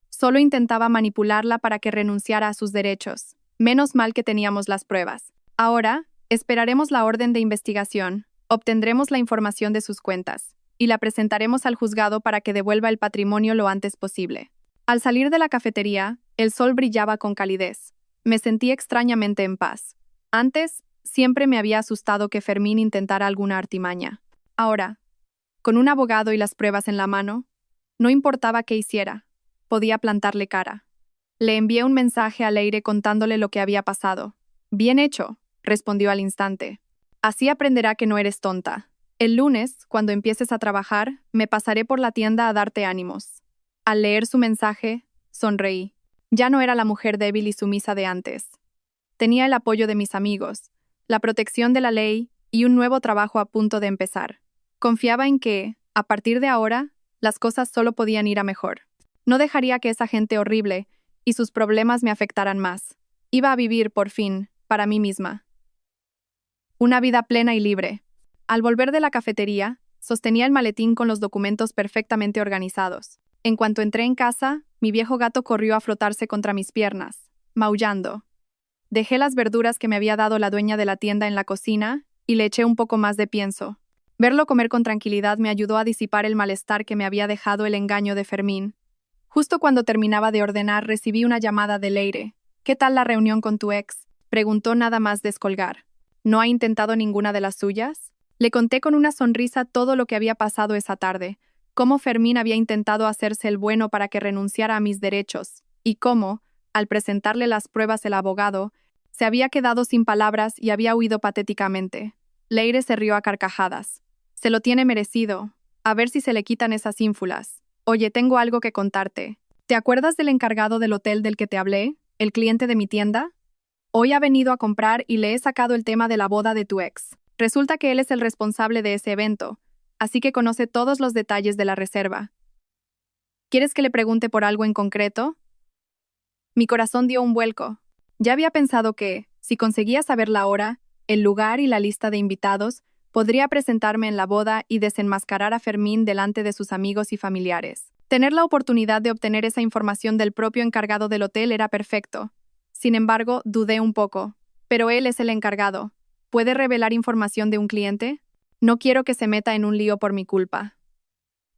Solo intentaba manipularla para que renunciara a sus derechos. Menos mal que teníamos las pruebas. Ahora, esperaremos la orden de investigación, obtendremos la información de sus cuentas, y la presentaremos al juzgado para que devuelva el patrimonio lo antes posible. Al salir de la cafetería, el sol brillaba con calidez. Me sentí extrañamente en paz. Antes, siempre me había asustado que Fermín intentara alguna artimaña. Ahora, con un abogado y las pruebas en la mano, no importaba qué hiciera, podía plantarle cara. Le envié un mensaje a Leire contándole lo que había pasado. Bien hecho, respondió al instante. Así aprenderá que no eres tonta. El lunes, cuando empieces a trabajar, me pasaré por la tienda a darte ánimos. Al leer su mensaje, sonreí. Ya no era la mujer débil y sumisa de antes. Tenía el apoyo de mis amigos, la protección de la ley y un nuevo trabajo a punto de empezar. Confiaba en que, a partir de ahora, las cosas solo podían ir a mejor. No dejaría que esa gente horrible y sus problemas me afectaran más. Iba a vivir, por fin, para mí misma. Una vida plena y libre. Al volver de la cafetería, sostenía el maletín con los documentos perfectamente organizados. En cuanto entré en casa, mi viejo gato corrió a frotarse contra mis piernas, maullando. Dejé las verduras que me había dado la dueña de la tienda en la cocina y le eché un poco más de pienso. Verlo comer con tranquilidad me ayudó a disipar el malestar que me había dejado el engaño de Fermín. Justo cuando terminaba de ordenar, recibí una llamada de Leire. ¿Qué tal la reunión con tu ex?, preguntó nada más descolgar. ¿No ha intentado ninguna de las suyas? Le conté con una sonrisa todo lo que había pasado esa tarde, cómo Fermín había intentado hacerse el bueno para que renunciara a mis derechos, y cómo, al presentarle las pruebas el abogado, se había quedado sin palabras y había huido patéticamente. Leire se rió a carcajadas. Se lo tiene merecido. A ver si se le quitan esas ínfulas. Oye, tengo algo que contarte. ¿Te acuerdas del encargado del hotel del que te hablé? ¿El cliente de mi tienda? Hoy ha venido a comprar y le he sacado el tema de la boda de tu ex. Resulta que él es el responsable de ese evento, así que conoce todos los detalles de la reserva. ¿Quieres que le pregunte por algo en concreto? Mi corazón dio un vuelco. Ya había pensado que, si conseguía saber la hora, el lugar y la lista de invitados, podría presentarme en la boda y desenmascarar a Fermín delante de sus amigos y familiares. Tener la oportunidad de obtener esa información del propio encargado del hotel era perfecto. Sin embargo, dudé un poco. Pero él es el encargado. ¿Puede revelar información de un cliente? No quiero que se meta en un lío por mi culpa.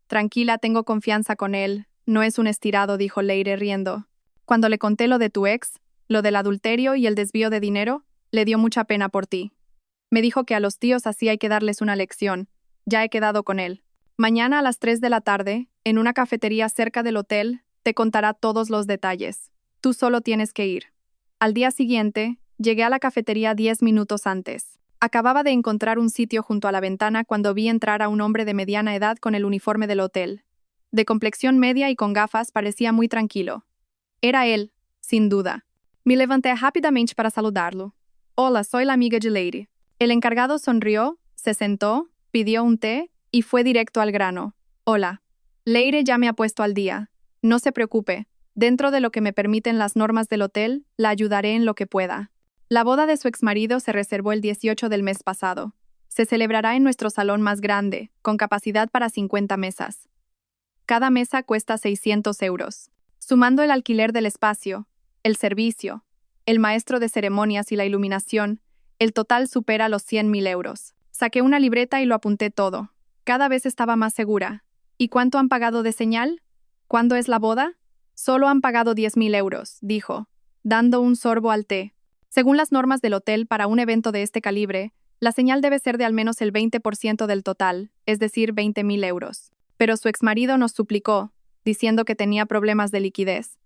Tranquila, tengo confianza con él. No es un estirado, dijo Leire riendo. Cuando le conté lo de tu ex, lo del adulterio y el desvío de dinero, le dio mucha pena por ti. Me dijo que a los tíos así hay que darles una lección. Ya he quedado con él. Mañana a las 3 de la tarde, en una cafetería cerca del hotel, te contará todos los detalles. Tú solo tienes que ir. Al día siguiente, llegué a la cafetería 10 minutos antes. Acababa de encontrar un sitio junto a la ventana cuando vi entrar a un hombre de mediana edad con el uniforme del hotel. De complexión media y con gafas, parecía muy tranquilo. Era él, sin duda. Me levanté rápidamente para saludarlo. Hola, soy la amiga de Leire. El encargado sonrió, se sentó, pidió un té y fue directo al grano. Hola. Leire ya me ha puesto al día. No se preocupe. Dentro de lo que me permiten las normas del hotel, la ayudaré en lo que pueda. La boda de su exmarido se reservó el 18 del mes pasado. Se celebrará en nuestro salón más grande, con capacidad para 50 mesas. Cada mesa cuesta 600 euros. Sumando el alquiler del espacio, el servicio, el maestro de ceremonias y la iluminación, el total supera los 100.000 euros. Saqué una libreta y lo apunté todo. Cada vez estaba más segura. ¿Y cuánto han pagado de señal? ¿Cuándo es la boda? Solo han pagado 10.000 euros, dijo, dando un sorbo al té. Según las normas del hotel para un evento de este calibre, la señal debe ser de al menos el 20% del total, es decir, 20.000 euros. Pero su exmarido nos suplicó, diciendo que tenía problemas de liquidez.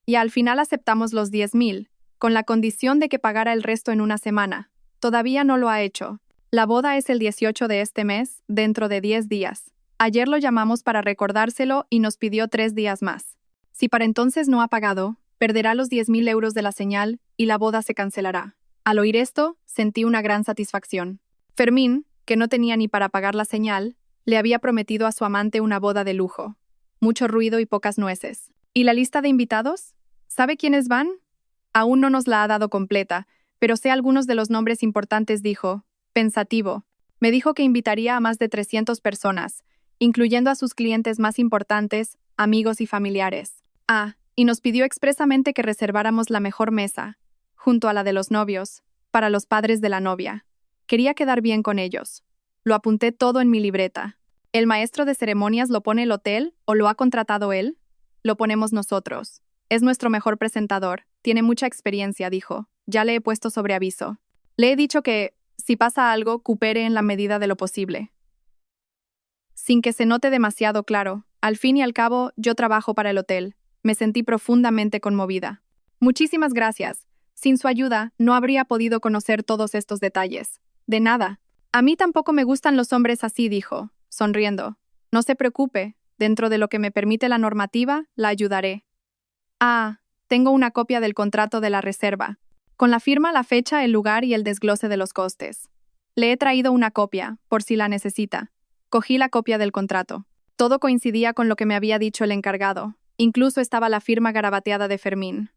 Y al final aceptamos los 10.000, con la condición de que pagara el resto en una semana. Todavía no lo ha hecho. La boda es el 18 de este mes, dentro de 10 días. Ayer lo llamamos para recordárselo y nos pidió 3 días más. Si para entonces no ha pagado, perderá los 10.000 euros de la señal y la boda se cancelará. Al oír esto, sentí una gran satisfacción. Fermín, que no tenía ni para pagar la señal, le había prometido a su amante una boda de lujo. Mucho ruido y pocas nueces. ¿Y la lista de invitados? ¿Sabe quiénes van? Aún no nos la ha dado completa, pero sé algunos de los nombres importantes, dijo, pensativo. Me dijo que invitaría a más de 300 personas, incluyendo a sus clientes más importantes, amigos y familiares. Y nos pidió expresamente que reserváramos la mejor mesa, junto a la de los novios, para los padres de la novia. Quería quedar bien con ellos. Lo apunté todo en mi libreta. ¿El maestro de ceremonias lo pone el hotel o lo ha contratado él? Lo ponemos nosotros. Es nuestro mejor presentador. Tiene mucha experiencia, dijo. Ya le he puesto sobre aviso. Le he dicho que, si pasa algo, coopere en la medida de lo posible. Sin que se note demasiado claro, al fin y al cabo, yo trabajo para el hotel. Me sentí profundamente conmovida. Muchísimas gracias. Sin su ayuda, no habría podido conocer todos estos detalles. De nada. A mí tampoco me gustan los hombres así, dijo, sonriendo. No se preocupe, dentro de lo que me permite la normativa, la ayudaré. Tengo una copia del contrato de la reserva, con la firma, la fecha, el lugar y el desglose de los costes. Le he traído una copia, por si la necesita. Cogí la copia del contrato. Todo coincidía con lo que me había dicho el encargado. Incluso estaba la firma garabateada de Fermín.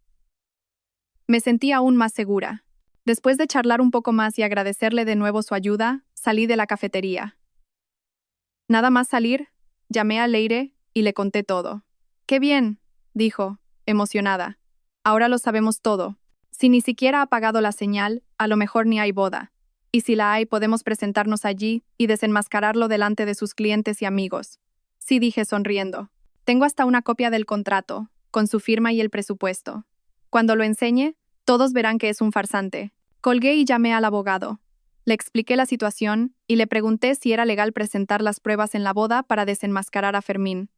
Me sentí aún más segura. Después de charlar un poco más y agradecerle de nuevo su ayuda, salí de la cafetería. Nada más salir, llamé a Leire y le conté todo. «¡Qué bien!», dijo, emocionada. «Ahora lo sabemos todo. Si ni siquiera ha pagado la señal, a lo mejor ni hay boda. Y si la hay, podemos presentarnos allí y desenmascararlo delante de sus clientes y amigos». Sí, dije sonriendo. «Tengo hasta una copia del contrato, con su firma y el presupuesto. Cuando lo enseñe, todos verán que es un farsante». Colgué y llamé al abogado. Le expliqué la situación y le pregunté si era legal presentar las pruebas en la boda para desenmascarar a Fermín.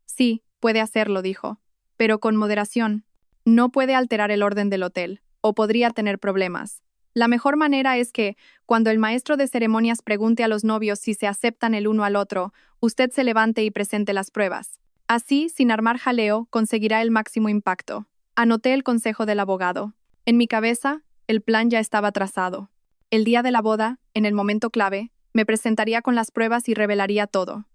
«Sí, puede hacerlo», dijo, «pero con moderación. No puede alterar el orden del hotel, o podría tener problemas. La mejor manera es que, cuando el maestro de ceremonias pregunte a los novios si se aceptan el uno al otro, usted se levante y presente las pruebas. Así, sin armar jaleo, conseguirá el máximo impacto». Anoté el consejo del abogado. En mi cabeza, el plan ya estaba trazado. El día de la boda, en el momento clave, me presentaría con las pruebas y revelaría todo.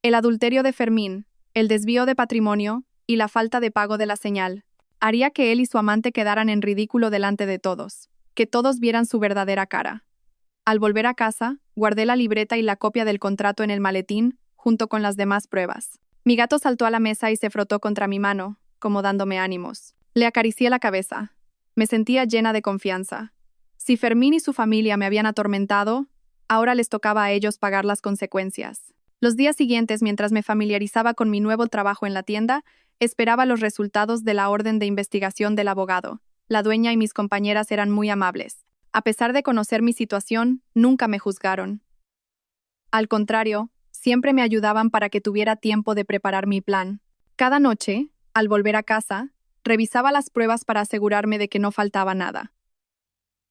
El adulterio de Fermín, el desvío de patrimonio y la falta de pago de la señal. Haría que él y su amante quedaran en ridículo delante de todos, que todos vieran su verdadera cara. Al volver a casa, guardé la libreta y la copia del contrato en el maletín, junto con las demás pruebas. Mi gato saltó a la mesa y se frotó contra mi mano, como dándome ánimos. Le acaricié la cabeza. Me sentía llena de confianza. Si Fermín y su familia me habían atormentado, ahora les tocaba a ellos pagar las consecuencias. Los días siguientes, mientras me familiarizaba con mi nuevo trabajo en la tienda, esperaba los resultados de la orden de investigación del abogado. La dueña y mis compañeras eran muy amables. A pesar de conocer mi situación, nunca me juzgaron. Al contrario, siempre me ayudaban para que tuviera tiempo de preparar mi plan. Cada noche, al volver a casa, revisaba las pruebas para asegurarme de que no faltaba nada.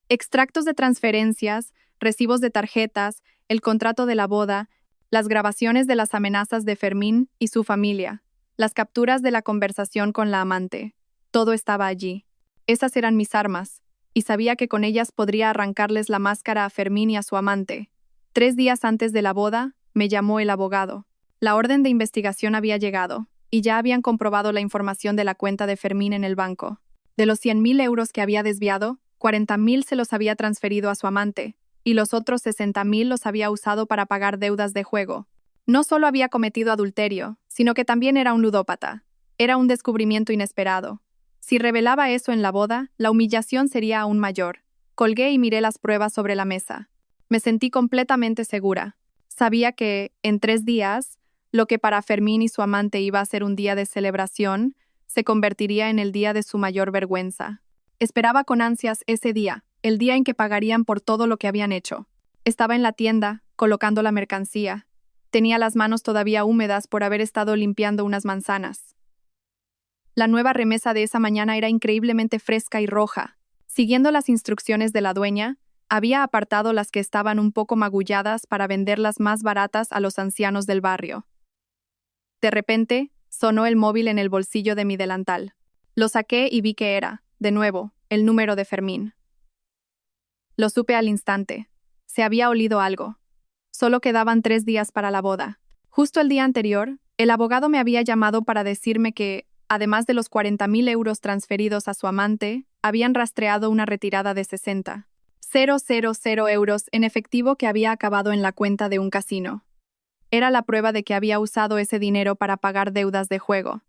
Extractos de transferencias, recibos de tarjetas, el contrato de la boda, las grabaciones de las amenazas de Fermín y su familia, las capturas de la conversación con la amante. Todo estaba allí. Esas eran mis armas, y sabía que con ellas podría arrancarles la máscara a Fermín y a su amante. 3 días antes de la boda, me llamó el abogado. La orden de investigación había llegado, y ya habían comprobado la información de la cuenta de Fermín en el banco. De los 100.000 euros que había desviado, 40.000 se los había transferido a su amante, y los otros 60.000 los había usado para pagar deudas de juego. No solo había cometido adulterio, sino que también era un ludópata. Era un descubrimiento inesperado. Si revelaba eso en la boda, la humillación sería aún mayor. Colgué y miré las pruebas sobre la mesa. Me sentí completamente segura. Sabía que, en 3 días, lo que para Fermín y su amante iba a ser un día de celebración, se convertiría en el día de su mayor vergüenza. Esperaba con ansias ese día, el día en que pagarían por todo lo que habían hecho. Estaba en la tienda, colocando la mercancía. Tenía las manos todavía húmedas por haber estado limpiando unas manzanas. La nueva remesa de esa mañana era increíblemente fresca y roja. Siguiendo las instrucciones de la dueña, Había apartado las que estaban un poco magulladas para venderlas más baratas a los ancianos del barrio. De repente, sonó el móvil en el bolsillo de mi delantal. Lo saqué y vi que era, de nuevo, el número de Fermín. Lo supe al instante. Se había olido algo. Solo quedaban 3 días para la boda. Justo el día anterior, el abogado me había llamado para decirme que, además de los 40.000 euros transferidos a su amante, habían rastreado una retirada de 60.000 euros en efectivo que había acabado en la cuenta de un casino. Era la prueba de que había usado ese dinero para pagar deudas de juego.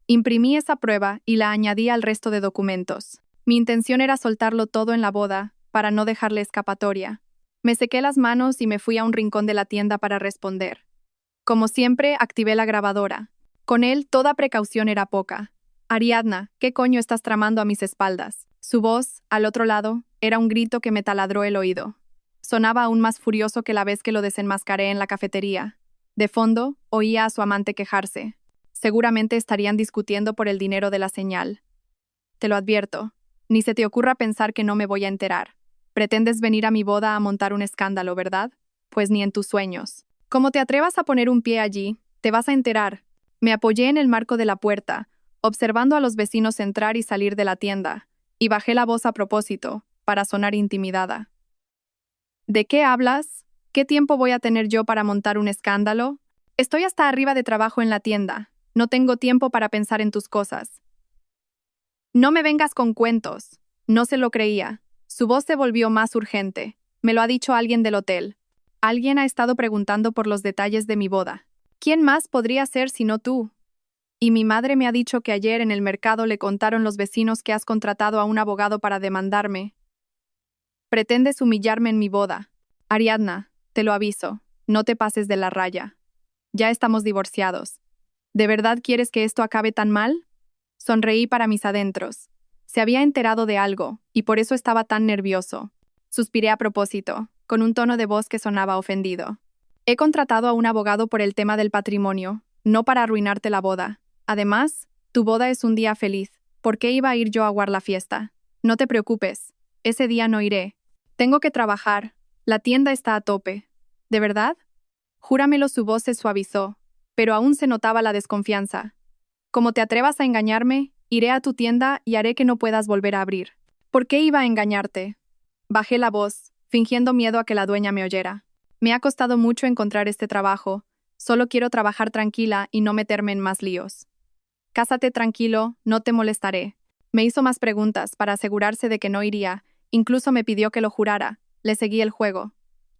Imprimí esa prueba y la añadí al resto de documentos. Mi intención era soltarlo todo en la boda, para no dejarle escapatoria. Me sequé las manos y me fui a un rincón de la tienda para responder. Como siempre, activé la grabadora. Con él, toda precaución era poca. Ariadna, ¿qué coño estás tramando a mis espaldas? Su voz, al otro lado, era un grito que me taladró el oído. Sonaba aún más furioso que la vez que lo desenmascaré en la cafetería. De fondo, oía a su amante quejarse. Seguramente estarían discutiendo por el dinero de la señal. Te lo advierto, ni se te ocurra pensar que no me voy a enterar. Pretendes venir a mi boda a montar un escándalo, ¿verdad? Pues ni en tus sueños. Como te atrevas a poner un pie allí, te vas a enterar. Me apoyé en el marco de la puerta, observando a los vecinos entrar y salir de la tienda, y bajé la voz a propósito, para sonar intimidada. ¿De qué hablas? ¿Qué tiempo voy a tener yo para montar un escándalo? Estoy hasta arriba de trabajo en la tienda. No tengo tiempo para pensar en tus cosas. No me vengas con cuentos. No se lo creía. Su voz se volvió más urgente. Me lo ha dicho alguien del hotel. Alguien ha estado preguntando por los detalles de mi boda. ¿Quién más podría ser sino tú? Y mi madre me ha dicho que ayer en el mercado le contaron los vecinos que has contratado a un abogado para demandarme. Pretendes humillarme en mi boda. Ariadna, te lo aviso, no te pases de la raya. Ya estamos divorciados. ¿De verdad quieres que esto acabe tan mal? Sonreí para mis adentros. Se había enterado de algo, y por eso estaba tan nervioso. Suspiré a propósito, con un tono de voz que sonaba ofendido. He contratado a un abogado por el tema del patrimonio, no para arruinarte la boda. Además, tu boda es un día feliz. ¿Por qué iba a ir yo a aguar la fiesta? No te preocupes, ese día no iré. Tengo que trabajar. La tienda está a tope. ¿De verdad? Júramelo, su voz se suavizó, pero aún se notaba la desconfianza. Como te atrevas a engañarme, iré a tu tienda y haré que no puedas volver a abrir. ¿Por qué iba a engañarte? Bajé la voz, fingiendo miedo a que la dueña me oyera. Me ha costado mucho encontrar este trabajo. Solo quiero trabajar tranquila y no meterme en más líos. Cásate tranquilo, no te molestaré. Me hizo más preguntas para asegurarse de que no iría. Incluso me pidió que lo jurara. Le seguí el juego.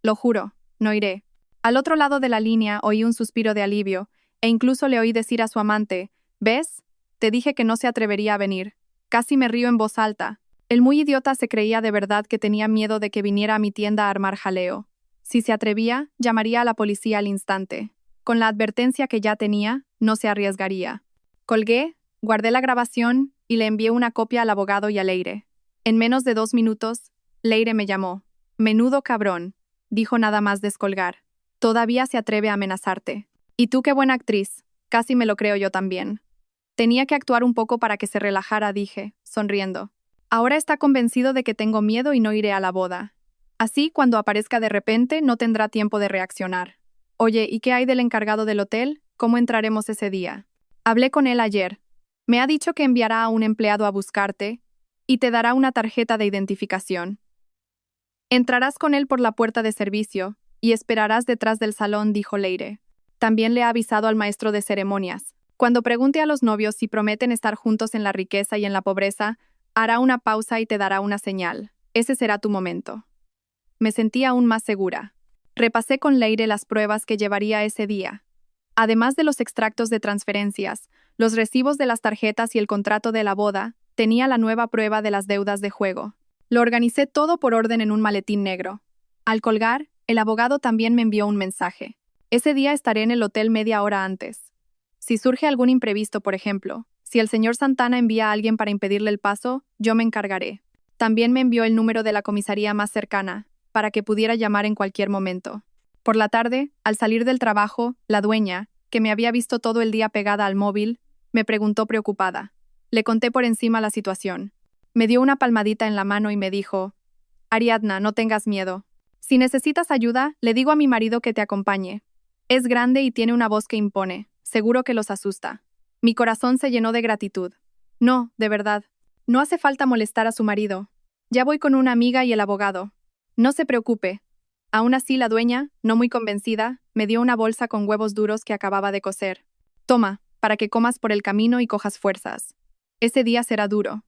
Lo juro, no iré. Al otro lado de la línea oí un suspiro de alivio, e incluso le oí decir a su amante, ¿ves? Te dije que no se atrevería a venir. Casi me río en voz alta. El muy idiota se creía de verdad que tenía miedo de que viniera a mi tienda a armar jaleo. Si se atrevía, llamaría a la policía al instante. Con la advertencia que ya tenía, no se arriesgaría. Colgué, guardé la grabación y le envié una copia al abogado y a Leire. En menos de 2 minutos, Leire me llamó. Menudo cabrón, dijo nada más descolgar. Todavía se atreve a amenazarte. Y tú qué buena actriz, casi me lo creo yo también. Tenía que actuar un poco para que se relajara, dije, sonriendo. Ahora está convencido de que tengo miedo y no iré a la boda. Así, cuando aparezca de repente, no tendrá tiempo de reaccionar. Oye, ¿y qué hay del encargado del hotel? ¿Cómo entraremos ese día? Hablé con él ayer. Me ha dicho que enviará a un empleado a buscarte y te dará una tarjeta de identificación. Entrarás con él por la puerta de servicio y esperarás detrás del salón, dijo Leire. También le ha avisado al maestro de ceremonias. Cuando pregunte a los novios si prometen estar juntos en la riqueza y en la pobreza, hará una pausa y te dará una señal. Ese será tu momento. Me sentí aún más segura. Repasé con Leire las pruebas que llevaría ese día. Además de los extractos de transferencias, los recibos de las tarjetas y el contrato de la boda, tenía la nueva prueba de las deudas de juego. Lo organicé todo por orden en un maletín negro. Al colgar, el abogado también me envió un mensaje. Ese día estaré en el hotel media hora antes. Si surge algún imprevisto, por ejemplo, si el señor Santana envía a alguien para impedirle el paso, yo me encargaré. También me envió el número de la comisaría más cercana, para que pudiera llamar en cualquier momento. Por la tarde, al salir del trabajo, la dueña, que me había visto todo el día pegada al móvil, me preguntó preocupada. Le conté por encima la situación. Me dio una palmadita en la mano y me dijo, Ariadna, no tengas miedo. Si necesitas ayuda, le digo a mi marido que te acompañe. Es grande y tiene una voz que impone. Seguro que los asusta. Mi corazón se llenó de gratitud. No, de verdad. No hace falta molestar a su marido. Ya voy con una amiga y el abogado. No se preocupe. Aún así, la dueña, no muy convencida, me dio una bolsa con huevos duros que acababa de cocer. Toma, para que comas por el camino y cojas fuerzas. Ese día será duro.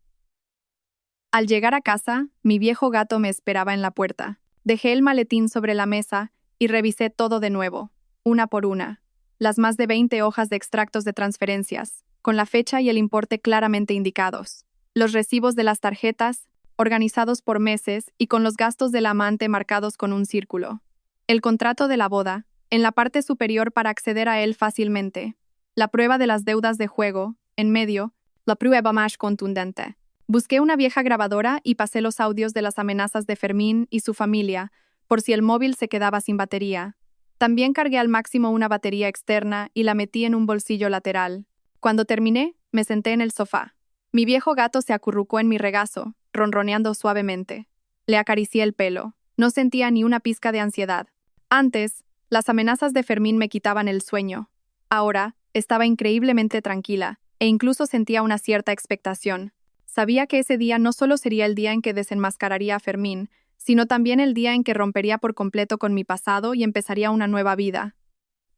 Al llegar a casa, mi viejo gato me esperaba en la puerta. Dejé el maletín sobre la mesa y revisé todo de nuevo, una por una. Las más de 20 hojas de extractos de transferencias, con la fecha y el importe claramente indicados. Los recibos de las tarjetas, organizados por meses y con los gastos del amante marcados con un círculo. El contrato de la boda, en la parte superior para acceder a él fácilmente. La prueba de las deudas de juego, en medio, la prueba más contundente. Busqué una vieja grabadora y pasé los audios de las amenazas de Fermín y su familia, por si el móvil se quedaba sin batería. También cargué al máximo una batería externa y la metí en un bolsillo lateral. Cuando terminé, me senté en el sofá. Mi viejo gato se acurrucó en mi regazo, ronroneando suavemente. Le acaricié el pelo. No sentía ni una pizca de ansiedad. Antes, las amenazas de Fermín me quitaban el sueño. Ahora, estaba increíblemente tranquila, e incluso sentía una cierta expectación. Sabía que ese día no solo sería el día en que desenmascararía a Fermín, sino también el día en que rompería por completo con mi pasado y empezaría una nueva vida.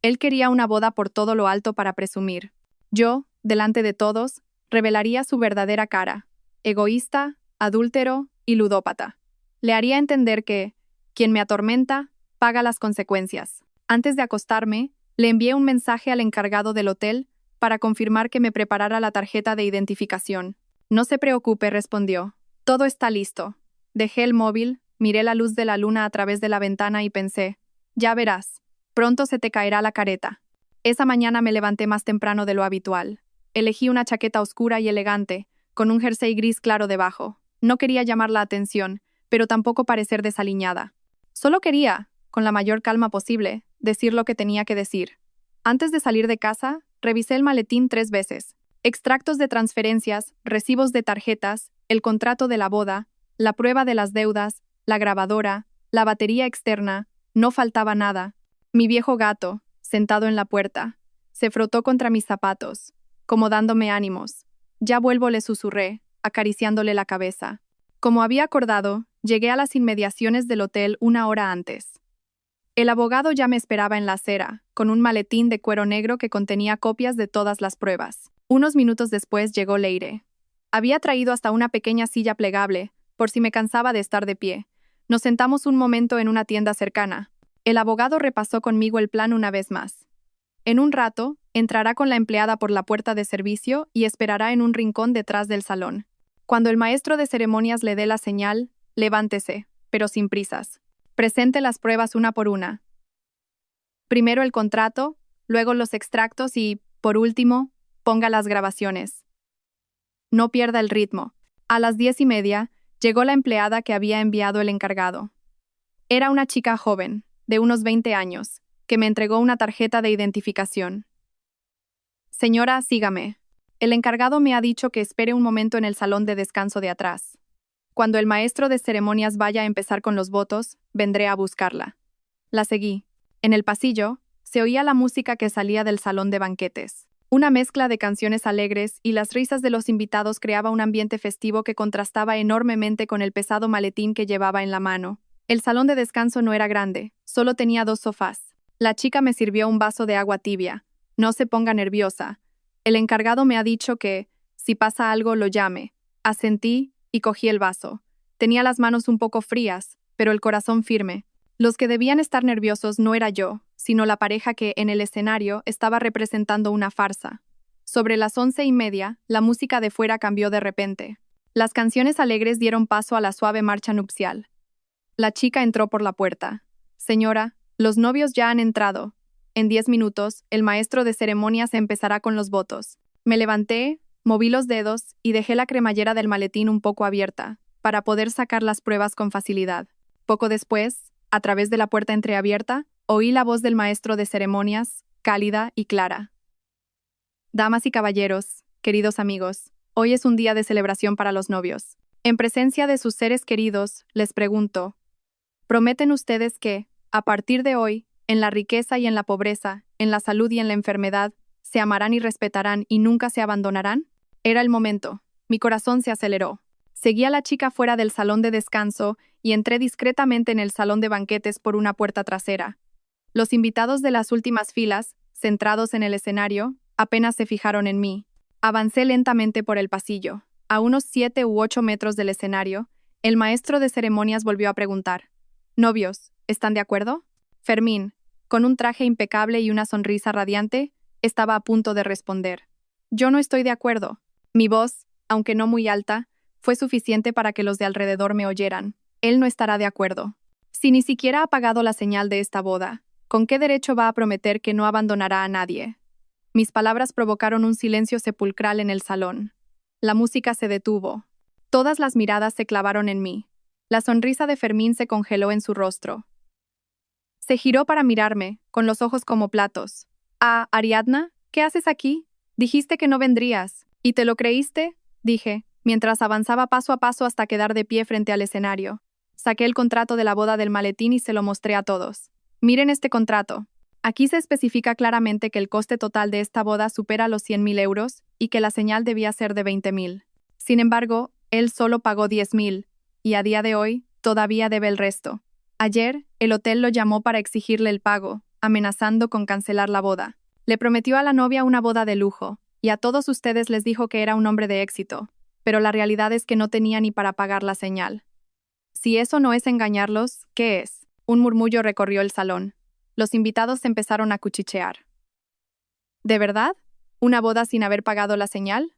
Él quería una boda por todo lo alto para presumir. Yo, delante de todos, revelaría su verdadera cara: egoísta, adúltero y ludópata. Le haría entender que, quien me atormenta, paga las consecuencias. Antes de acostarme, le envié un mensaje al encargado del hotel para confirmar que me preparara la tarjeta de identificación. No se preocupe, respondió. Todo está listo. Dejé el móvil, miré la luz de la luna a través de la ventana y pensé, ya verás, pronto se te caerá la careta. Esa mañana me levanté más temprano de lo habitual. Elegí una chaqueta oscura y elegante, con un jersey gris claro debajo. No quería llamar la atención, pero tampoco parecer desaliñada. Solo quería, con la mayor calma posible, decir lo que tenía que decir. Antes de salir de casa, revisé el maletín 3 veces. Extractos de transferencias, recibos de tarjetas, el contrato de la boda, la prueba de las deudas, la grabadora, la batería externa, no faltaba nada. Mi viejo gato, sentado en la puerta, se frotó contra mis zapatos, como dándome ánimos. Ya vuelvo, le susurré, acariciándole la cabeza. Como había acordado, llegué a las inmediaciones del hotel 1 hora antes. El abogado ya me esperaba en la acera, con un maletín de cuero negro que contenía copias de todas las pruebas. Unos minutos después llegó Leire. Había traído hasta una pequeña silla plegable, por si me cansaba de estar de pie. Nos sentamos un momento en una tienda cercana. El abogado repasó conmigo el plan una vez más. En un rato, entrará con la empleada por la puerta de servicio y esperará en un rincón detrás del salón. Cuando el maestro de ceremonias le dé la señal, levántese, pero sin prisas. Presente las pruebas una por una. Primero el contrato, luego los extractos y, por último, ponga las grabaciones. No pierda el ritmo. A las 10:30, llegó la empleada que había enviado el encargado. Era una chica joven, de unos 20 años, que me entregó una tarjeta de identificación. Señora, sígame. El encargado me ha dicho que espere un momento en el salón de descanso de atrás. Cuando el maestro de ceremonias vaya a empezar con los votos, vendré a buscarla. La seguí. En el pasillo, se oía la música que salía del salón de banquetes. Una mezcla de canciones alegres y las risas de los invitados creaba un ambiente festivo que contrastaba enormemente con el pesado maletín que llevaba en la mano. El salón de descanso no era grande, solo tenía 2 sofás. La chica me sirvió un vaso de agua tibia. No se ponga nerviosa. El encargado me ha dicho que, si pasa algo, lo llame. Asentí y cogí el vaso. Tenía las manos un poco frías, pero el corazón firme. Los que debían estar nerviosos no era yo, sino la pareja que, en el escenario, estaba representando una farsa. Sobre las 11:30, la música de fuera cambió de repente. Las canciones alegres dieron paso a la suave marcha nupcial. La chica entró por la puerta. Señora, los novios ya han entrado. En 10 minutos, el maestro de ceremonias empezará con los votos. Me levanté, moví los dedos y dejé la cremallera del maletín un poco abierta, para poder sacar las pruebas con facilidad. Poco después, a través de la puerta entreabierta, oí la voz del maestro de ceremonias, cálida y clara. Damas y caballeros, queridos amigos, hoy es un día de celebración para los novios. En presencia de sus seres queridos, les pregunto, ¿prometen ustedes que, a partir de hoy, en la riqueza y en la pobreza, en la salud y en la enfermedad, se amarán y respetarán y nunca se abandonarán? Era el momento. Mi corazón se aceleró. Seguí a la chica fuera del salón de descanso y entré discretamente en el salón de banquetes por una puerta trasera. Los invitados de las últimas filas, centrados en el escenario, apenas se fijaron en mí. Avancé lentamente por el pasillo. A unos 7 u 8 metros del escenario, el maestro de ceremonias volvió a preguntar: «Novios, ¿están de acuerdo?». Fermín, con un traje impecable y una sonrisa radiante, estaba a punto de responder: «Yo no estoy de acuerdo». Mi voz, aunque no muy alta, fue suficiente para que los de alrededor me oyeran. Él no estará de acuerdo. Si ni siquiera ha pagado la señal de esta boda, ¿con qué derecho va a prometer que no abandonará a nadie? Mis palabras provocaron un silencio sepulcral en el salón. La música se detuvo. Todas las miradas se clavaron en mí. La sonrisa de Fermín se congeló en su rostro. Se giró para mirarme, con los ojos como platos. «Ah, Ariadna, ¿qué haces aquí? Dijiste que no vendrías. ¿Y te lo creíste?», dije, mientras avanzaba paso a paso hasta quedar de pie frente al escenario. Saqué el contrato de la boda del maletín y se lo mostré a todos. «Miren este contrato. Aquí se especifica claramente que el coste total de esta boda supera los 100.000 euros y que la señal debía ser de 20.000. Sin embargo, él solo pagó 10.000, y a día de hoy, todavía debe el resto. Ayer, el hotel lo llamó para exigirle el pago, amenazando con cancelar la boda. Le prometió a la novia una boda de lujo, y a todos ustedes les dijo que era un hombre de éxito, pero la realidad es que no tenía ni para pagar la señal. Si eso no es engañarlos, ¿qué es?». Un murmullo recorrió el salón. Los invitados empezaron a cuchichear. ¿De verdad? ¿Una boda sin haber pagado la señal?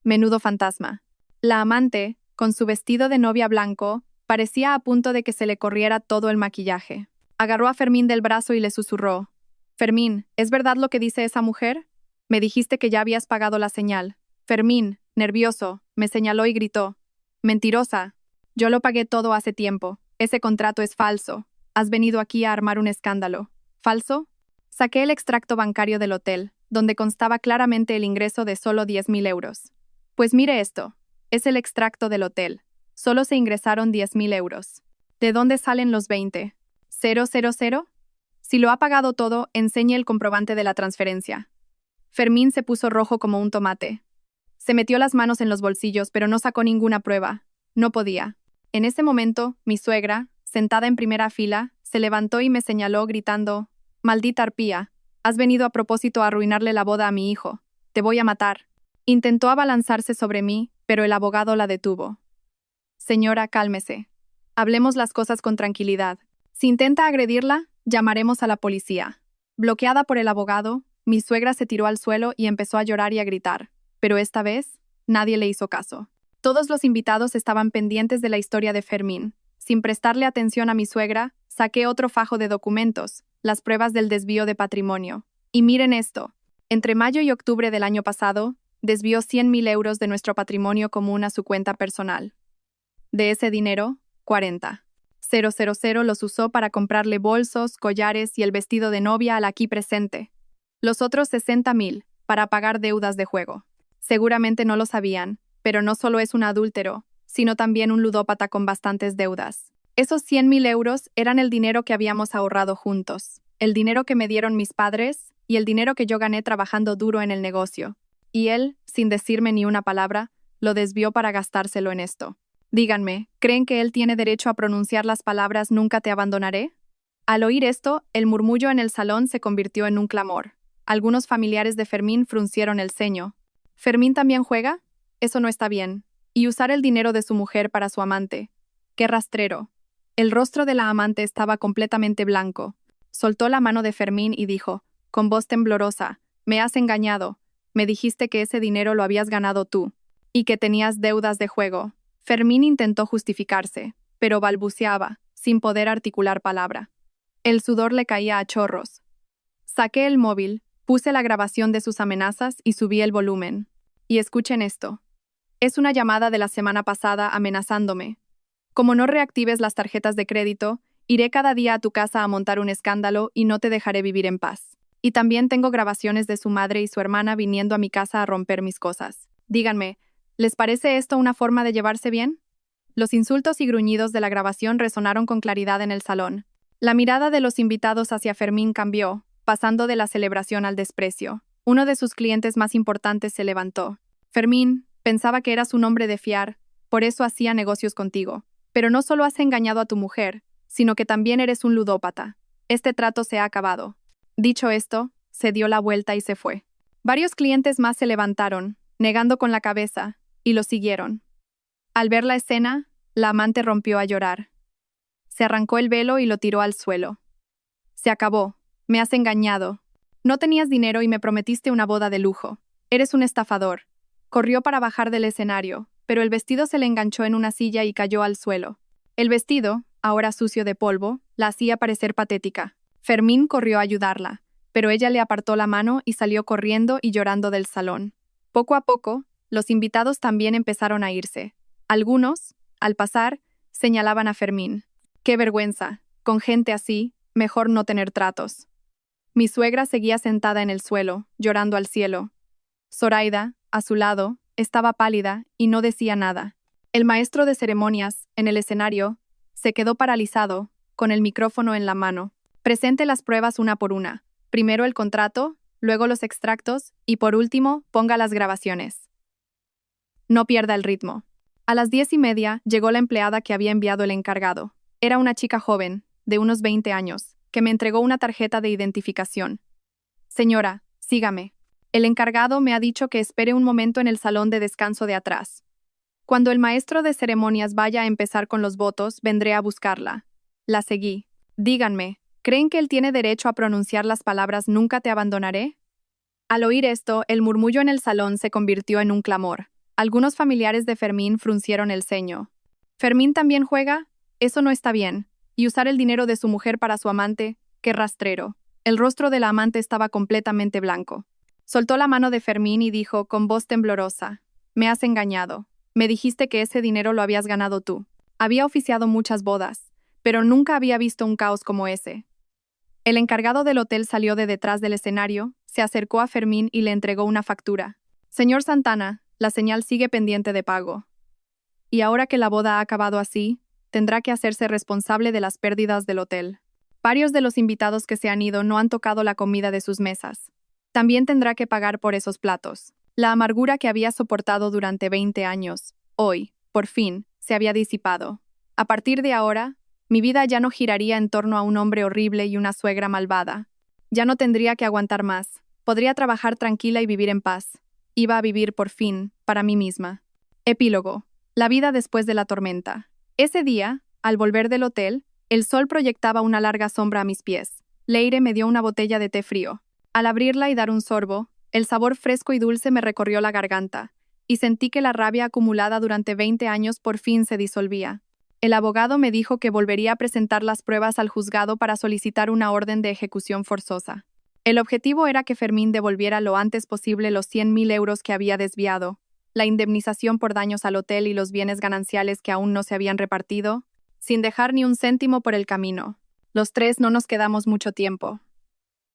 Menudo fantasma. La amante, con su vestido de novia blanco, parecía a punto de que se le corriera todo el maquillaje. Agarró a Fermín del brazo y le susurró: «Fermín, ¿es verdad lo que dice esa mujer? Me dijiste que ya habías pagado la señal». Fermín, nervioso, me señaló y gritó: «Mentirosa. Yo lo pagué todo hace tiempo. Ese contrato es falso. Has venido aquí a armar un escándalo». «¿Falso?». Saqué el extracto bancario del hotel, donde constaba claramente el ingreso de solo 10.000 euros. «Pues mire esto. Es el extracto del hotel. Solo se ingresaron 10.000 euros. ¿De dónde salen los 20? ¿000? Si lo ha pagado todo, enseñe el comprobante de la transferencia». Fermín se puso rojo como un tomate. Se metió las manos en los bolsillos, pero no sacó ninguna prueba. No podía. En ese momento, mi suegra, sentada en primera fila, se levantó y me señaló gritando: «Maldita arpía, has venido a propósito a arruinarle la boda a mi hijo. Te voy a matar». Intentó abalanzarse sobre mí, pero el abogado la detuvo. «Señora, cálmese. Hablemos las cosas con tranquilidad. Si intenta agredirla, llamaremos a la policía». Bloqueada por el abogado, mi suegra se tiró al suelo y empezó a llorar y a gritar, pero esta vez, nadie le hizo caso. Todos los invitados estaban pendientes de la historia de Fermín. Sin prestarle atención a mi suegra, saqué otro fajo de documentos, las pruebas del desvío de patrimonio. Y miren esto. Entre mayo y octubre del año pasado, desvió 100.000 euros de nuestro patrimonio común a su cuenta personal. De ese dinero, 40.000 los usó para comprarle bolsos, collares y el vestido de novia al aquí presente. Los otros 60.000, para pagar deudas de juego. Seguramente no lo sabían, pero no solo es un adúltero, sino también un ludópata con bastantes deudas. Esos 100.000 euros eran el dinero que habíamos ahorrado juntos, el dinero que me dieron mis padres y el dinero que yo gané trabajando duro en el negocio. Y él, sin decirme ni una palabra, lo desvió para gastárselo en esto. Díganme, ¿creen que él tiene derecho a pronunciar las palabras «nunca te abandonaré»? Al oír esto, el murmullo en el salón se convirtió en un clamor. Algunos familiares de Fermín fruncieron el ceño. ¿Fermín también juega? Eso no está bien. Y usar el dinero de su mujer para su amante. ¡Qué rastrero! El rostro de la amante estaba completamente blanco. Soltó la mano de Fermín y dijo, con voz temblorosa: «Me has engañado. Me dijiste que ese dinero lo habías ganado tú. Y que tenías deudas de juego». Fermín intentó justificarse, pero balbuceaba, sin poder articular palabra. El sudor le caía a chorros. Saqué el móvil, puse la grabación de sus amenazas y subí el volumen. Y escuchen esto. Es una llamada de la semana pasada amenazándome. «Como no reactives las tarjetas de crédito, iré cada día a tu casa a montar un escándalo y no te dejaré vivir en paz». Y también tengo grabaciones de su madre y su hermana viniendo a mi casa a romper mis cosas. Díganme, ¿Les parece esto una forma de llevarse bien? Los insultos y gruñidos de la grabación resonaron con claridad en el salón. La mirada de los invitados hacia Fermín cambió, pasando de la celebración al desprecio. Uno de sus clientes más importantes se levantó. Fermín, pensaba que eras un hombre de fiar, por eso hacía negocios contigo. Pero no solo has engañado a tu mujer, sino que también eres un ludópata. Este trato se ha acabado. Dicho esto, se dio la vuelta y se fue. Varios clientes más se levantaron, negando con la cabeza, y lo siguieron. Al ver la escena, la amante rompió a llorar. Se arrancó el velo y lo tiró al suelo. Se acabó. Me has engañado. No tenías dinero y me prometiste una boda de lujo. Eres un estafador. Corrió para bajar del escenario, pero el vestido se le enganchó en una silla y cayó al suelo. El vestido, ahora sucio de polvo, la hacía parecer patética. Fermín corrió a ayudarla, pero ella le apartó la mano y salió corriendo y llorando del salón. Poco a poco, los invitados también empezaron a irse. Algunos, al pasar, señalaban a Fermín. ¡Qué vergüenza! Con gente así, mejor no tener tratos. Mi suegra seguía sentada en el suelo, llorando al cielo. Zoraida, a su lado, estaba pálida y no decía nada. El maestro de ceremonias, en el escenario, se quedó paralizado, con el micrófono en la mano. Presente las pruebas una por una. Primero el contrato, luego los extractos y por último, ponga las grabaciones. No pierda el ritmo. A las 10:30 llegó la empleada que había enviado el encargado. Era una chica joven, de unos 20 años, que me entregó una tarjeta de identificación. Señora, sígame. El encargado me ha dicho que espere un momento en el salón de descanso de atrás. Cuando el maestro de ceremonias vaya a empezar con los votos, vendré a buscarla. La seguí. Díganme, ¿creen que él tiene derecho a pronunciar las palabras «nunca te abandonaré»? Al oír esto, el murmullo en el salón se convirtió en un clamor. Algunos familiares de Fermín fruncieron el ceño. ¿Fermín también juega? Eso no está bien. Y usar el dinero de su mujer para su amante, qué rastrero. El rostro de la amante estaba completamente blanco. Soltó la mano de Fermín y dijo con voz temblorosa: «Me has engañado. Me dijiste que ese dinero lo habías ganado tú. Había oficiado muchas bodas, pero nunca había visto un caos como ese». El encargado del hotel salió de detrás del escenario, se acercó a Fermín y le entregó una factura. «Señor Santana, la señal sigue pendiente de pago. Y ahora que la boda ha acabado así, tendrá que hacerse responsable de las pérdidas del hotel. Varios de los invitados que se han ido no han tocado la comida de sus mesas. También tendrá que pagar por esos platos». La amargura que había soportado durante 20 años, hoy, por fin, se había disipado. A partir de ahora, mi vida ya no giraría en torno a un hombre horrible y una suegra malvada. Ya no tendría que aguantar más. Podría trabajar tranquila y vivir en paz. Iba a vivir, por fin, para mí misma. Epílogo. La vida después de la tormenta. Ese día, al volver del hotel, el sol proyectaba una larga sombra a mis pies. Leire me dio una botella de té frío. Al abrirla y dar un sorbo, el sabor fresco y dulce me recorrió la garganta, y sentí que la rabia acumulada durante 20 años por fin se disolvía. El abogado me dijo que volvería a presentar las pruebas al juzgado para solicitar una orden de ejecución forzosa. El objetivo era que Fermín devolviera lo antes posible los 100.000 euros que había desviado, la indemnización por daños al hotel y los bienes gananciales que aún no se habían repartido, sin dejar ni un céntimo por el camino. Los tres no nos quedamos mucho tiempo.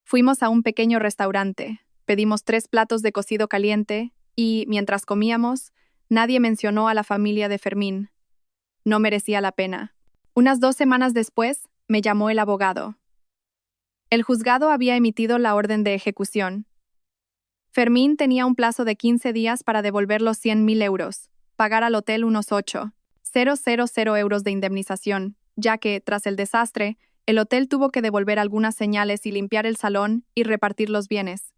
Fuimos a un pequeño restaurante. Pedimos 3 platos de cocido caliente y, mientras comíamos, nadie mencionó a la familia de Fermín. No merecía la pena. Unas 2 semanas después, me llamó el abogado. El juzgado había emitido la orden de ejecución. Fermín tenía un plazo de 15 días para devolver los 100.000 euros, pagar al hotel unos 8.000 euros de indemnización, ya que, tras el desastre, el hotel tuvo que devolver algunas señales y limpiar el salón y repartir los bienes.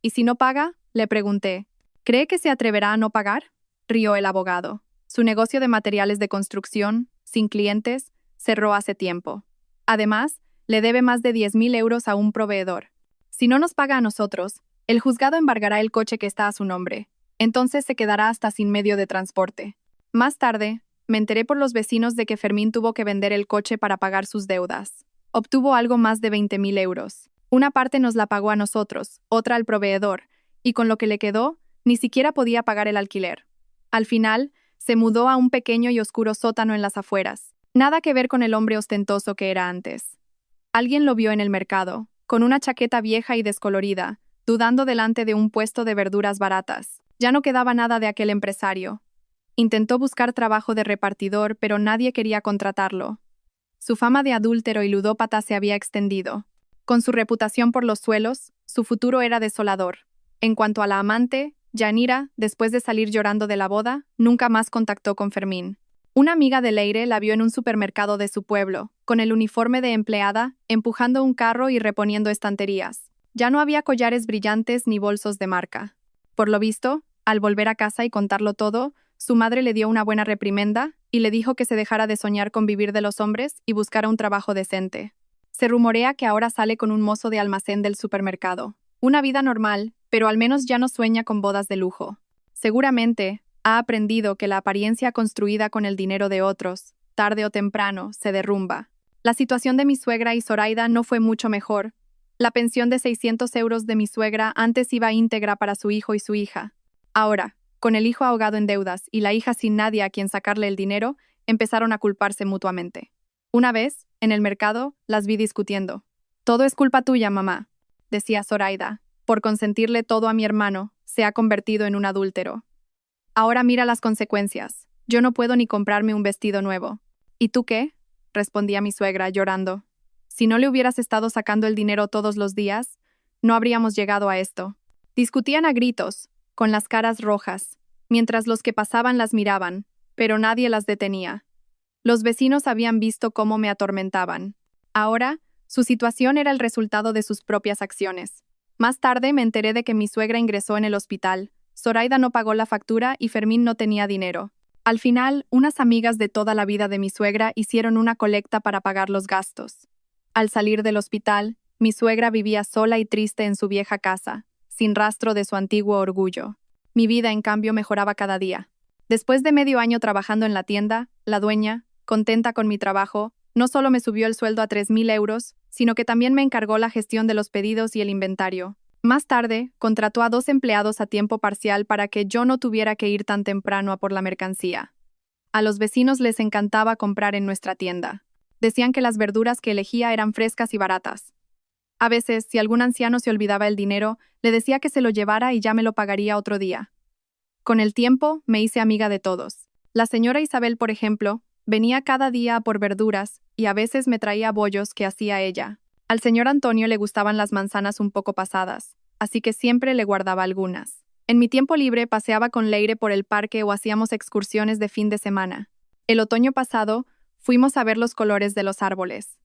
¿Y si no paga?, le pregunté. ¿Cree que se atreverá a no pagar?, rió el abogado. Su negocio de materiales de construcción, sin clientes, cerró hace tiempo. Además, le debe más de 10.000 euros a un proveedor. Si no nos paga a nosotros, el juzgado embargará el coche que está a su nombre. Entonces se quedará hasta sin medio de transporte. Más tarde, me enteré por los vecinos de que Fermín tuvo que vender el coche para pagar sus deudas. Obtuvo algo más de 20.000 euros. Una parte nos la pagó a nosotros, otra al proveedor, y con lo que le quedó, ni siquiera podía pagar el alquiler. Al final, se mudó a un pequeño y oscuro sótano en las afueras. Nada que ver con el hombre ostentoso que era antes. Alguien lo vio en el mercado, con una chaqueta vieja y descolorida, dudando delante de un puesto de verduras baratas. Ya no quedaba nada de aquel empresario, Intentó buscar trabajo de repartidor, pero nadie quería contratarlo. Su fama de adúltero y ludópata se había extendido. Con su reputación por los suelos, su futuro era desolador. En cuanto a la amante, Yanira, después de salir llorando de la boda, nunca más contactó con Fermín. Una amiga de Leire la vio en un supermercado de su pueblo, con el uniforme de empleada, empujando un carro y reponiendo estanterías. Ya no había collares brillantes ni bolsos de marca. Por lo visto, al volver a casa y contarlo todo, su madre le dio una buena reprimenda y le dijo que se dejara de soñar con vivir de los hombres y buscara un trabajo decente. Se rumorea que ahora sale con un mozo de almacén del supermercado. Una vida normal, pero al menos ya no sueña con bodas de lujo. Seguramente, ha aprendido que la apariencia construida con el dinero de otros, tarde o temprano, se derrumba. La situación de mi suegra y Zoraida no fue mucho mejor. La pensión de 600 euros de mi suegra antes iba íntegra para su hijo y su hija. Ahora, con el hijo ahogado en deudas y la hija sin nadie a quien sacarle el dinero, empezaron a culparse mutuamente. Una vez, en el mercado, las vi discutiendo. «Todo es culpa tuya, mamá», decía Zoraida. «Por consentirle todo a mi hermano, se ha convertido en un adúltero. Ahora mira las consecuencias. Yo no puedo ni comprarme un vestido nuevo». «¿Y tú qué?», respondía mi suegra, llorando. «Si no le hubieras estado sacando el dinero todos los días, no habríamos llegado a esto». Discutían a gritos, con las caras rojas, mientras los que pasaban las miraban, pero nadie las detenía. Los vecinos habían visto cómo me atormentaban. Ahora, su situación era el resultado de sus propias acciones. Más tarde me enteré de que mi suegra ingresó en el hospital. Zoraida no pagó la factura y Fermín no tenía dinero. Al final, unas amigas de toda la vida de mi suegra hicieron una colecta para pagar los gastos. Al salir del hospital, mi suegra vivía sola y triste en su vieja casa, sin rastro de su antiguo orgullo. Mi vida, en cambio, mejoraba cada día. Después de medio año trabajando en la tienda, la dueña, contenta con mi trabajo, no solo me subió el sueldo a 3.000 euros, sino que también me encargó la gestión de los pedidos y el inventario. Más tarde, contrató a 2 empleados a tiempo parcial para que yo no tuviera que ir tan temprano a por la mercancía. A los vecinos les encantaba comprar en nuestra tienda. Decían que las verduras que elegía eran frescas y baratas. A veces, si algún anciano se olvidaba el dinero, le decía que se lo llevara y ya me lo pagaría otro día. Con el tiempo, me hice amiga de todos. La señora Isabel, por ejemplo, venía cada día a por verduras y a veces me traía bollos que hacía ella. Al señor Antonio le gustaban las manzanas un poco pasadas, así que siempre le guardaba algunas. En mi tiempo libre paseaba con Leire por el parque o hacíamos excursiones de fin de semana. El otoño pasado, fuimos a ver los colores de los árboles.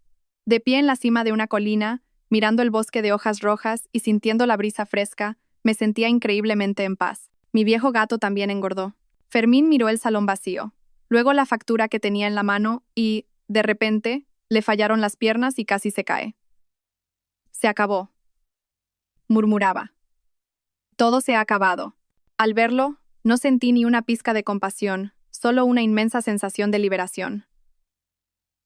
De pie en la cima de una colina, mirando el bosque de hojas rojas y sintiendo la brisa fresca, me sentía increíblemente en paz. Mi viejo gato también engordó. Fermín miró el salón vacío, luego la factura que tenía en la mano y, de repente, le fallaron las piernas y casi se cae. «Se acabó», murmuraba. «Todo se ha acabado». Al verlo, no sentí ni una pizca de compasión, solo una inmensa sensación de liberación.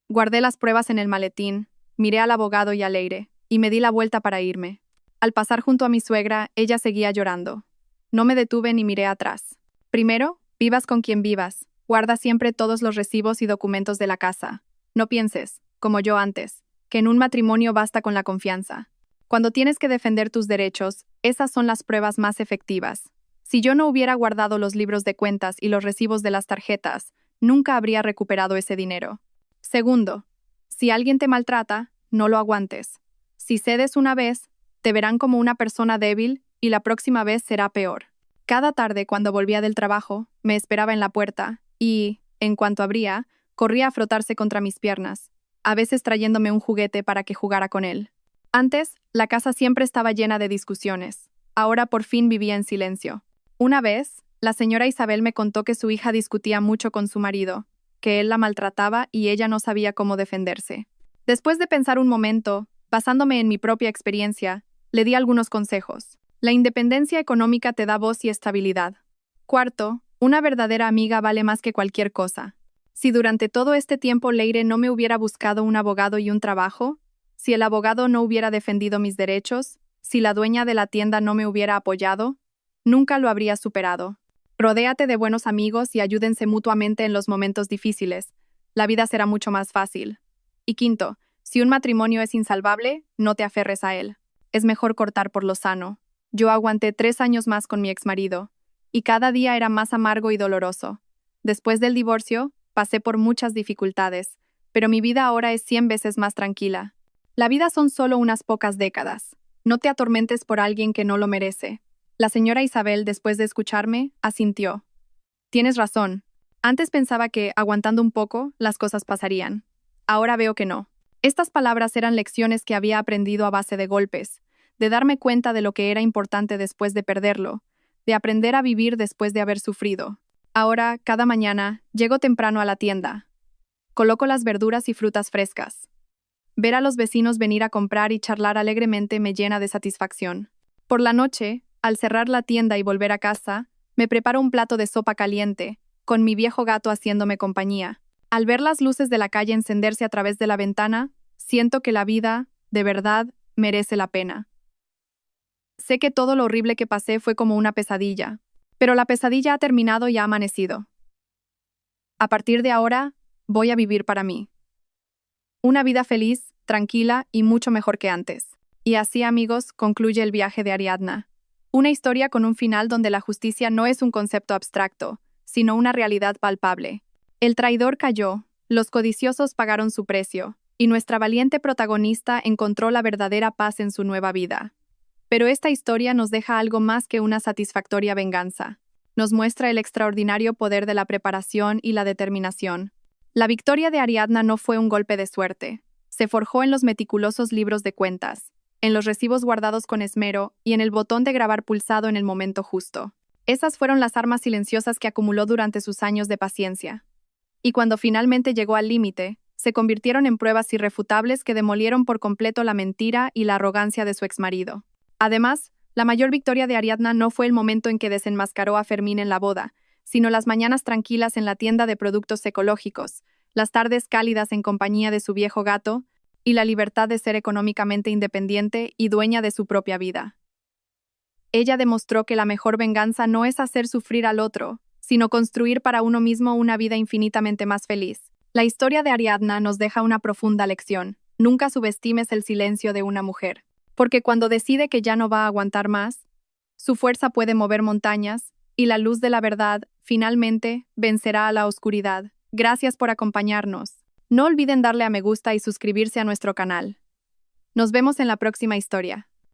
Guardé las pruebas en el maletín, miré al abogado y a Leire, y me di la vuelta para irme. Al pasar junto a mi suegra, ella seguía llorando. No me detuve ni miré atrás. «Primero, vivas con quien vivas. Guarda siempre todos los recibos y documentos de la casa. No pienses, como yo antes, que en un matrimonio basta con la confianza. Cuando tienes que defender tus derechos, esas son las pruebas más efectivas. Si yo no hubiera guardado los libros de cuentas y los recibos de las tarjetas, nunca habría recuperado ese dinero. Segundo, si alguien te maltrata, no lo aguantes. Si cedes una vez, te verán como una persona débil y la próxima vez será peor». Cada tarde, cuando volvía del trabajo, me esperaba en la puerta y, en cuanto abría, corría a frotarse contra mis piernas, a veces trayéndome un juguete para que jugara con él. Antes, la casa siempre estaba llena de discusiones. Ahora por fin vivía en silencio. Una vez, la señora Isabel me contó que su hija discutía mucho con su marido, que él la maltrataba y ella no sabía cómo defenderse. Después de pensar un momento, basándome en mi propia experiencia, le di algunos consejos. La independencia económica te da voz y estabilidad. Cuarto, una verdadera amiga vale más que cualquier cosa. Si durante todo este tiempo Leire no me hubiera buscado un abogado y un trabajo, si el abogado no hubiera defendido mis derechos, si la dueña de la tienda no me hubiera apoyado, nunca lo habría superado. Rodéate de buenos amigos y ayúdense mutuamente en los momentos difíciles. La vida será mucho más fácil. Y quinto, si un matrimonio es insalvable, no te aferres a él. Es mejor cortar por lo sano. Yo aguanté 3 años más con mi exmarido, y cada día era más amargo y doloroso. Después del divorcio, pasé por muchas dificultades, pero mi vida ahora es 100 veces más tranquila. La vida son solo unas pocas décadas. No te atormentes por alguien que no lo merece. La señora Isabel, después de escucharme, asintió. Tienes razón. Antes pensaba que, aguantando un poco, las cosas pasarían. Ahora veo que no. Estas palabras eran lecciones que había aprendido a base de golpes, de darme cuenta de lo que era importante después de perderlo, de aprender a vivir después de haber sufrido. Ahora, cada mañana, llego temprano a la tienda. Coloco las verduras y frutas frescas. Ver a los vecinos venir a comprar y charlar alegremente me llena de satisfacción. Por la noche, al cerrar la tienda y volver a casa, me preparo un plato de sopa caliente, con mi viejo gato haciéndome compañía. Al ver las luces de la calle encenderse a través de la ventana, siento que la vida, de verdad, merece la pena. Sé que todo lo horrible que pasé fue como una pesadilla, pero la pesadilla ha terminado y ha amanecido. A partir de ahora, voy a vivir para mí. Una vida feliz, tranquila y mucho mejor que antes. Y así, amigos, concluye el viaje de Ariadna. Una historia con un final donde la justicia no es un concepto abstracto, sino una realidad palpable. El traidor cayó, los codiciosos pagaron su precio, y nuestra valiente protagonista encontró la verdadera paz en su nueva vida. Pero esta historia nos deja algo más que una satisfactoria venganza. Nos muestra el extraordinario poder de la preparación y la determinación. La victoria de Ariadna no fue un golpe de suerte. Se forjó en los meticulosos libros de cuentas, en los recibos guardados con esmero y en el botón de grabar pulsado en el momento justo. Esas fueron las armas silenciosas que acumuló durante sus años de paciencia. Y cuando finalmente llegó al límite, se convirtieron en pruebas irrefutables que demolieron por completo la mentira y la arrogancia de su exmarido. Además, la mayor victoria de Ariadna no fue el momento en que desenmascaró a Fermín en la boda, sino las mañanas tranquilas en la tienda de productos ecológicos, las tardes cálidas en compañía de su viejo gato, y la libertad de ser económicamente independiente y dueña de su propia vida. Ella demostró que la mejor venganza no es hacer sufrir al otro, sino construir para uno mismo una vida infinitamente más feliz. La historia de Ariadna nos deja una profunda lección. Nunca subestimes el silencio de una mujer, porque cuando decide que ya no va a aguantar más, su fuerza puede mover montañas, y la luz de la verdad, finalmente, vencerá a la oscuridad. Gracias por acompañarnos. No olviden darle a me gusta y suscribirse a nuestro canal. Nos vemos en la próxima historia.